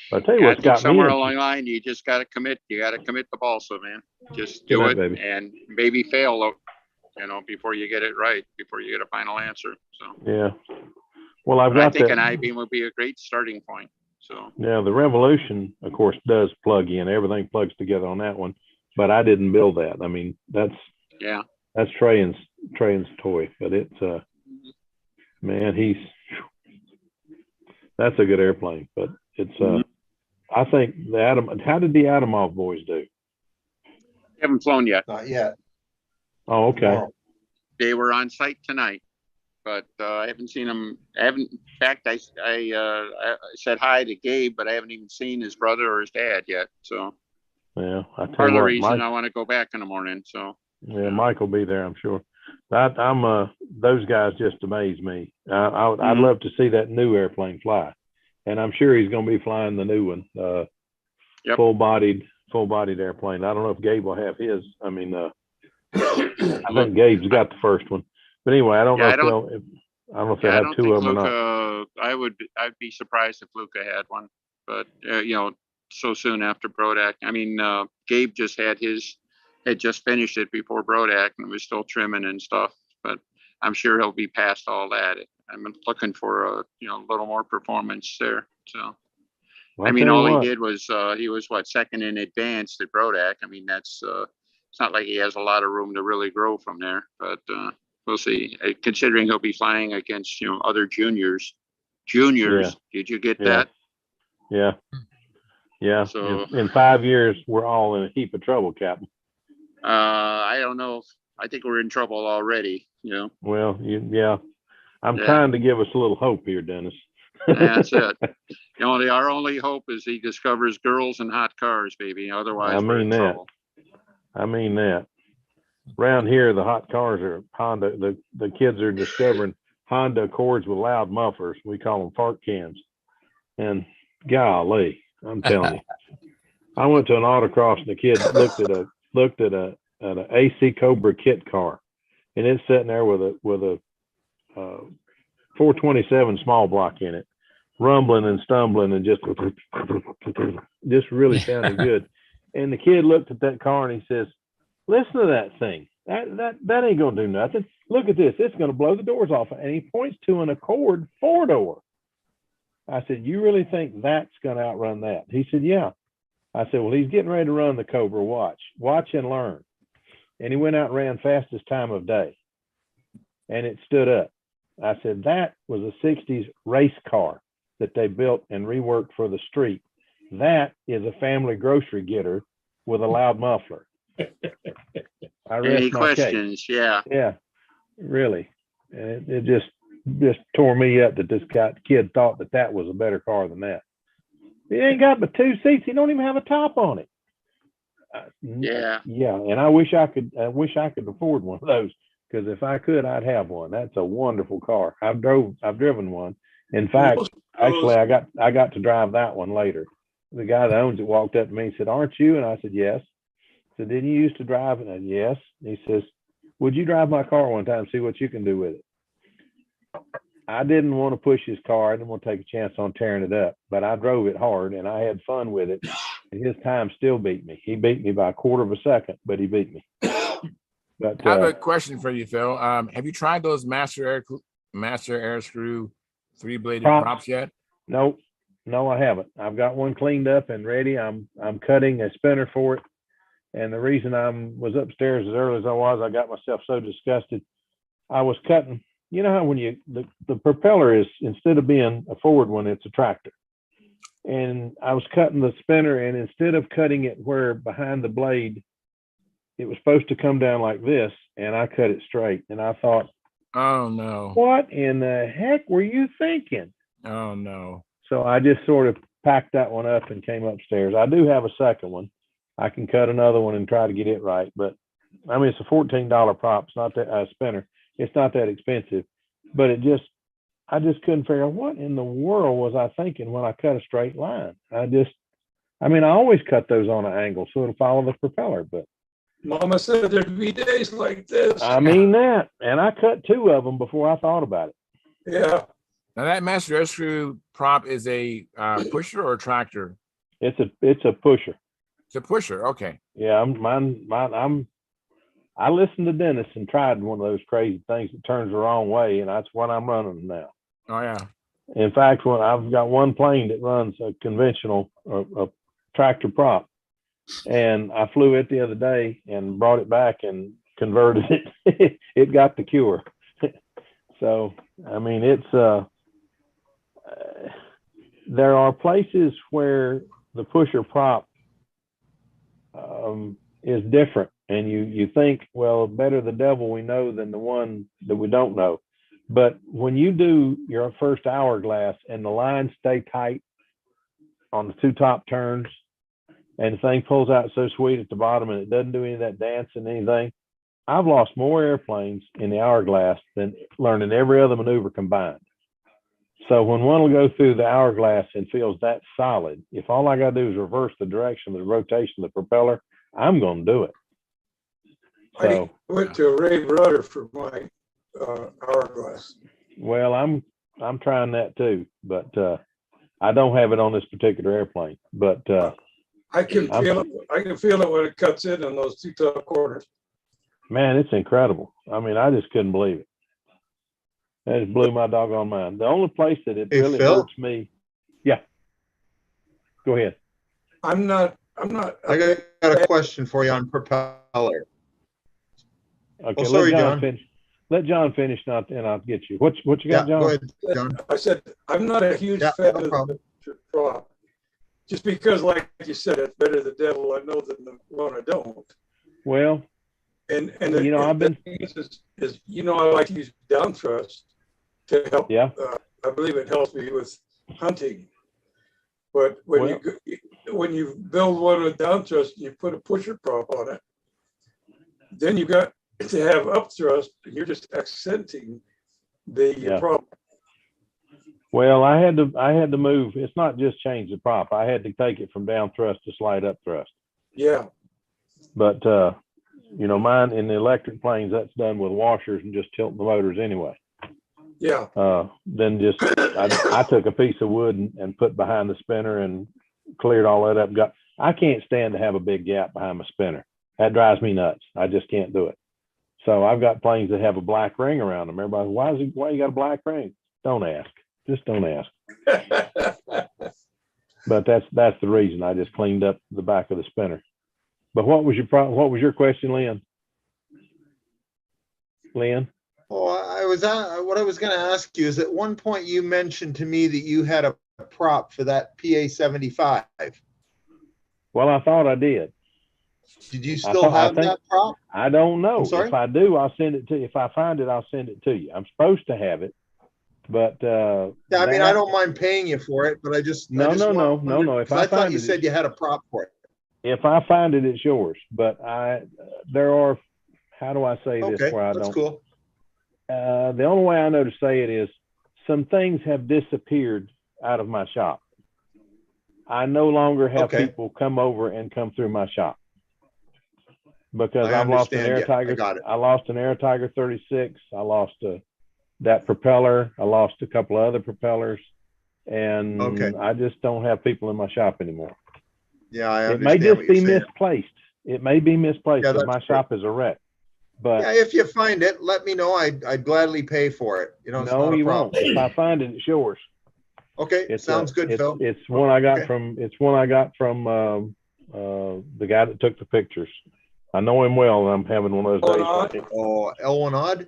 But I tell you what's I think got me somewhere in- along the line, you just got to commit. You got to commit the balsa, man. Just Good do night, it baby. and maybe fail, before you get it right, before you get a final answer. So Yeah. Well, I've but I got think that. an I-beam would be a great starting point. So Yeah, the Revolution, of course, does plug in. Everything plugs together on that one, but I didn't build that. I mean, that's Trey's toy, but it's man, that's a good airplane. But it's I think how did the Adamov boys do? haven't flown yet. Not yet. Oh, okay. Tomorrow. They were on site tonight, but I haven't seen them. In fact, I said hi to Gabe, but I haven't even seen his brother or his dad yet. So Yeah, I tell Part of you the what, reason Mike, I want to go back in the morning. So yeah, Mike will be there, I'm sure. Those guys just amaze me. I'd Mhm. love to see that new airplane fly, and I'm sure he's going to be flying the new one, Yep. full-bodied airplane. I don't know if Gabe will have his. I mean, I think Gabe's got the first one, but anyway, I don't Yeah, know I if don't- they'll I have don't two think of them or not. Luca. I'd be surprised if Luca had one, but so soon after Brodak. I mean, Gabe had just finished it before Brodak and was still trimming and stuff. But I'm sure he'll be past all that. I'm looking for a little more performance there. So Well, I I'll mean, tell you all he what, did was he was second in advanced at Brodak. I mean, that's it's not like he has a lot of room to really grow from there. But we'll see. Considering he'll be flying against other juniors. Yeah. Did you get Yeah. that? yeah, yeah. So In 5 years, we're all in a heap of trouble, Captain. I don't know. I think we're in trouble already. Well, yeah. I'm Yeah. trying to give us a little hope here, Dennis. That's it. Our only hope is he discovers girls and hot cars, baby. Otherwise, I we're in mean that. trouble. I mean that. Around here, the hot cars are Honda. The kids are discovering Honda Accords with loud mufflers. We call them fart cans. And golly, I'm telling you, I went to an autocross and the kid looked at an AC Cobra kit car, and it's sitting there with a 427 small block in it, rumbling and stumbling and just really sounding good. And the kid looked at that car and he says, "Listen to that thing. That ain't gonna do nothing. Look at this. It's gonna blow the doors off." And he points to an Accord 4-door. I said, "You really think that's gonna outrun that?" He said, "Yeah." I said, "Well, he's getting ready to run the Cobra. Watch and learn." And he went out and ran fastest time of day, and it stood up. I said, "That was a 60s race car that they built and reworked for the street. That is a family grocery getter with a loud muffler." I rest Any my questions? Yeah. case. Yeah, really. And it just tore me up that this kid thought that was a better car than that. He ain't got but 2 seats. He don't even have a top on it. Yeah. Yeah, and I wish I could afford one of those, because if I could, I'd have one. That's a wonderful car. I've driven one. In fact, actually, I got to drive that one later. The guy that owns it walked up to me and said, "Aren't you?" And I said, "Yes." So didn't you used to drive it? And yes. And he says, "Would you drive my car one time, see what you can do with it?" I didn't want to push his car. I didn't want to take a chance on tearing it up, but I drove it hard and I had fun with it. And his time still beat me. He beat me by a quarter of a second, but he beat me. But I have a question for you, Phil. Have you tried those Master Air Screw 3-bladed props yet? No, I haven't. I've got one cleaned up and ready. I'm cutting a spinner for it. And the reason I was upstairs as early as I got myself so disgusted. I was cutting. You know how when the propeller is, instead of being a forward one, it's a tractor. And I was cutting the spinner, and instead of cutting it where behind the blade, it was supposed to come down like this, and I cut it straight. And I thought, oh no, what in the heck were you thinking? Oh no. So I just sort of packed that one up and came upstairs. I do have a second one. I can cut another one and try to get it right. But I mean, it's a $14 prop. It's not that spinner. It's not that expensive, but I just couldn't figure out what in the world was I thinking when I cut a straight line. I always cut those on an angle so it'll follow the propeller, but Mama said there'd be days like this. I mean that, and I cut 2 of them before I thought about it. Yeah. Now that Master Air Screw prop is a pusher or a tractor? It's a pusher. It's a pusher. Okay. Yeah, I listened to Dennis and tried one of those crazy things that turns the wrong way, and that's what I'm running now. Oh yeah. In fact, I've got one plane that runs a conventional a tractor prop, and I flew it the other day and brought it back and converted it. It got the cure. So I mean, it's there are places where the pusher prop is different, and you think, well, better the devil we know than the one that we don't know. But when you do your first hourglass and the lines stay tight on the 2 top turns, and the thing pulls out so sweet at the bottom, and it doesn't do any of that dancing, anything. I've lost more airplanes in the hourglass than learning every other maneuver combined. So when one will go through the hourglass and feels that solid, if all I got to do is reverse the direction of the rotation of the propeller, I'm going to do it. So, I went to a Ray rudder for my hourglass. well, I'm trying that too, but I don't have it on this particular airplane. But I can feel it. I can feel it when it cuts in on those two top corners. man, it's incredible. I mean, I just couldn't believe it. That just blew my doggone mind. The only place that it Hey, really Phil? hurts me. Yeah. Go ahead. I'm not. I got a question for you on propeller. Okay, sorry, let John John. finish. Let John finish, and I'll get you. What you got, John? Go ahead, John. I said I'm not a huge Yeah, fan no of problem. the prop. Just because, like you said, it's better the devil I know than the one I don't. Well, And you know, I've been. is you know, I like to use down thrust to help. Yeah. I believe it helps me with hunting. But when you build one with down thrust, you put a pusher prop on it. Then you got to have up thrust, and you're just accenting the prop. Well, I had to move. It's not just change the prop. I had to take it from down thrust to slide up thrust. Yeah. But you know, mine in the electric planes, that's done with washers and just tilting the motors anyway. Yeah. Then just I took a piece of wood and put behind the spinner and cleared all that up. I can't stand to have a big gap behind my spinner. That drives me nuts. I just can't do it. So I've got planes that have a black ring around them. Everybody, why you got a black ring? Don't ask. Just don't ask. But that's the reason. I just cleaned up the back of the spinner. But what was your question, Lynn? Lynn? Oh, what I was going to ask you is at one point you mentioned to me that you had a prop for that PA-75. Well, I thought I did. Did you still have that prop? I don't know. I'm sorry? If I do, I'll send it to you. If I find it, I'll send it to you. I'm supposed to have it, but yeah, I mean, I don't mind paying you for it, but I just no. If I thought you said you had a prop for it. If I find it, it's yours. But there are. How do I say this? Okay, where I that's don't. cool. The only way I know to say it is some things have disappeared out of my shop. I no longer have people come over and come through my shop because I've lost an Air Tiger. I lost an Air Tiger 36. I lost that propeller. I lost a couple of other propellers, and I just don't have people in my shop anymore. Yeah, I understand. It may just be misplaced. It may be misplaced because my shop is a wreck. But yeah, if you find it, let me know. I'd gladly pay for it. You know, it's no, not a you problem. won't. If I find it, it's yours. Okay, sounds good, Phil. It's one I got from. It's one I got from the guy that took the pictures. I know him well, and I'm having one of those days. Oh, Elwin Odd?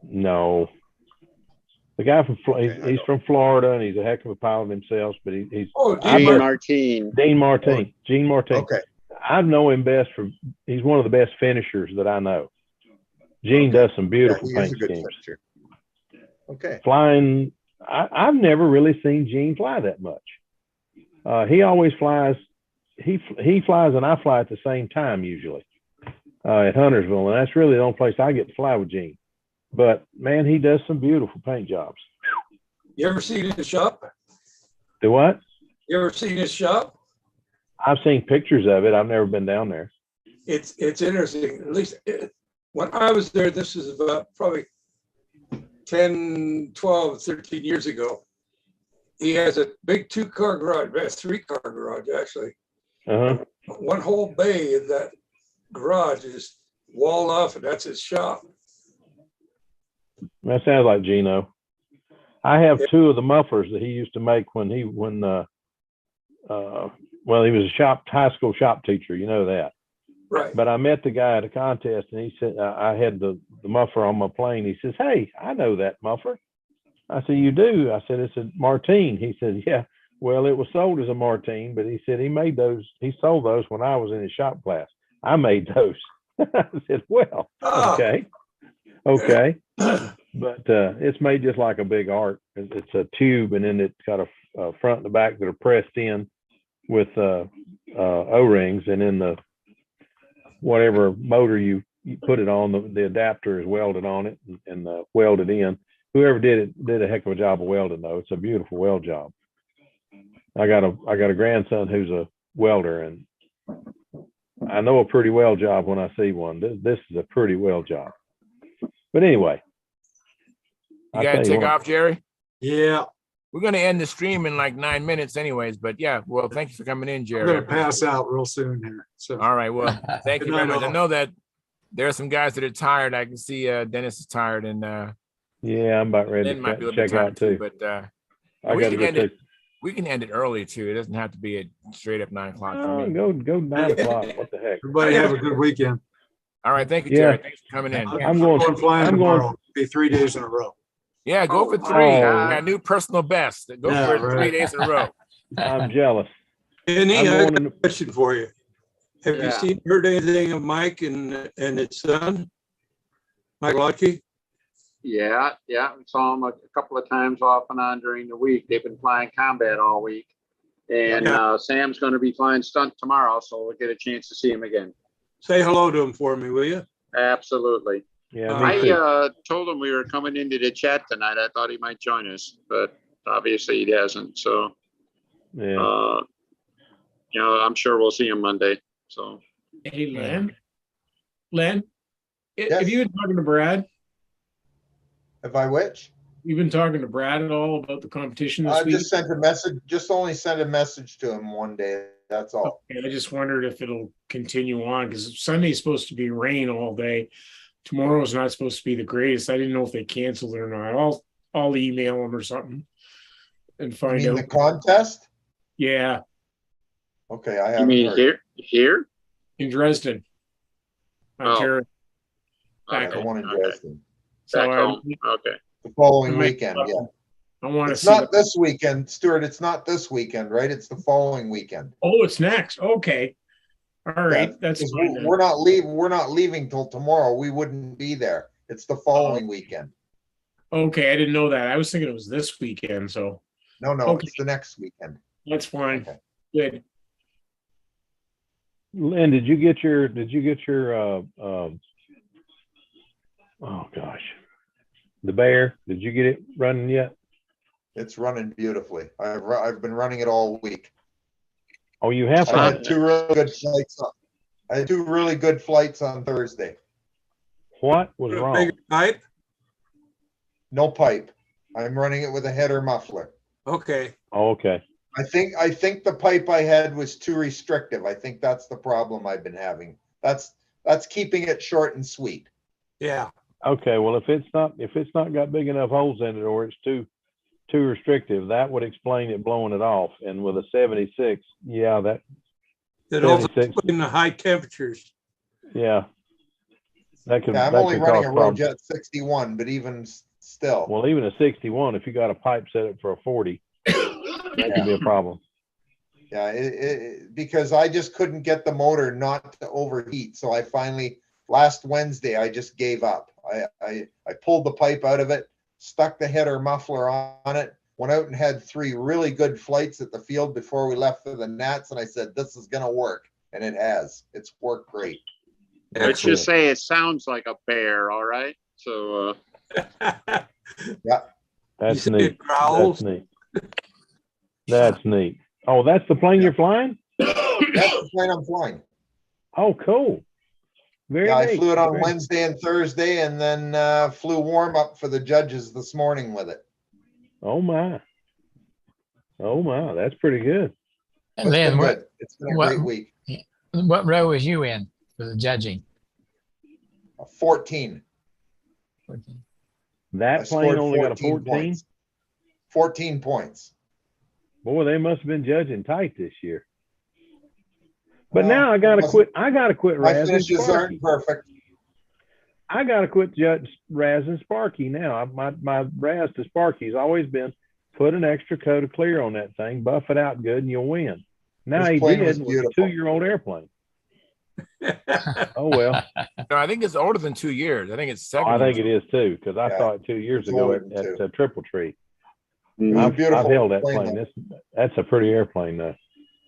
No, the guy from he's from Florida, and he's a heck of a pilot himself. But he's Gene Martin. Gene Martin. Gene Martin. Okay. I know him best he's one of the best finishers that I know. Gene does some beautiful paint schemes. Okay. Flying, I've never really seen Gene fly that much. He always flies. He flies and I fly at the same time usually at Huntersville, and that's really the only place I get to fly with Gene. But man, he does some beautiful paint jobs. You ever seen his shop? Do what? You ever seen his shop? I've seen pictures of it. I've never been down there. It's interesting. At least when I was there, this is about probably 10, 12, 13 years ago. He has a big 2-car garage, a 3-car garage, actually. One whole bay in that garage is walled off, and that's his shop. That sounds like Gino. I have 2 of the mufflers that he used to make when he was a high school shop teacher. You know that. Right. But I met the guy at a contest, and he said, I had the muffler on my plane. He says, "Hey, I know that muffler." I said, "You do?" I said, "It's a Martin." He said, "Yeah, well, it was sold as a Martin, but he said he made those, he sold those when I was in his shop class. I made those." I said, "Well, okay. But it's made just like a big arc. It's a tube, and then it's got a front and the back that are pressed in with O-rings, and then the whatever motor you put it on, the adapter is welded on it and welded in. Whoever did it did a heck of a job of welding, though. It's a beautiful weld job. I got a grandson who's a welder, and I know a pretty weld job when I see one. This is a pretty weld job. But anyway, You gotta take off, Jerry. Yeah, We're gonna end the stream in like 9 minutes, anyways. But yeah, well, thank you for coming in, I'm Jerry. gonna pass out real soon here. So All right, well, thank you Good very night, much. I all. know that there are some guys that are tired. I can see Dennis is tired, and yeah, I'm about ready Lynn might be a to little bit check out tired too. too. But I we got to can go end it. check. We can end it early too. It doesn't have to be at straight up 9 o'clock for me. Go 9 o'clock. What the heck? everybody have a good weekend. All right, thank you, Yeah. Jerry. Thanks for coming in. I'm going. flying I'm tomorrow. going. It'll be 3 days in a row. Yeah, go for 3. Oh. Got a new personal best. Go Yeah, for it 3 right. days in a row. I'm jealous. Kenny, I'm I going got in a question for you. Have you Yeah. heard anything of Mike and his son? Mike Lotke? Yeah, we saw them a couple of times off and on during the week. They've been flying combat all week. And Sam's going to be flying stunt tomorrow, so we'll get a chance to see him again. Say hello to him for me, will you? Absolutely. Yeah, me me too. I told him we were coming into the chat tonight. I thought he might join us, but obviously he hasn't. So, Yeah. I'm sure we'll see him Monday. So, Hey, Len. Len, Yes. have you been talking to Brad? Have I which? You've been talking to Brad at all about the competition this I week? just sent a message, just only sent a message to him one day. That's all. Okay, I just wondered if it'll continue on because Sunday's supposed to be rain all day. Tomorrow's not supposed to be the greatest. I didn't know if they canceled it or not. I'll email them or something and You find mean out. the contest? Yeah, Okay, I you haven't mean heard. here? in Dresden, Oh. Ontario. Okay, The one in okay. Dresden. So Back I, home. Okay. The following I might- weekend, yeah. I want to It's see. not this weekend, Stuart. It's not this weekend, right? It's the following weekend. Oh, it's next. Okay. All right. Yeah, That's 'cause fine. then. we're not leaving till tomorrow. We wouldn't be there. It's the following weekend. Okay. I didn't know that. I was thinking it was this weekend. So No, Okay. it's the next weekend. that's fine. Okay. Good. Lynn, did you get your oh gosh, the bear? Did you get it running yet? It's running beautifully. I've been running it all week. Oh, you have I fun. had two really good flights. I had 2 really good flights on Thursday. What was wrong? Bigger pipe? No pipe. I'm running it with a header muffler. Okay. Oh, okay. I think the pipe I had was too restrictive. I think that's the problem I've been having. That's keeping it short and sweet. Yeah. Okay. Well, if it's not got big enough holes in it, or it's too restrictive, that would explain it blowing it off. And with a 76, yeah, It also 76. in the high temperatures. yeah, that could. Yeah, I'm that only could running cause a problems. Rojet 61, but even still. Well, even a 61, if you got a pipe set up for a 40, that could be a problem. Yeah, because I just couldn't get the motor not to overheat. So I finally, last Wednesday, I just gave up. I pulled the pipe out of it, stuck the header muffler on it, went out and had 3 really good flights at the field before we left for the Nats. And I said, this is going to work. And it has. It's worked great. Let's just say it sounds like a bear. All right. So, That's You said neat. it growls? That's neat. That's neat. Oh, that's the plane you're flying? That's the plane I'm flying. Oh, cool. Very Yeah, I neat. flew it on Very- Wednesday and Thursday, and then flew warm up for the judges this morning with it. Oh my. Oh my, that's pretty good. It's Lynn, been what, good. It's been a what- great week. what row was you in for the judging? 14. I That plane scored only got a 14. points. 14 points. Boy, they must have been judging tight this year. But Well, now I gotta wasn't- quit. I gotta quit My razzing finishes Sparky. aren't perfect. I gotta quit razzing Sparky now. My razz to Sparky's always been put an extra coat of clear on that thing, buff it out good, and you'll win. Now This he plane did was with a beautiful. 2-year-old airplane. Oh well, No, I think it's older than 2 years. I think it's 7 I think years. it is too, because I Yeah, saw it 2 years it's ago older at, than two. Triple Tree. It was a I've beautiful held that plane, plane. though. That's a pretty airplane though.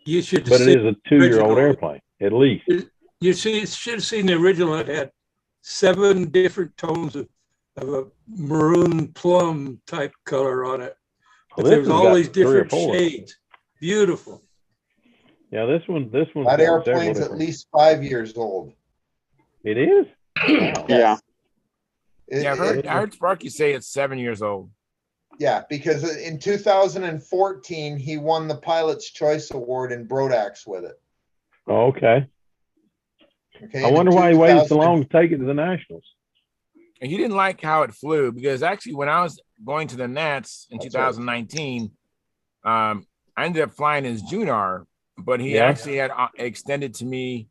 You should but have it seen is a 2-year-old original. airplane, at least. You see, should have seen the original. It had 7 different tones of a maroon plum type color on it. Well, But there this was has all got these 3 or different 4. shades. Beautiful. Yeah, this one's That got several airplane's at different. least 5 years old. It is. Wow. Yeah. It- Yeah, it- I heard Sparky say it's 7 years old. yeah, because in 2014, he won the Pilot's Choice Award in Brodax with it. Oh, okay. Okay. I and in wonder why he waited so 2000 long to take it to the Nationals. And he didn't like how it flew because actually, when I was going to the Nats in That's right. 2019, I ended up flying his Junar, but he Yeah. actually had extended to me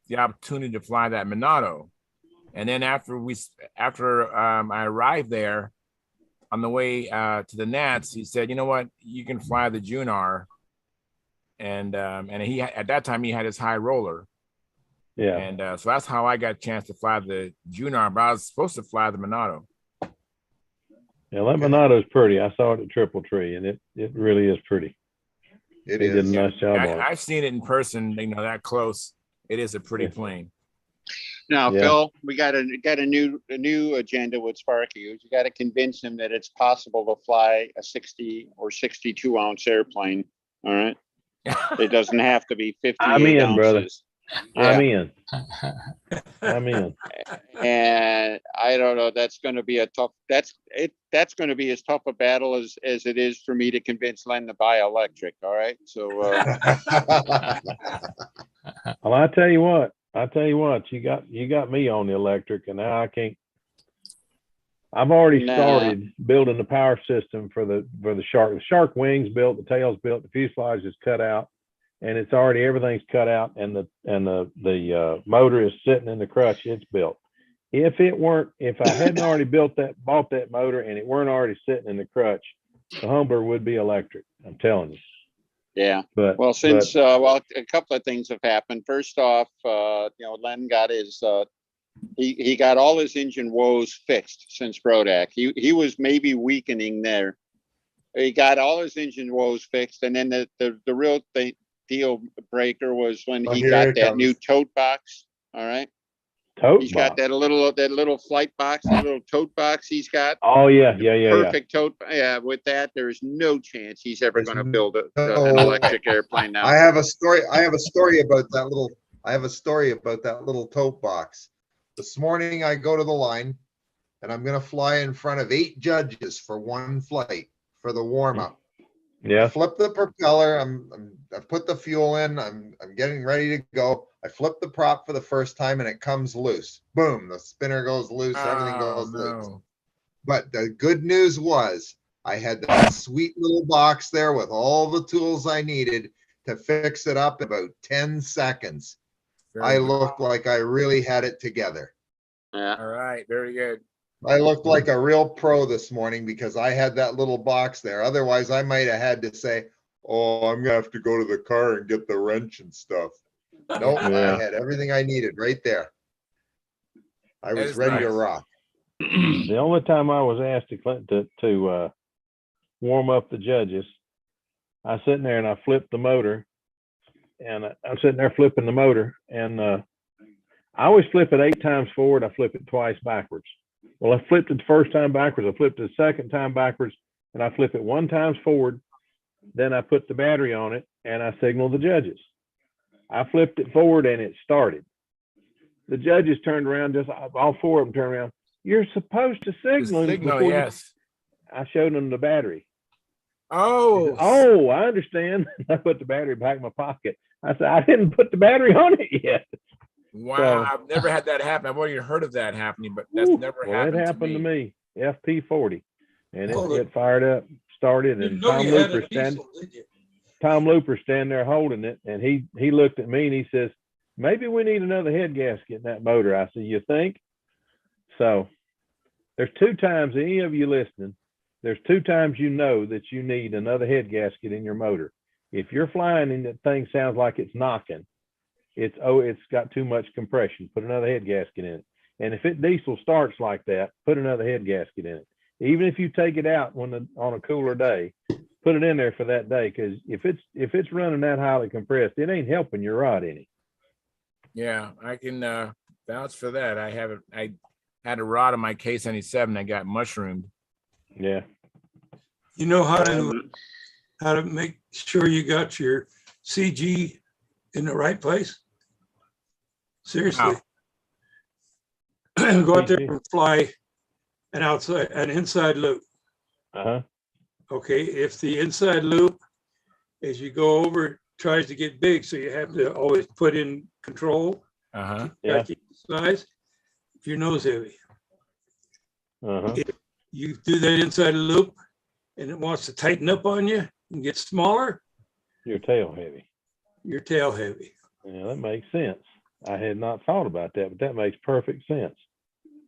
the opportunity to fly that Monado. And then after I arrived there on the way to the Nats, he said, "You know what? You can fly the Junar." And he at that time he had his high roller. Yeah. And so that's how I got a chance to fly the Junar, but I was supposed to fly the Monado. Yeah, that Monado's pretty. I saw it at Triple Tree, and it really is pretty. It He did a is. nice job on it. I've seen it in person, that close. It is a pretty Yeah. plane. Now, Yeah. Phil, we got a new agenda with Sparky. You got to convince him that it's possible to fly a 60 or 62 ounce airplane. All right. It doesn't have to be 58 I'm in, ounces. brother. Yeah. I'm in. I'm in. And I don't know. That's going to be a tough. That's going to be as tough a battle as it is for me to convince Len to buy electric. All right. So Well, I tell you what, you got me on the electric, and now I can't. I've already Nah. started building the power system for the Shark. The Shark wings built, the tail's built, the fuselage is cut out, and it's already everything's cut out, and the motor is sitting in the crutch. It's built. If I hadn't already bought that motor, and it weren't already sitting in the crutch, the Humbler would be electric. I'm telling you. yeah. But Well, since a couple of things have happened. First off, Len got his he got all his engine woes fixed since Brodak. He was maybe weakening there. He got all his engine woes fixed, and then the real deal breaker was when he here got it that comes. new tote box. All right, he's got that little flight box, that little tote box. He's got. Oh yeah. Perfect tote. Yeah, with that, there is no chance he's ever There's going to build an no electric airplane now. I have a story about that little tote box. This morning I go to the line and I'm going to fly in front of 8 judges for one flight for the warm up. Yeah. Flip the propeller. I put the fuel in. I'm getting ready to go. I flip the prop for the first time and it comes loose. Boom. The spinner goes loose. Everything goes loose. But the good news was I had that sweet little box there with all the tools I needed to fix it up in about 10 seconds. I looked like I really had it together. Yeah. All right. Very good. I looked like a real pro this morning because I had that little box there. Otherwise, I might have had to say, "Oh, I'm gonna have to go to the car and get the wrench and stuff." Nope, Yeah. I had everything I needed right there. I was is ready to nice. rock. The only time I was asked to warm up the judges, I was sitting there and I flipped the motor, and I'm sitting there flipping the motor, and I always flip it 8 times forward. I flip it twice backwards. Well, I flipped it the first time backwards. I flipped it the second time backwards, and I flip it 1 time forward. Then I put the battery on it, and I signaled the judges. I flipped it forward, and it started. The judges turned around, just all 4 of them turned around. You're supposed to signal before yes. I showed them the battery. Oh. Oh, I understand. I put the battery back in my pocket. I said, I didn't put the battery on it yet. Wow. So- I've never had that happen. I've only heard of that happening, but that's never Well, happened, it happened to to me. me. FP40, and Oh, it fired up, started, You and know Tom you had a Looper diesel, didn't you? standing there holding it, and he looked at me and he says, maybe we need another head gasket in that motor. I said, you think? So there's 2 times, any of you listening, there's 2 times that you need another head gasket in your motor. If you're flying and that thing sounds like it's knocking, it's got too much compression. Put another head gasket in it. And if it diesel starts like that, put another head gasket in it. Even if you take it out on a cooler day, put it in there for that day, because if it's running that highly compressed, it ain't helping your rod any. Yeah, I can vouch for that. I had a rod on my K77 that got mushroomed. Yeah. You know how to make sure you got your CG in the right place? Seriously. Go out there CG? and fly an inside loop. Uh-huh. Okay, if the inside loop, as you go over, tries to get big, so you have to always put in control. Uh-huh. Yeah. Keep the size. If your nose heavy, Uh-huh. if you do that inside loop and it wants to tighten up on you and get smaller, Your tail heavy. your tail heavy. Yeah, that makes sense. I had not thought about that, but that makes perfect sense.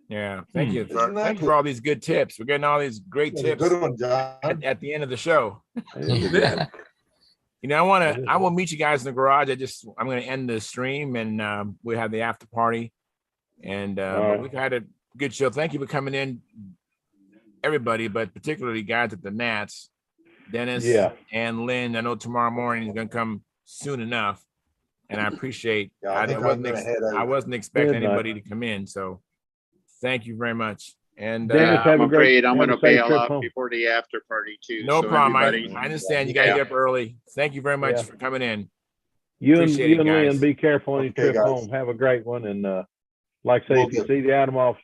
Yeah. Thank you. Isn't that Thank you for all these good tips. We're getting all these great That's a tips good one, John. at the end of the show. You bet. You know, I will meet you guys in the garage. I'm going to end the stream and we'll have the after party. And but right. we've had a good show. Thank you for coming in, everybody, but particularly guys at the Nats, Dennis and Lynn. I know tomorrow morning is going to come soon enough. And I appreciate, Yeah, I think I'm gonna head out. I wasn't expecting Midnight. anybody to come in. So thank you very much. And Dennis, have I'm a great- afraid I'm have a going to safe bail trip out home. before the after party too. no So problem. everybody- I understand you got to Yeah. get up early. Thank you very much Yeah. for coming in. You Appreciate it, and Lynn, guys. be careful on your Okay, trip guys. home. Have a great one. And like I say, Will if you do. see the Adamov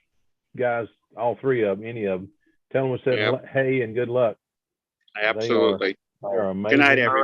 guys, all three of them, any of them, tell them we said Yep. hey and good luck. Absolutely. They're amazing. Good night, All everybody.